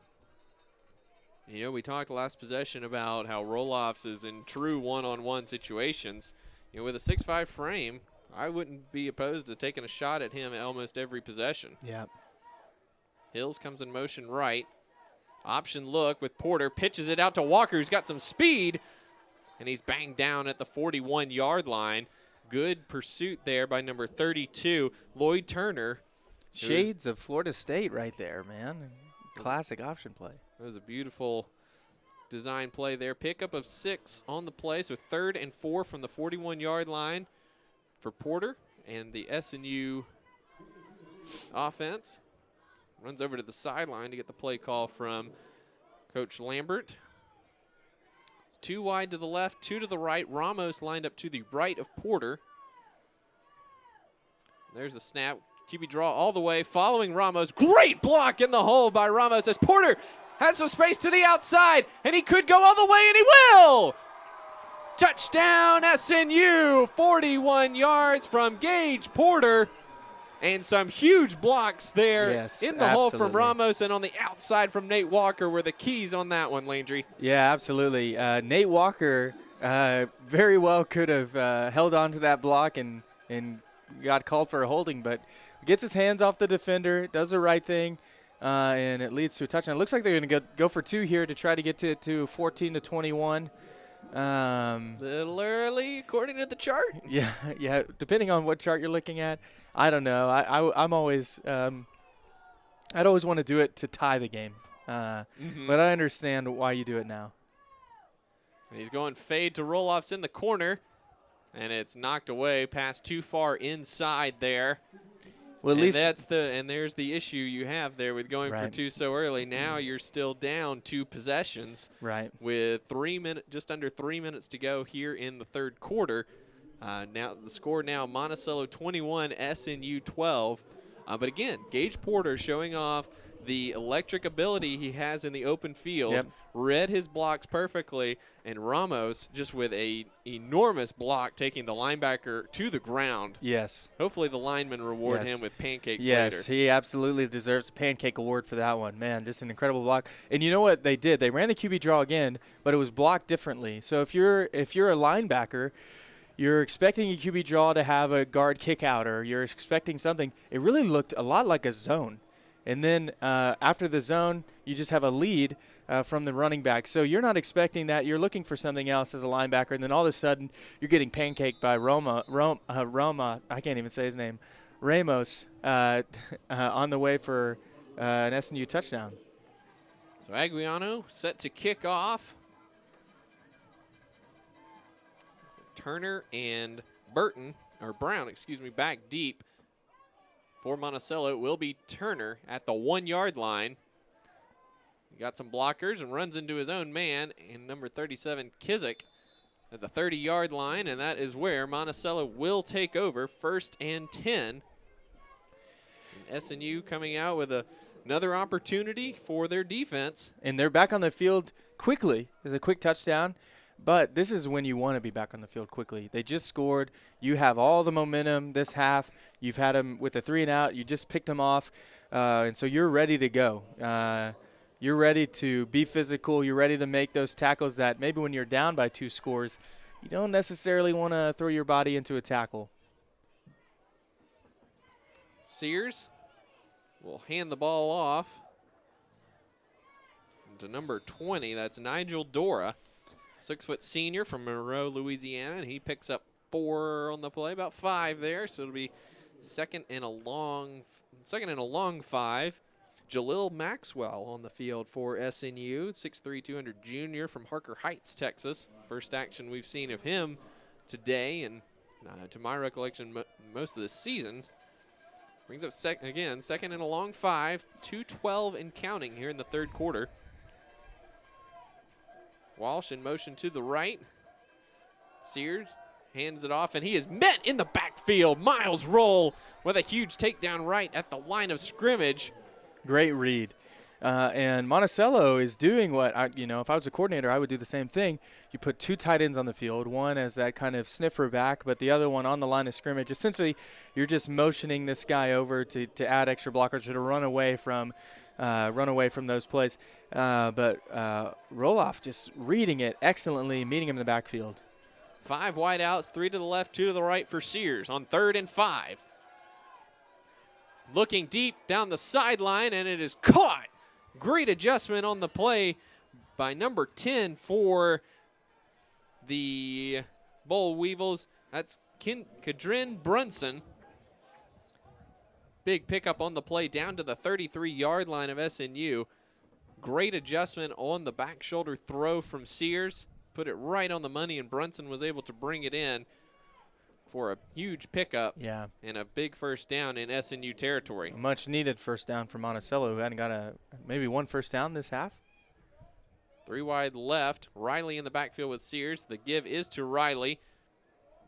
You know, we talked last possession about how Roloffs is in true one-on-one situations. You know, with a 6'5" frame, I wouldn't be opposed to taking a shot at him almost every possession. Yeah. Hills comes in motion right. Option look with Porter, pitches it out to Walker, who's got some speed, and he's banged down at the 41-yard line. Good pursuit there by number 32, Lloyd Turner. Shades of Florida State right there, man. Classic option play. That was a beautiful design play there. Pickup of 6 on the play, so 3rd and 4 from the 41-yard line for Porter and the SNU offense. Runs over to the sideline to get the play call from Coach Lambert. 2 wide to the left, 2 to the right. Ramos lined up to the right of Porter. There's the snap. QB draw all the way, following Ramos. Great block in the hole by Ramos as Porter has some space to the outside, and he could go all the way, and he will! Touchdown, SNU, 41 yards from Gage Porter. And some huge blocks there in the hole from Ramos, and on the outside from Nate Walker were the keys on that one, Landry. Yeah, absolutely. Nate Walker very well could have held on to that block and got called for a holding, but gets his hands off the defender, does the right thing, and it leads to a touchdown. It looks like they're going to go for 2 here to try to get to 14-21. Little early, according to the chart. Yeah. Depending on what chart you're looking at, I don't know. I'm always I'd always want to do it to tie the game, but I understand why you do it now. He's going fade to Roloffs in the corner, and it's knocked away, past too far inside there. Well, at least there's the issue you have there with going for 2 so early. Now you're still down 2 possessions. Right. With just under 3 minutes to go here in the 3rd quarter. Now the score now Monticello 21, SNU 12. But again, Gage Porter showing off the electric ability he has in the open field. Read his blocks perfectly, and Ramos just with a enormous block taking the linebacker to the ground. Yes. Hopefully the linemen reward him with pancakes later. Yes, he absolutely deserves a pancake award for that one. Man, just an incredible block. And you know what they did? They ran the QB draw again, but it was blocked differently. So if you're a linebacker, you're expecting a QB draw to have a guard kick out, or you're expecting something. It really looked a lot like a zone. And then after the zone, you just have a lead from the running back. So you're not expecting that. You're looking for something else as a linebacker. And then all of a sudden, you're getting pancaked by Roma. I can't even say his name. Ramos on the way for an SNU touchdown. So Aguiano set to kick off. Turner and Brown, back deep. For Monticello, it will be Turner at the 1-yard line. He got some blockers and runs into his own man, and number 37, Kizik, at the 30-yard line, and that is where Monticello will take over, 1st and 10. And SNU coming out with another opportunity for their defense. And they're back on the field quickly. There's a quick touchdown. But this is when you want to be back on the field quickly. They just scored. You have all the momentum this half. You've had them with a 3-and-out. You just picked them off. And so you're ready to go. You're ready to be physical. You're ready to make those tackles that maybe when you're down by 2 scores, you don't necessarily want to throw your body into a tackle. Sears will hand the ball off to number 20. That's Nigel Dora. 6-foot senior from Monroe, Louisiana, and he picks up 4 on the play, about 5 there. So it'll be second and a long 5. Jalil Maxwell on the field for SNU, 6'3", 200 junior from Harker Heights, Texas. First action we've seen of him today, and to my recollection, most of the season. Brings up second and a long 5, 2:12 and counting here in the third quarter. Walsh in motion to the right. Sears hands it off, and he is met in the backfield. Miles Roll with a huge takedown right at the line of scrimmage. Great read. And Monticello is doing what, if I was a coordinator, I would do the same thing. You put 2 tight ends on the field, one as that kind of sniffer back, but the other one on the line of scrimmage. Essentially, you're just motioning this guy over to add extra blockers to run away from those plays. But Roloff just reading it excellently, meeting him in the backfield. 5 wide outs, 3 to the left, 2 to the right for Sears on 3rd and 5. Looking deep down the sideline, and it is caught. Great adjustment on the play by number 10 for the Boll Weevils. That's Kadrin Brunson. Big pickup on the play down to the 33-yard line of SNU. Great adjustment on the back shoulder throw from Sears. Put it right on the money, and Brunson was able to bring it in for a huge pickup and a big first down in SNU territory. A much needed first down for Monticello, who hadn't got maybe one first down this half. 3 wide left. Riley in the backfield with Sears. The give is to Riley.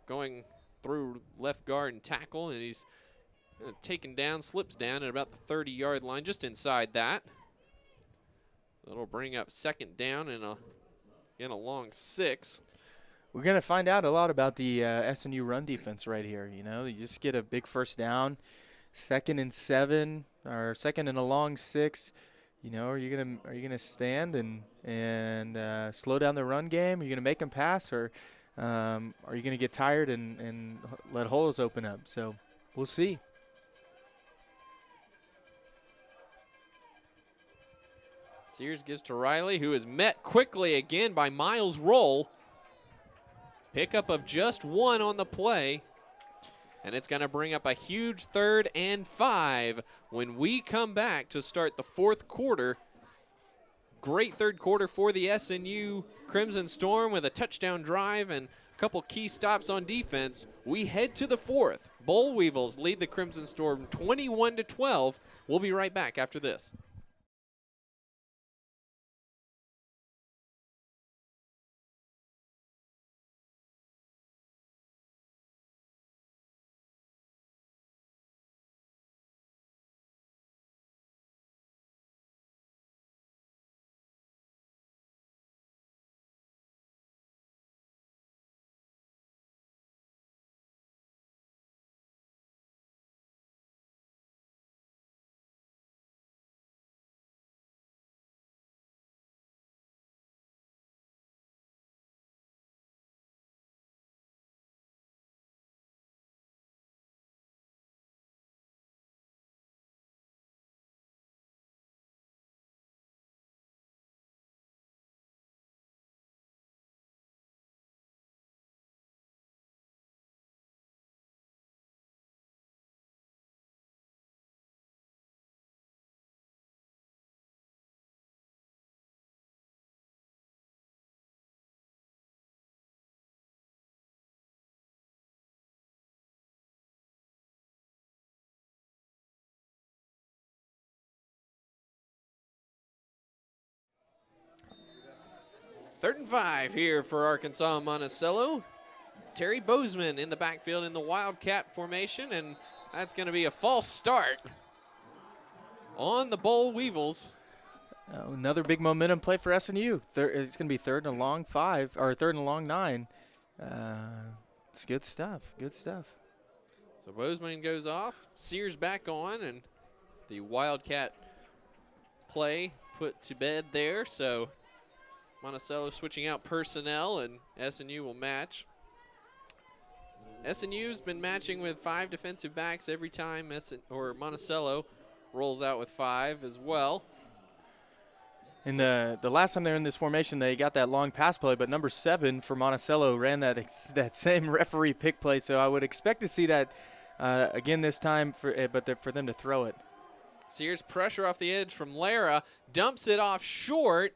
Going through left guard and tackle, and he's taken down, slips down at about the 30-yard line, just inside that. That'll bring up second down and a long 6. We're going to find out a lot about the SNU run defense right here. You just get a big first down, 2nd and 7, or 2nd and a long 6. Are you gonna stand and slow down the run game? Are you gonna make them pass, or are you gonna get tired and let holes open up? So we'll see. Sears gives to Riley, who is met quickly again by Miles Roll. Pickup of just 1 on the play. And it's going to bring up a huge 3rd and 5 when we come back to start the 4th quarter. Great 3rd quarter for the SNU Crimson Storm with a touchdown drive and a couple key stops on defense. We head to the 4th. Boll Weevils lead the Crimson Storm 21-12. We'll be right back after this. Third and 5 here for Arkansas-Monticello. Terry Bozeman in the backfield in the Wildcat formation, and that's going to be a false start on the Boll Weevils. Another big momentum play for SNU. It's going to be 3rd and a long 5, or 3rd and a long 9. It's good stuff. Good stuff. So Bozeman goes off. Sears back on, and the Wildcat play put to bed there. So Monticello switching out personnel, and SNU will match. SNU's been matching with 5 defensive backs every time Monticello rolls out with 5 as well. And the last time they were in this formation, they got that long pass play, but number 7 for Monticello ran that same referee pick play. So I would expect to see that again this time, for them to throw it. So here's pressure off the edge from Lara. Dumps it off short.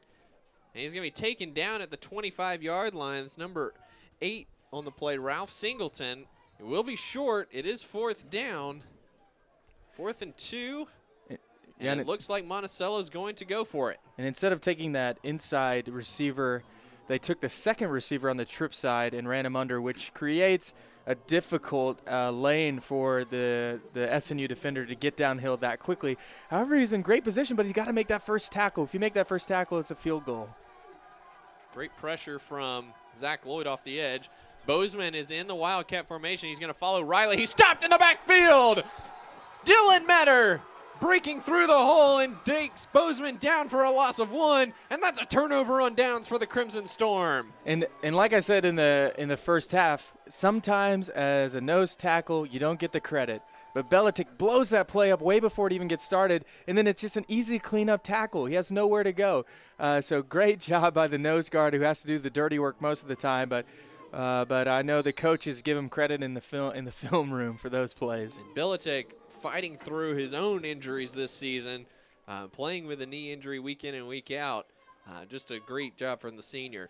And he's going to be taken down at the 25-yard line. It's number 8 on the play, Ralph Singleton. It will be short. It is 4th down. 4th and 2. And it looks like Monticello is going to go for it. And instead of taking that inside receiver, they took the second receiver on the trip side and ran him under, which creates a difficult lane for the SNU defender to get downhill that quickly. However, he's in great position, but he's got to make that first tackle. If you make that first tackle, it's a field goal. Great pressure from Zach Lloyd off the edge. Bozeman is in the Wildcat formation. He's going to follow Riley. He's stopped in the backfield. Dylan Metter breaking through the hole and takes Bozeman down for a loss of 1, and that's a turnover on downs for the Crimson Storm. And like I said in the first half, sometimes as a nose tackle, you don't get the credit. But Belichick blows that play up way before it even gets started, and then it's just an easy cleanup tackle. He has nowhere to go. So great job by the nose guard, who has to do the dirty work most of the time. But I know the coaches give him credit in the film room for those plays. And Belichick fighting through his own injuries this season, playing with a knee injury week in and week out. Just a great job from the senior.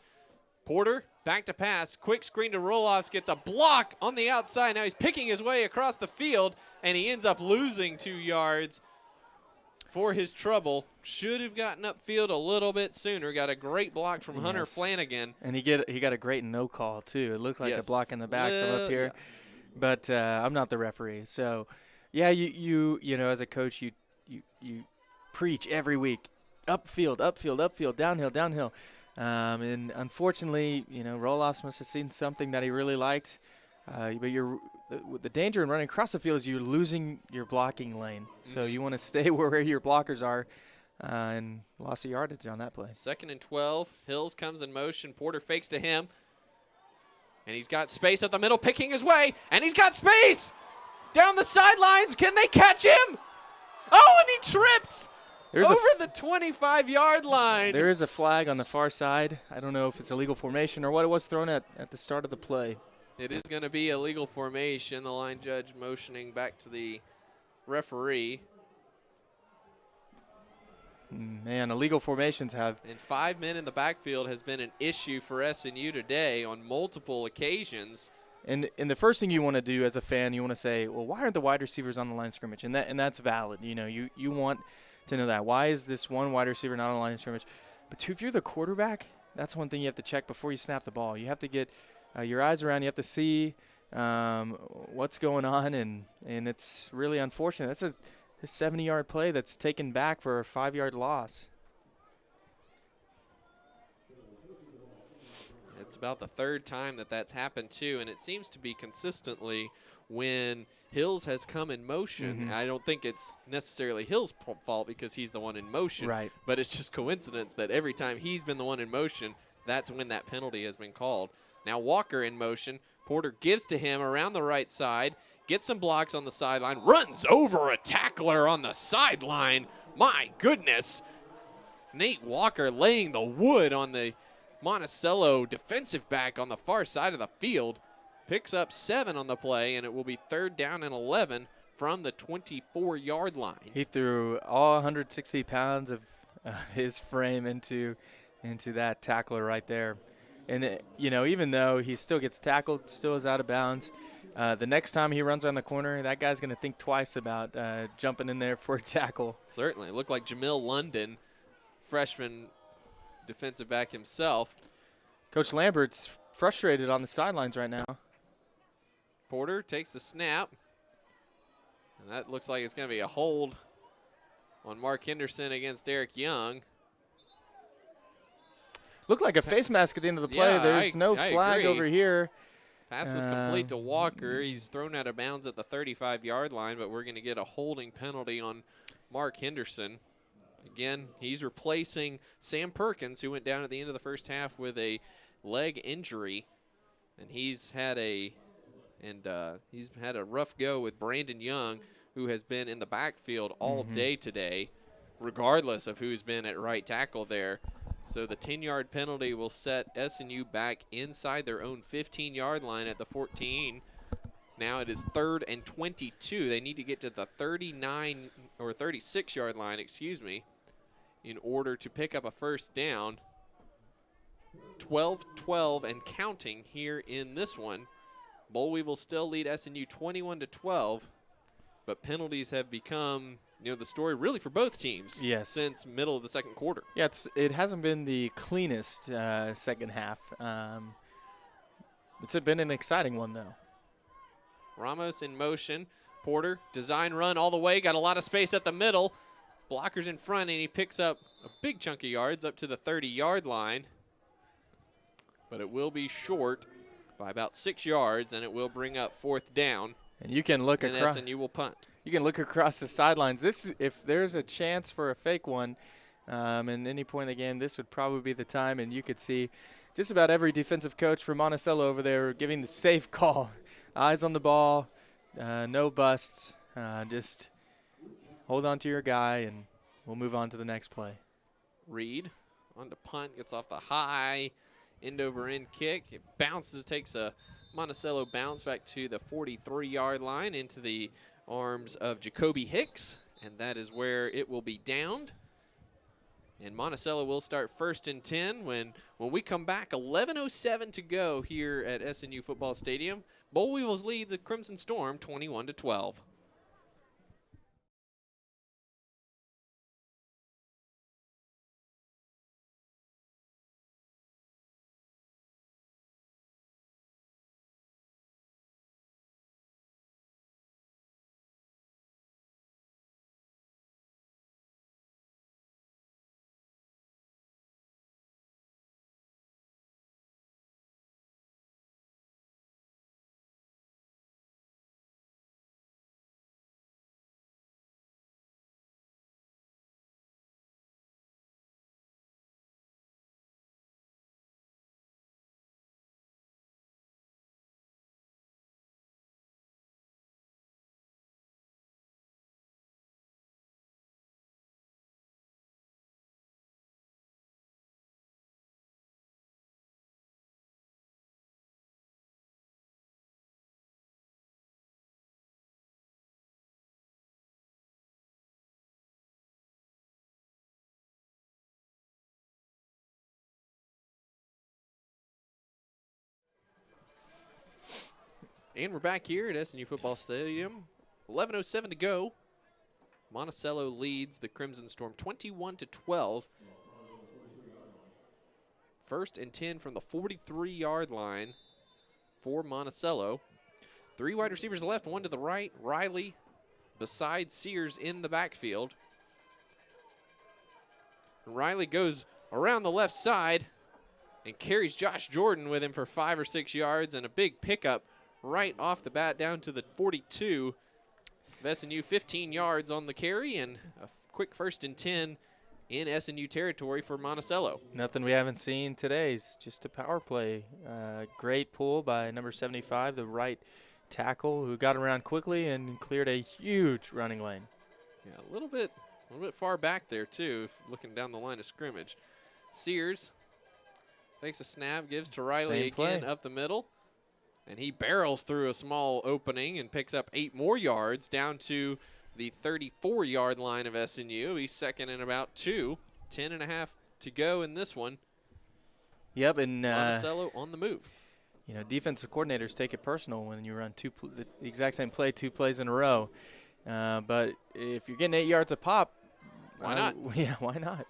Porter, back to pass, quick screen to Roloffs, gets a block on the outside. Now he's picking his way across the field, and he ends up losing 2 yards for his trouble. Should have gotten upfield a little bit sooner. Got a great block from Hunter Flanagan. And he got a great no call, too. It looked like a block in the back from up here. Yeah. But I'm not the referee. So, yeah, you know, as a coach, you preach every week, upfield, downhill. And unfortunately, you know, Roloffs must have seen something that he really liked. But the danger in running across the field is you're losing your blocking lane. So you want to stay where your blockers are, and loss of yardage on that play. 2nd and 12. Hills comes in motion. Porter fakes to him. And he's got space up the middle, picking his way. And he's got space down the sidelines. Can they catch him? Oh, and he trips. Over the 25-yard line. There is a flag on the far side. I don't know if it's illegal formation or what it was thrown at the start of the play. It is going to be a legal formation. The line judge motioning back to the referee. Man, illegal formations have. And 5 men in the backfield has been an issue for SNU today on multiple occasions. And the first thing you want to do as a fan, you want to say, well, why aren't the wide receivers on the line of scrimmage? And that's valid. You know, you want to know that. Why is this one wide receiver not on the line of scrimmage? But two, if you're the quarterback, that's one thing you have to check before you snap the ball. You have to get your eyes around. You have to see what's going on, and it's really unfortunate. That's a 70-yard play that's taken back for a 5-yard loss. It's about the 3rd time that's happened, too, and it seems to be consistently when Hills has come in motion. Mm-hmm. I don't think it's necessarily Hills' fault because he's the one in motion. Right. But it's just coincidence that every time he's been the one in motion, that's when that penalty has been called. Now Walker in motion. Porter gives to him around the right side, gets some blocks on the sideline, runs over a tackler on the sideline. My goodness. Nate Walker laying the wood on the Monticello defensive back on the far side of the field. Picks up 7 on the play, and it will be 3rd down and 11 from the 24-yard line. He threw all 160 pounds of his frame into that tackler right there. And, you know, even though he still gets tackled, still is out of bounds, the next time he runs around the corner, that guy's going to think twice about jumping in there for a tackle. Certainly. It looked like Jamil London, freshman defensive back himself. Coach Lambert's frustrated on the sidelines right now. Porter takes the snap. And that looks like it's going to be a hold on Mark Henderson against Derek Young. Looked like a face mask at the end of the play. Yeah, There's no flag agree. over here. Pass was complete to Walker. He's thrown out of bounds at the 35-yard line, but we're going to get a holding penalty on Mark Henderson. Again, he's replacing Sam Perkins, who went down at the end of the first half with a leg injury, and he's had a rough go with Brandon Young, who has been in the backfield all day today, regardless of who's been at right tackle there. So the 10-yard penalty will set SNU back inside their own 15-yard line at the 14. Now it is 3rd and 22. They need to get to the 39 or 36-yard line, excuse me, in order to pick up a first down. 12-12 and counting here in this one. Boll Weevils still lead SNU 21-12, but penalties have become, the story really for both teams. Yes. Since middle of the second quarter. Yeah, it hasn't been the cleanest second half. It's been an exciting one, though. Ramos in motion. Porter, design run all the way. Got a lot of space at the middle. Blockers in front, and he picks up a big chunk of yards up to the 30-yard line. But it will be short by about 6 yards, and it will bring up fourth down. And you can look across. And SNU will punt. You can look across the sidelines. If there's a chance for a fake one, in any point in the game, this would probably be the time, and you could see just about every defensive coach from Monticello over there giving the safe call. Eyes on the ball, no busts. Just hold on to your guy, and we'll move on to the next play. Reed on to punt, gets off the high end-over-end kick. It bounces, takes a Monticello bounce back to the 43-yard line into the arms of Jacoby Hicks, and that is where it will be downed. And Monticello will start 1st and 10 when we come back. 11:07 to go here at SNU Football Stadium. Boll Weevils lead the Crimson Storm 21-12. And we're back here at SNU Football Stadium. 11:07 to go. Monticello leads the Crimson Storm 21-12. 1st and 10 from the 43-yard line for Monticello. 3 wide receivers left, 1 to the right. Riley beside Sears in the backfield. And Riley goes around the left side and carries Josh Jordan with him for 5 or 6 yards, and a big pickup right off the bat down to the 42 of SNU. 15 yards on the carry, and a quick 1st and 10 in SNU territory for Monticello. Nothing we haven't seen today is just a power play. Great pull by number 75, the right tackle, who got around quickly and cleared a huge running lane. Yeah, a little bit far back there too, looking down the line of scrimmage. Sears takes a snap, gives to Riley again up the middle. And he barrels through a small opening and picks up 8 more yards down to the 34-yard line of SNU. He's 2nd and about 2. 10.5 to go in this one. Yep, and Monticello on the move. Defensive coordinators take it personal when you run the exact same play 2 plays in a row. But if you're getting 8 yards a pop, why not? Yeah, why not?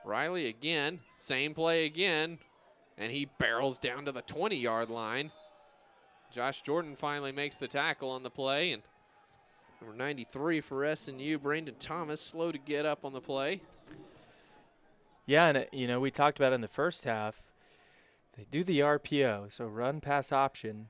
Riley again, same play again, and he barrels down to the 20-yard line. Josh Jordan finally makes the tackle on the play, and number 93 for SNU, Brandon Thomas, slow to get up on the play. Yeah, and we talked about it in the first half. They do the RPO, so run pass option,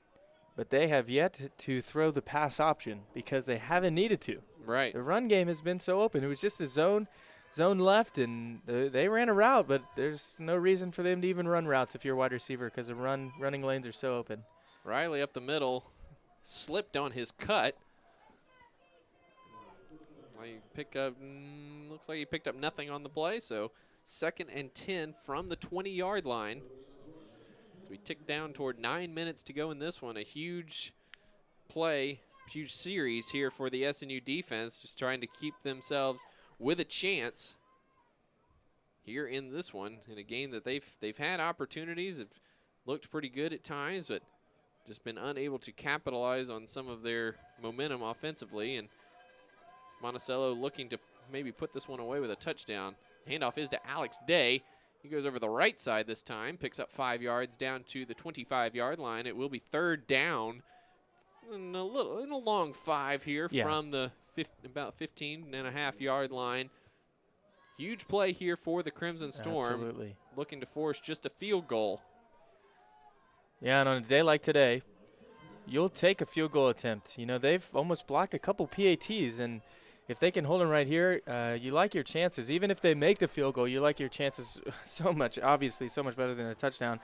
but they have yet to throw the pass option because they haven't needed to. Right. The run game has been so open. It was just a zone left, and they ran a route, but there's no reason for them to even run routes if you're a wide receiver because the running lanes are so open. Riley up the middle, slipped on his cut. Looks like he picked up nothing on the play, so 2nd and 10 from the 20-yard line. As we tick down toward 9 minutes to go in this one. A huge play, huge series here for the SNU defense, just trying to keep themselves with a chance here in this one, in a game that they've had opportunities, have looked pretty good at times, but just been unable to capitalize on some of their momentum offensively. And Monticello looking to maybe put this one away with a touchdown. Handoff is to Alex Day. He goes over the right side this time, picks up 5 yards down to the 25-yard line. It will be third down in a long 5 here from the about 15.5-yard line. Huge play here for the Crimson Storm. Absolutely. Looking to force just a field goal. Yeah, and on a day like today, you'll take a field goal attempt. You know, they've almost blocked a couple PATs, and if they can hold them right here, you like your chances. Even if they make the field goal, you like your chances so much, obviously so much better than a touchdown.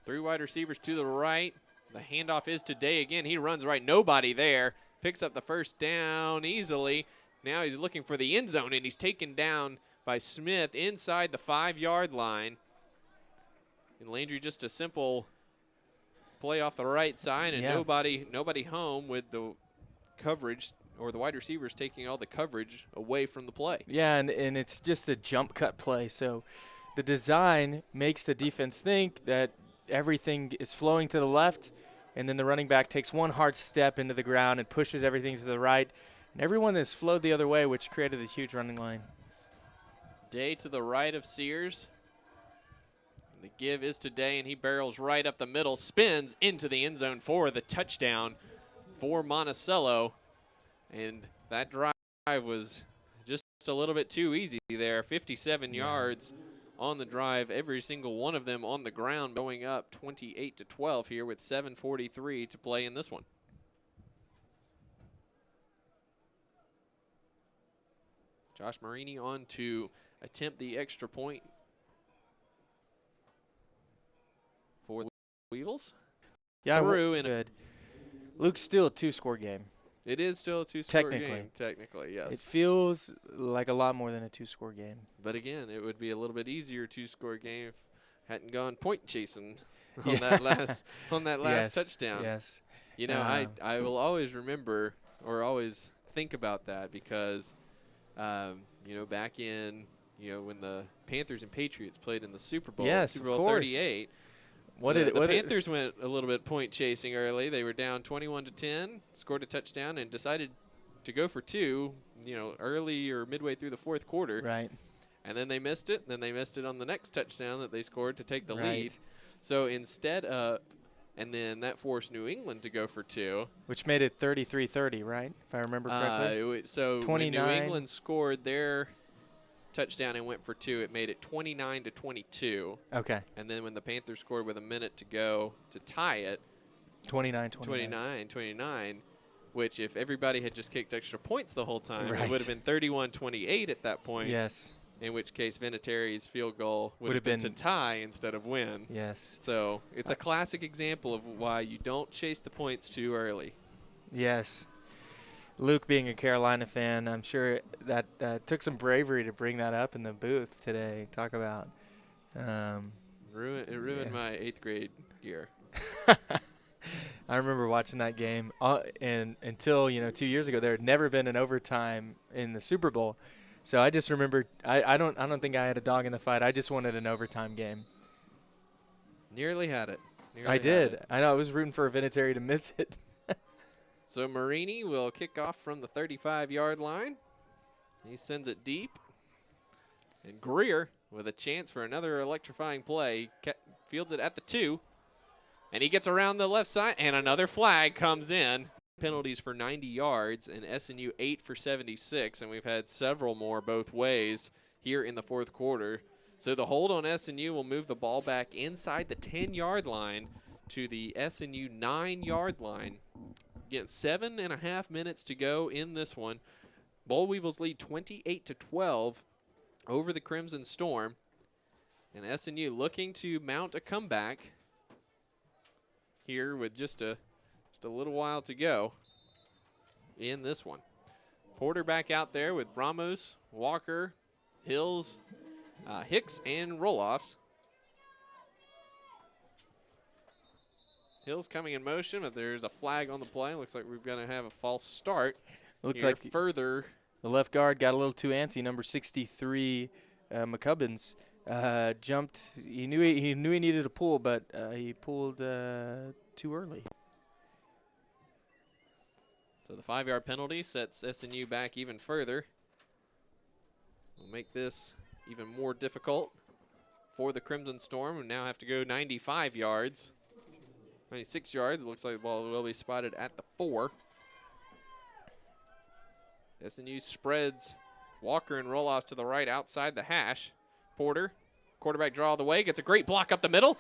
3 wide receivers to the right. The handoff is to Day again. He runs right, nobody there. Picks up the first down easily. Now he's looking for the end zone, and he's taken down by Smith inside the 5-yard line. And Landry just a simple play off the right side, and nobody home with the coverage, or the wide receivers taking all the coverage away from the play. Yeah, and it's just a jump cut play. So the design makes the defense think that everything is flowing to the left, and then the running back takes one hard step into the ground and pushes everything to the right. And everyone has flowed the other way, which created a huge running line. Day to the right of Sears. The give is to Day, and he barrels right up the middle, spins into the end zone for the touchdown for Monticello. And that drive was just a little bit too easy there. 57 yards on the drive, every single one of them on the ground, going up 28-12 here with 7:43 to play in this one. Josh Marini on to attempt the extra point for the Weevils. Yeah, through in good. Luke's still a 2-score game. It is still a 2-score game. Technically, yes. It feels like a lot more than a 2-score game. But again, it would be a little bit easier 2-score game if hadn't gone point chasing on that last touchdown. Yes. You know, I will always remember or always think about that because you know, back in, you know, when the Panthers and Patriots played in the Super Bowl, Super Bowl 38, the Panthers went a little bit point chasing early. They were down 21-10, scored a touchdown, and decided to go for 2, you know, early or midway through the 4th quarter. Right. And then they missed it. Then they missed it on the next touchdown that they scored to take the lead. So instead of, and then that forced New England to go for 2. Which made it 33-30, right? If I remember correctly. So when New England scored their touchdown and went for 2, it made it 29-22. Okay. And then when the Panthers scored with a minute to go to tie it, 29-29, which if everybody had just kicked extra points the whole time, it would have been 31-28 at that point. Yes. In which case Vinatieri's field goal would have been to tie instead of win. Yes. So it's a classic example of why you don't chase the points too early. Yes. Luke being a Carolina fan, I'm sure that took some bravery to bring that up in the booth today. Talk about. It ruined my 8th grade year. I remember watching that game, and until 2 years ago, there had never been an overtime in the Super Bowl. So I just remember, I don't think I had a dog in the fight. I just wanted an overtime game. Nearly had it. I did. I know. I was rooting for Vinatieri to miss it. So Marini will kick off from the 35-yard line. He sends it deep. And Greer, with a chance for another electrifying play, fields it at the 2. And he gets around the left side, and another flag comes in. Penalties for 90 yards, and SNU 8 for 76, and we've had several more both ways here in the 4th quarter. So the hold on SNU will move the ball back inside the 10-yard line to the SNU 9-yard line. Again, 7.5 minutes to go in this one. Boll Weevils lead 28-12 over the Crimson Storm, and SNU looking to mount a comeback here with just a little while to go in this one. Porter back out there with Ramos, Walker, Hills, Hicks, and Roloffs. Hill's coming in motion, but there's a flag on the play. Looks like we're going to have a false start. Looks here like further. The left guard got a little too antsy. Number 63, McCubbins, jumped. He knew he needed a pull, but he pulled too early. So the 5-yard penalty sets SNU back even further. Will make this even more difficult for the Crimson Storm, who now have to go 95 yards. 96 yards. It looks like the ball will be spotted at the 4. SNU spreads Walker and Roloffs to the right outside the hash. Porter, quarterback draw all the way, gets a great block up the middle,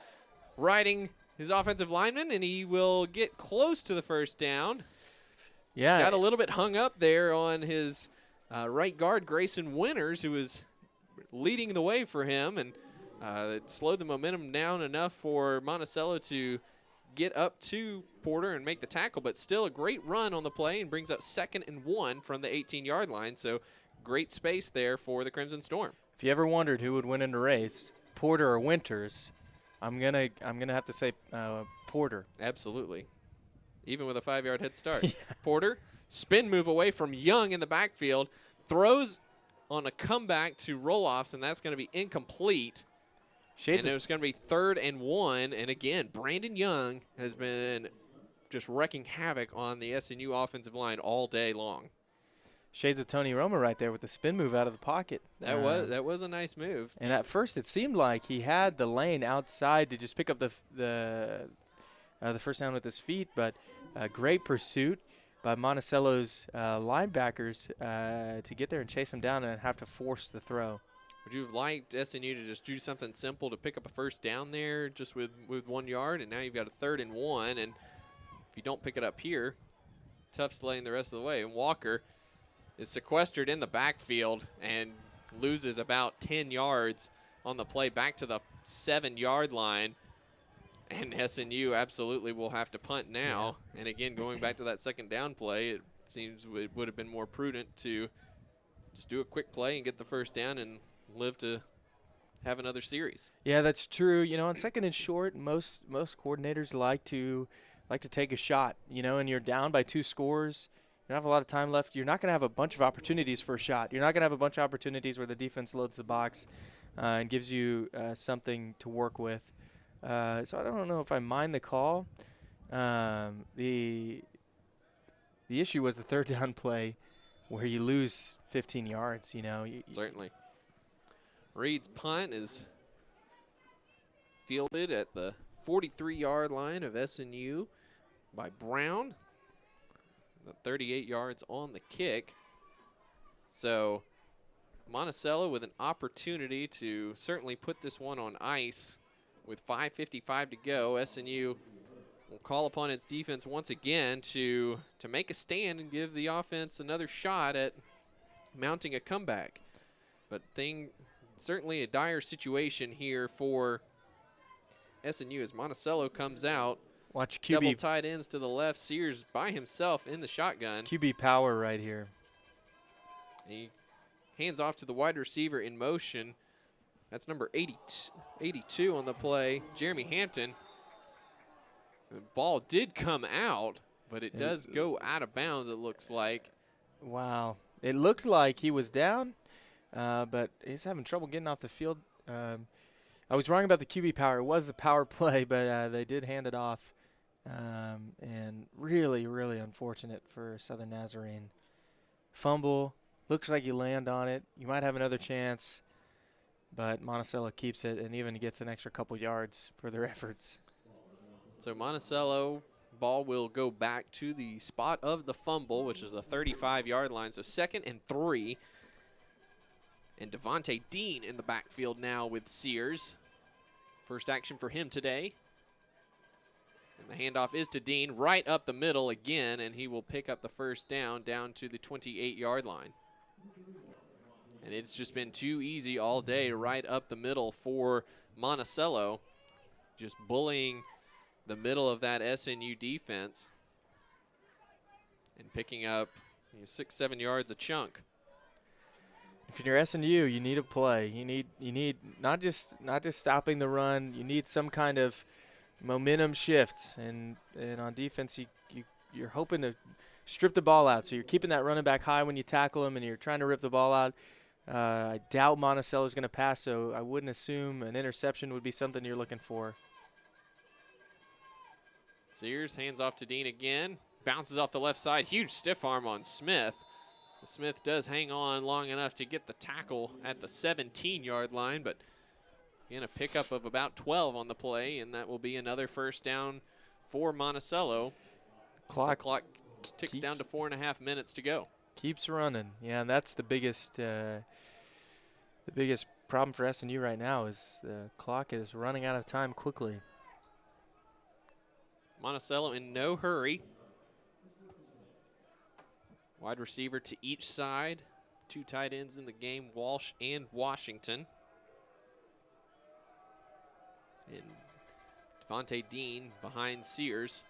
riding his offensive lineman, and he will get close to the first down. Yeah. Got a little bit hung up there on his right guard, Grayson Winters, who was leading the way for him, and it slowed the momentum down enough for Monticello to get up to Porter and make the tackle, but still a great run on the play and brings up 2nd and 1 from the 18-yard line. So great space there for the Crimson Storm. If you ever wondered who would win in the race, Porter or Winters, I'm gonna have to say Porter. Absolutely. Even with a 5-yard head start. Yeah. Porter, spin move away from Young in the backfield, throws on a comeback to Roloffs, and that's going to be incomplete. And it was going to be 3rd and 1. And again, Brandon Young has been just wrecking havoc on the SNU offensive line all day long. Shades of Tony Roma right there with the spin move out of the pocket. That was a nice move. And at first it seemed like he had the lane outside to just pick up the first down with his feet, but great pursuit by Monticello's linebackers to get there and chase him down and have to force the throw. Would you have liked SNU to just do something simple to pick up a first down there just with 1 yard, and now you've got a 3rd and 1, and if you don't pick it up here, tough slaying the rest of the way. And Walker is sequestered in the backfield and loses about 10 yards on the play back to the 7-yard line, and SNU absolutely will have to punt now. Yeah. And again, going back to that 2nd down play, it seems it would have been more prudent to just do a quick play and get the first down and live to have another series. Yeah, that's true. You know, on 2nd and short, most coordinators like to take a shot, you know, and you're down by 2 scores. You don't have a lot of time left. You're not going to have a bunch of opportunities for a shot. You're not going to have a bunch of opportunities where the defense loads the box and gives you something to work with. So I don't know if I mind the call. The issue was the 3rd down play where you lose 15 yards, you know. Certainly. Reed's punt is fielded at the 43-yard line of SNU by Brown. 38 yards on the kick. So Monticello with an opportunity to certainly put this one on ice with 5:55 to go. SNU will call upon its defense once again to make a stand and give the offense another shot at mounting a comeback. But certainly a dire situation here for SNU as Monticello comes out. Watch QB. Double tight ends to the left. Sears by himself in the shotgun. QB power right here. He hands off to the wide receiver in motion. That's number 82 on the play, Jeremy Hampton. The ball did come out, but it does go out of bounds, it looks like. Wow. It looked like he was down, but he's having trouble getting off the field. I was wrong about the QB power. It was a power play, but they did hand it off. And really, really unfortunate for Southern Nazarene. Fumble. Looks like you land on it. You might have another chance, but Monticello keeps it and even gets an extra couple yards for their efforts. So Monticello ball will go back to the spot of the fumble, which is the 35-yard line. So 2nd and 3. And Devontae Dean in the backfield now with Sears. First action for him today. And the handoff is to Dean right up the middle again, and he will pick up the first down to the 28-yard line. And it's just been too easy all day right up the middle for Monticello, just bullying the middle of that SNU defense and picking up 6-7 yards a chunk. If you're SNU, you need a play. You need not just stopping the run. You need some kind of momentum shifts, and on defense you're hoping to strip the ball out. So you're keeping that running back high when you tackle him, and you're trying to rip the ball out. I doubt Monticello is going to pass, so I wouldn't assume an interception would be something you're looking for. Sears hands off to Dean again. Bounces off the left side. Huge stiff arm on Smith. Smith does hang on long enough to get the tackle at the 17-yard line, but again, a pickup of about 12 on the play, and that will be another first down for Monticello. The clock ticks down to 4.5 minutes to go. Keeps running. Yeah, and that's the biggest problem for SNU right now is the clock is running out of time quickly. Monticello in no hurry. Wide receiver to each side. 2 tight ends in the game, Walsh and Washington. And Devontae Dean behind Sears.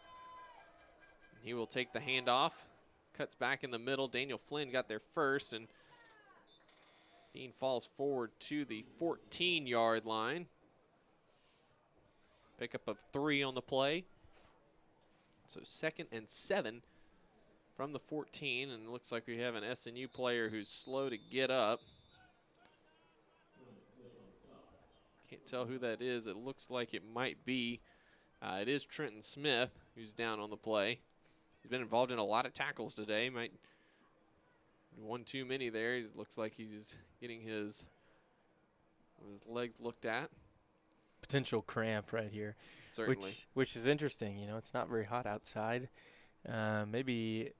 He will take the handoff. Cuts back in the middle. Daniel Flynn got there first, and Dean falls forward to the 14-yard line. Pickup of 3 on the play. So 2nd and 7 from the 14, and it looks like we have an SNU player who's slow to get up. Can't tell who that is. It looks like it might be. It is Trenton Smith who's down on the play. He's been involved in a lot of tackles today. Might one too many there. It looks like he's getting his legs looked at. Potential cramp right here. Certainly. Which is interesting. You know, it's not very hot outside. Maybe,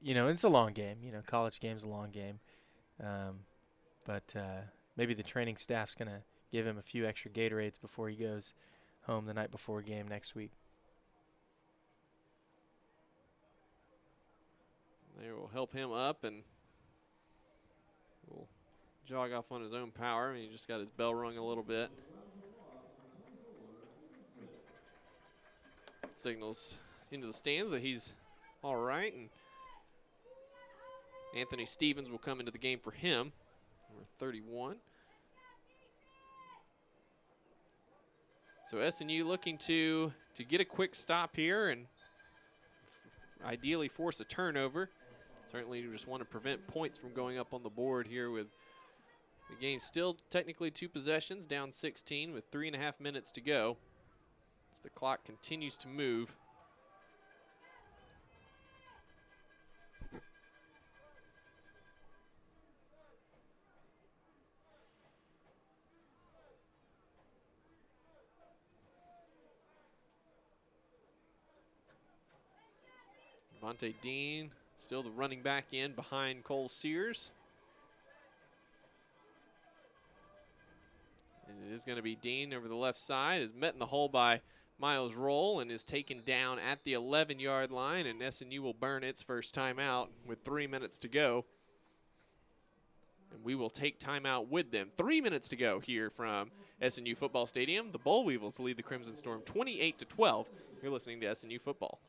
you know, it's a long game. You know, college game's a long game. But maybe the training staff's going to give him a few extra Gatorades before he goes home the night before game next week. They will help him up and will jog off on his own power. He just got his bell rung a little bit. Signals into the stands that he's all right, and Anthony Stevens will come into the game for him, number 31. So SNU looking to get a quick stop here and ideally force a turnover. Certainly you just want to prevent points from going up on the board here with the game still technically 2 possessions, down 16 with 3.5 minutes to go. As the clock continues to move. Devontae Dean still the running back in behind Cole Sears. And it is going to be Dean over the left side, is met in the hole by Miles Roll and is taken down at the 11-yard line, and SNU will burn its first timeout with 3 minutes to go. And we will take timeout with them. 3 minutes to go here from SNU Football Stadium. The Boll Weevils lead the Crimson Storm 28-12. You're listening to SNU Football.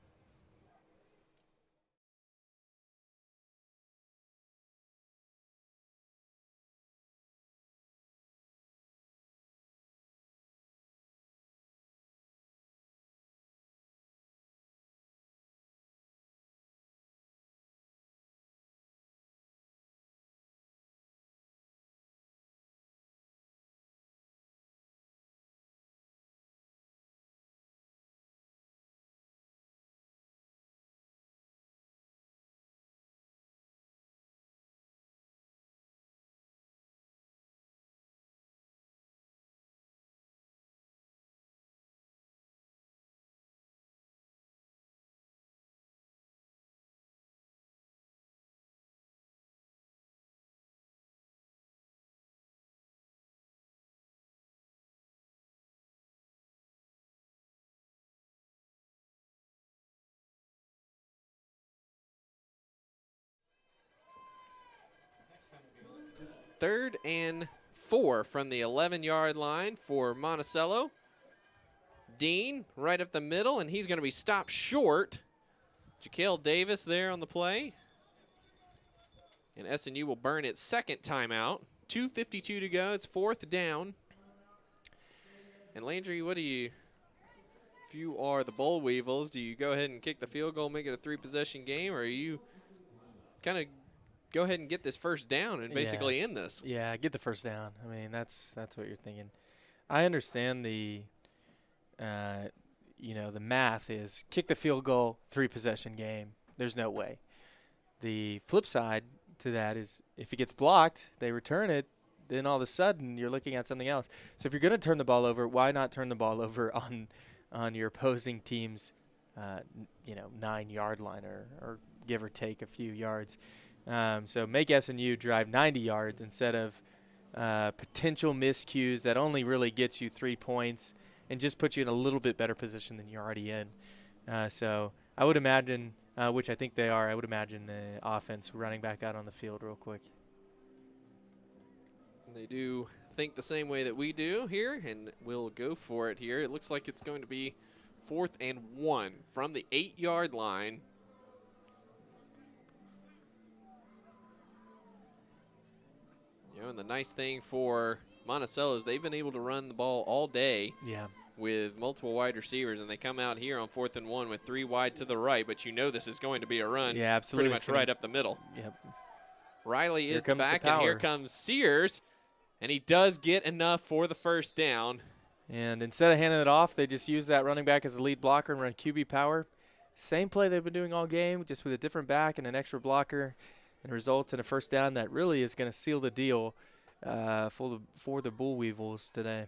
Third and 4 from the 11-yard line for Monticello. Dean right up the middle, and he's going to be stopped short. Jaquel Davis there on the play. And SNU will burn its second timeout. 2:52 to go. It's 4th down. And Landry, what do you if you are the Boll Weevils, do you go ahead and kick the field goal, make it a 3-possession game, or you kind of go ahead and get this first down and basically end this? Yeah, get the first down. I mean, that's what you're thinking. I understand the the math is kick the field goal, 3-possession game. There's no way. The flip side to that is if it gets blocked, they return it, then all of a sudden you're looking at something else. So if you're going to turn the ball over, why not turn the ball over on your opposing team's 9-yard line or give or take a few yards. So make SNU drive 90 yards instead of potential miscues that only really gets you 3 points and just put you in a little bit better position than you're already in. So I would imagine, which I think they are, I would imagine the offense running back out on the field real quick. They do think the same way that we do here, and we'll go for it here. It looks like it's going to be 4th and 1 from the 8-yard line. And the nice thing for Monticello is they've been able to run the ball all day with multiple wide receivers, and they come out here on 4th and 1 with 3 wide to the right, but this is going to be a run absolutely. Pretty much right up the middle. Yep. Riley is back, and here comes Sears, and he does get enough for the first down. And instead of handing it off, they just use that running back as a lead blocker and run QB power. Same play they've been doing all game, just with a different back and an extra blocker, and results in a first down that really is going to seal the deal for the Boll Weevils today.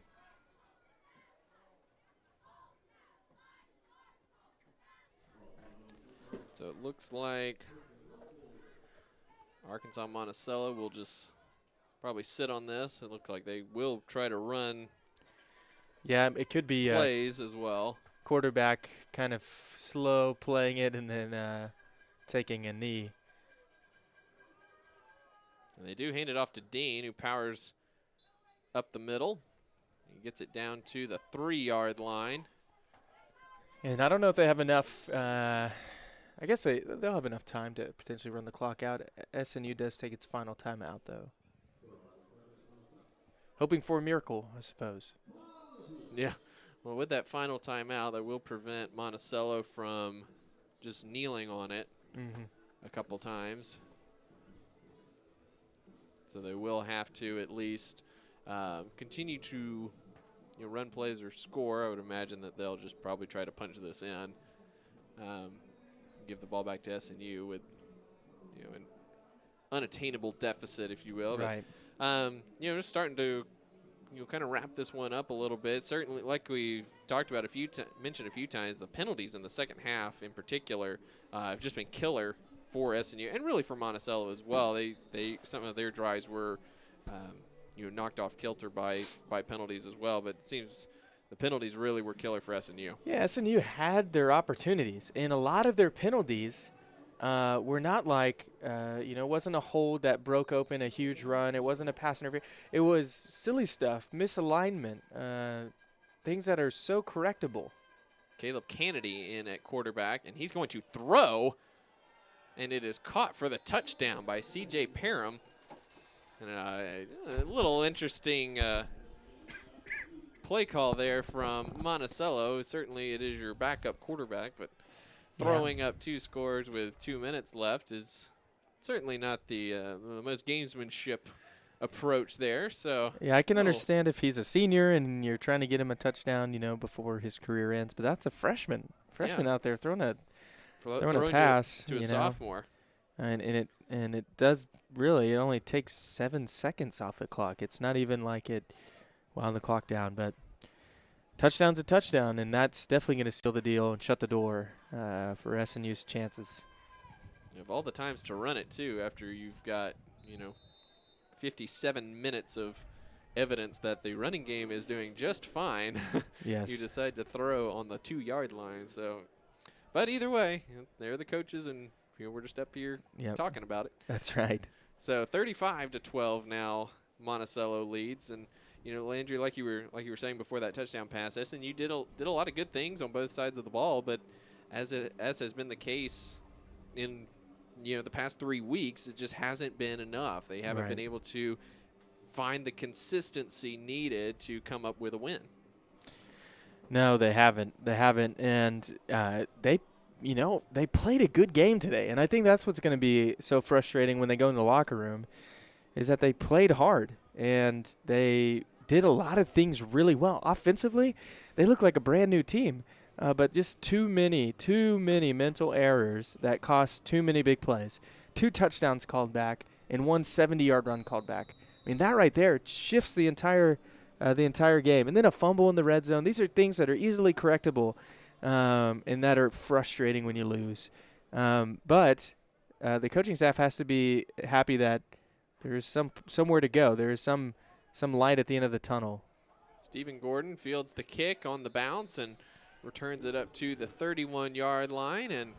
So it looks like Arkansas-Monticello will just probably sit on this. It looks like they will try to run it could be plays as well. Quarterback kind of slow playing it and then taking a knee. And they do hand it off to Dean, who powers up the middle. He gets it down to the 3-yard line. And I don't know if they have enough. I guess they'll have enough time to potentially run the clock out. SNU does take its final timeout, though. Hoping for a miracle, I suppose. Yeah. Well, with that final timeout, that will prevent Monticello from just kneeling on it a couple times. So they will have to at least continue to run plays or score. I would imagine that they'll just probably try to punch this in. Give the ball back to SNU with an unattainable deficit, if you will. Right. But, just starting to kind of wrap this one up a little bit. Certainly, like we've talked about mentioned a few times, the penalties in the second half in particular have just been killer for SNU and really for Monticello as well. They some of their drives were knocked off kilter by penalties as well, but it seems the penalties really were killer for SNU. Yeah, SNU had their opportunities, and a lot of their penalties were not like, it wasn't a hold that broke open a huge run. It wasn't a pass interference. It was silly stuff, misalignment, things that are so correctable. Caleb Kennedy in at quarterback, and he's going to throw, and it is caught for the touchdown by C.J. Parham. And a little interesting play call there from Monticello. Certainly it is your backup quarterback, but throwing up 2 scores with 2 minutes left is certainly not the most gamesmanship approach there. So yeah, I can understand if he's a senior and you're trying to get him a touchdown, before his career ends. But that's a freshman out there throwing a pass to a sophomore. And it does really. It only takes 7 seconds off the clock. It's not even like it wound the clock down, but touchdown's a touchdown, and that's definitely going to seal the deal and shut the door for SNU's chances. You have all the times to run it, too, after you've got, 57 minutes of evidence that the running game is doing just fine. Yes. You decide to throw on the 2-yard line. So, but either way, they're the coaches, and we're just up here talking about it. That's right. So 35-12 now, Monticello leads, and Landry, like you were saying before that touchdown pass, SNU did a lot of good things on both sides of the ball, but as has been the case in the past 3 weeks, it just hasn't been enough. They haven't been able to find the consistency needed to come up with a win. No, they haven't. They haven't, and they played a good game today, and I think that's what's going to be so frustrating when they go in the locker room, is that they played hard and they did a lot of things really well. Offensively, they look like a brand new team, but just too many mental errors that cost too many big plays. 2 touchdowns called back and 1 70-yard run called back. I mean, that right there shifts the entire game. And then a fumble in the red zone. These are things that are easily correctable, and that are frustrating when you lose. But the coaching staff has to be happy that there is somewhere to go. There is some light at the end of the tunnel. Stephen Gordon fields the kick on the bounce and returns it up to the 31-yard line. And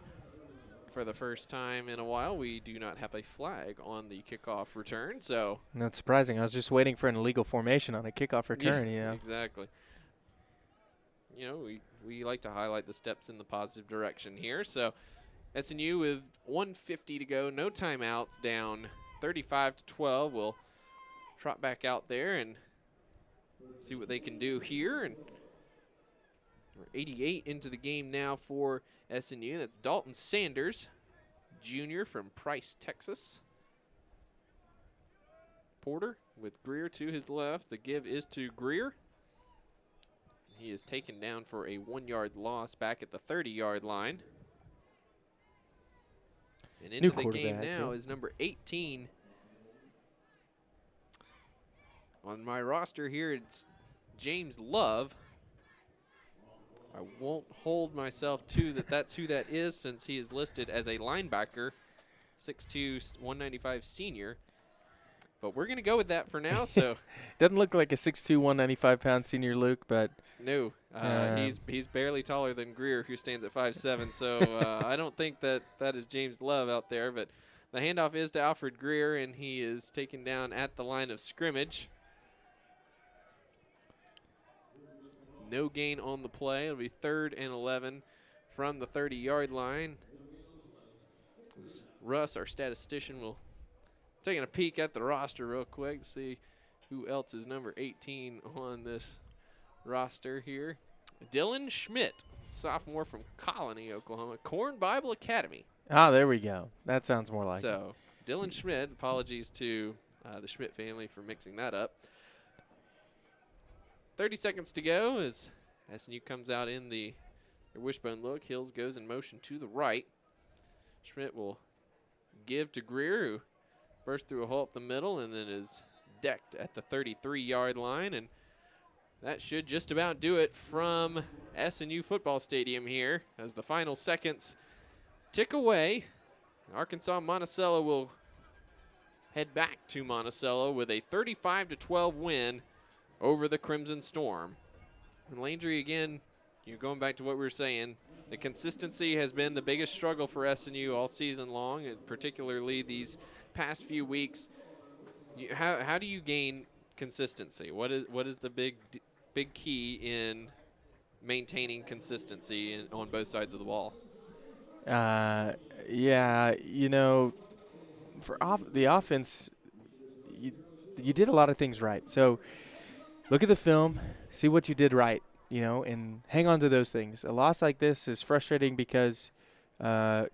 for the first time in a while, we do not have a flag on the kickoff return. So not surprising. I was just waiting for an illegal formation on a kickoff return. Yeah, exactly. We like to highlight the steps in the positive direction here. So SNU with 1:50 to go, no timeouts, down 35-12. We'll trot back out there and see what they can do here. And we're 88 into the game now for SNU. That's Dalton Sanders, Jr. from Price, Texas. Porter with Greer to his left. The give is to Greer. He is taken down for a 1-yard loss back at the 30-yard line. And into the game now is number 18. On my roster here, it's James Love. I won't hold myself to that's who that is, since he is listed as a linebacker, 6'2", 195 senior. But we're going to go with that for now. So doesn't look like a 6'2", 195-pound senior, Luke, but no, he's barely taller than Greer, who stands at 5'7". So I don't think that is James Love out there. But the handoff is to Alfred Greer, and he is taken down at the line of scrimmage. No gain on the play. It'll be 3rd and 11 from the 30-yard line. Russ, our statistician, will taking a peek at the roster real quick to see who else is number 18 on this roster here. Dylan Schmidt, sophomore from Colony, Oklahoma, Corn Bible Academy. Ah, there we go. That sounds more like it. So Dylan Schmidt, apologies to the Schmidt family for mixing that up. 30 seconds to go as SNU comes out in their wishbone look. Hills goes in motion to the right. Schmidt will give to Greer, who bursts through a hole up the middle and then is decked at the 33-yard line. And that should just about do it from SNU Football Stadium here as the final seconds tick away. Arkansas-Monticello will head back to Monticello with a 35-12 win over the Crimson Storm. And Landry, again, going back to what we were saying, the consistency has been the biggest struggle for SNU all season long, and particularly these past few weeks. How do you gain consistency? What is the big key in maintaining consistency on both sides of the ball? For the offense, you did a lot of things right. So look at the film, see what you did right, and hang on to those things. A loss like this is frustrating because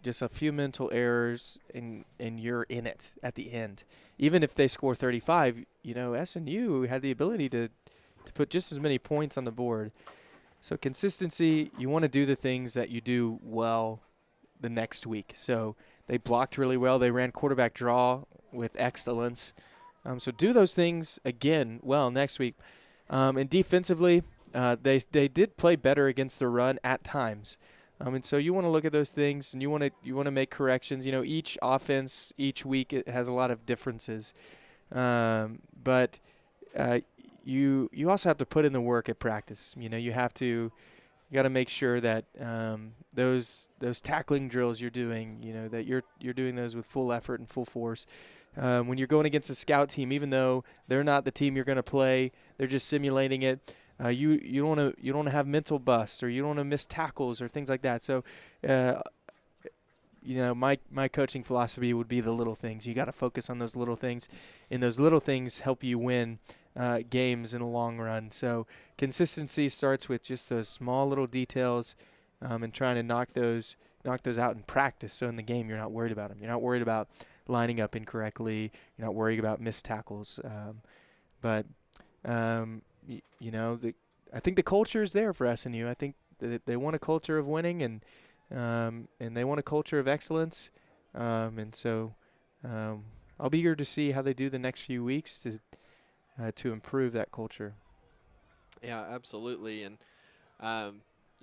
just a few mental errors and you're in it at the end. Even if they score 35, SNU had the ability to put just as many points on the board. So consistency, you want to do the things that you do well the next week. So they blocked really well. They ran quarterback draw with excellence. So do those things again well next week. And defensively, they did play better against the run at times. And so you want to look at those things and you want to make corrections. Each offense each week it has a lot of differences. But you also have to put in the work at practice. You got to make sure that those tackling drills you're doing, that you're doing those with full effort and full force. When you're going against a scout team, even though they're not the team you're going to play, they're just simulating it. You don't want to have mental busts, or you don't want to miss tackles or things like that. So, my coaching philosophy would be the little things. You got to focus on those little things, and those little things help you win games in the long run. So consistency starts with just those small little details, and trying to knock those out in practice. So in the game, you're not worried about them. You're not worried about lining up incorrectly. You're not worried about missed tackles. But I think the culture is there for SNU. I think they want a culture of winning, and they want a culture of excellence. And so I'll be eager to see how they do the next few weeks to improve that culture. Yeah, absolutely. And,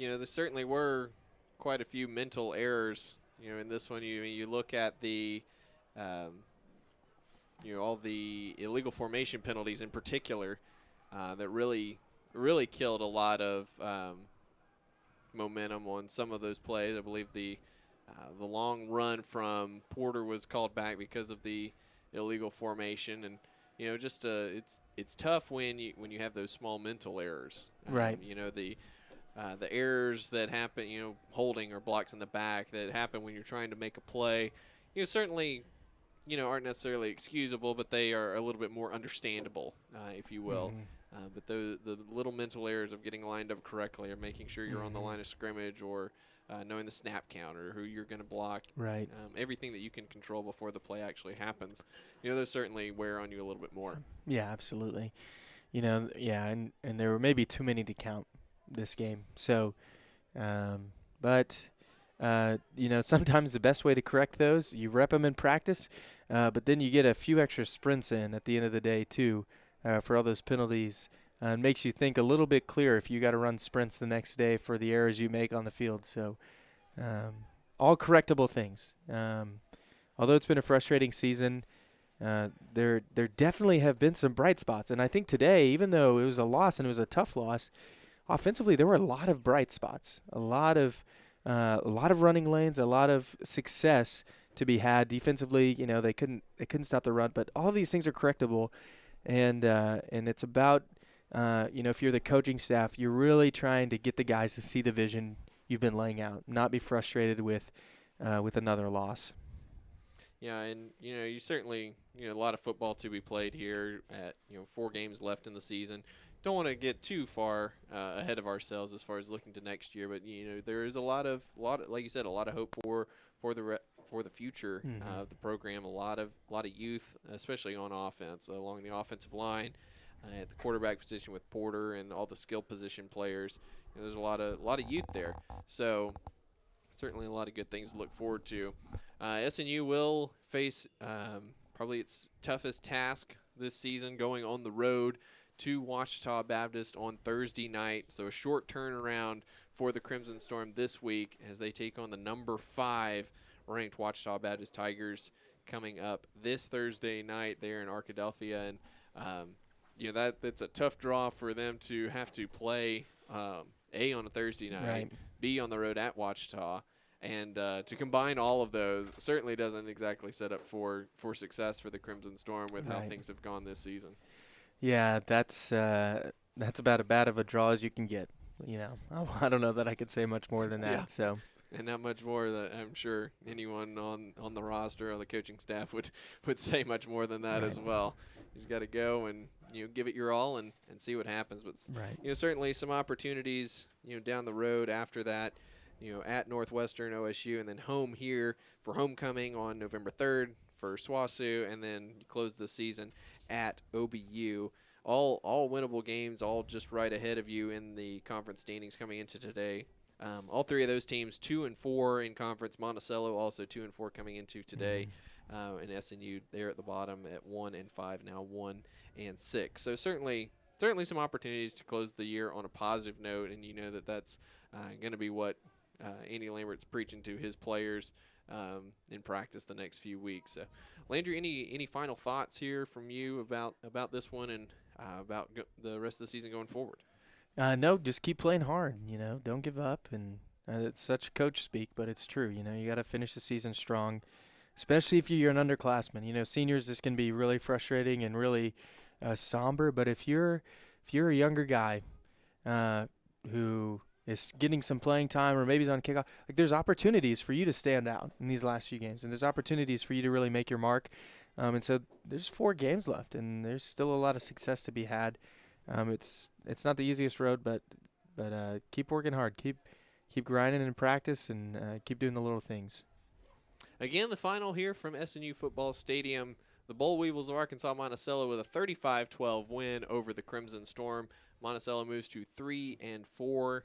there certainly were quite a few mental errors, in this one. You look at the, all the illegal formation penalties in particular that really killed a lot of momentum on some of those plays. I believe the long run from Porter was called back because of the illegal formation, and it's tough when you have those small mental errors. Right. The errors that happen, holding or blocks in the back that happen when you're trying to make a play, certainly, aren't necessarily excusable, but they are a little bit more understandable, if you will. But the little mental errors of getting lined up correctly, or making sure you're on the line of scrimmage, or knowing the snap count, or who you're going to block, right? Everything that you can control before the play actually happens, those certainly wear on you a little bit more. Yeah, absolutely. And there were maybe too many to count this game. So, sometimes the best way to correct those, you rep them in practice, but then you get a few extra sprints in at the end of the day too, for all those penalties. It makes you think a little bit clearer if you got to run sprints the next day for the errors you make on the field. So, all correctable things. Although it's been a frustrating season, there definitely have been some bright spots. And I think today, even though it was a loss and it was a tough loss, offensively there were a lot of bright spots, a lot of running lanes, a lot of success to be had. Defensively, they couldn't stop the run, but all of these things are correctable. And it's about, if you're the coaching staff, you're really trying to get the guys to see the vision you've been laying out, not be frustrated with another loss. Yeah, and, you certainly, a lot of football to be played here at, 4 games left in the season. Don't want to get too far ahead of ourselves as far as looking to next year, but, there is a lot of, like you said, a lot of hope for the future of the program. A lot of youth, especially on offense, along the offensive line, at the quarterback position with Porter and all the skill position players. There's a lot of youth there, so certainly a lot of good things to look forward to. SNU will face probably its toughest task this season, going on the road to Ouachita Baptist on Thursday night. So a short turnaround for the Crimson Storm this week as they take on the number 5 ranked Ouachita Baptist Tigers coming up this Thursday night there in Arkadelphia. And that's a tough draw for them to have to play A, on a Thursday night, right. B, on the road at Ouachita. And to combine all of those certainly doesn't exactly set up for success for the Crimson Storm with how things have gone this season. Yeah, that's about as bad of a draw as you can get. I don't know that I could say much more than that. Yeah. So, and not much more that I'm sure anyone on the roster or the coaching staff would say much more than that as well. You just got to go and give it your all and see what happens. But certainly some opportunities down the road after that. At Northwestern, OSU, and then home here for homecoming on November 3rd for SWOSU, and then you close the season at OBU. All winnable games, all just right ahead of you in the conference standings coming into today. All 3 of those teams 2-4 in conference. Monticello also 2-4 coming into today, and SNU there at the bottom at 1-5 now 1-6. So certainly some opportunities to close the year on a positive note, and that's going to be what Andy Lambert's preaching to his players in practice the next few weeks. So, Landry, any final thoughts here from you about this one and about the rest of the season going forward? No, just keep playing hard. Don't give up. And it's such coach speak, but it's true. You got to finish the season strong, especially if you're an underclassman. Seniors, this can be really frustrating and really somber. But if you're a younger guy who is getting some playing time, or maybe he's on kickoff, there's opportunities for you to stand out in these last few games, and there's opportunities for you to really make your mark. And so there's 4 games left, and there's still a lot of success to be had. It's not the easiest road, but keep working hard, keep grinding in practice, and keep doing the little things. Again, the final here from SNU Football Stadium. The Boll Weevils of Arkansas-Monticello with a 35-12 win over the Crimson Storm. Monticello moves to 3-4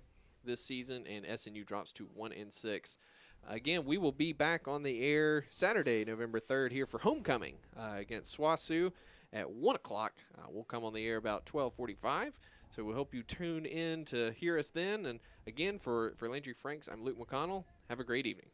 this season, and SNU drops to 1-6. Again, we will be back on the air Saturday, November 3rd, here for homecoming against SWOSU at 1 o'clock. We'll come on the air about 12:45. So we hope you tune in to hear us then. And again, for Landry Franks, I'm Luke McConnell. Have a great evening.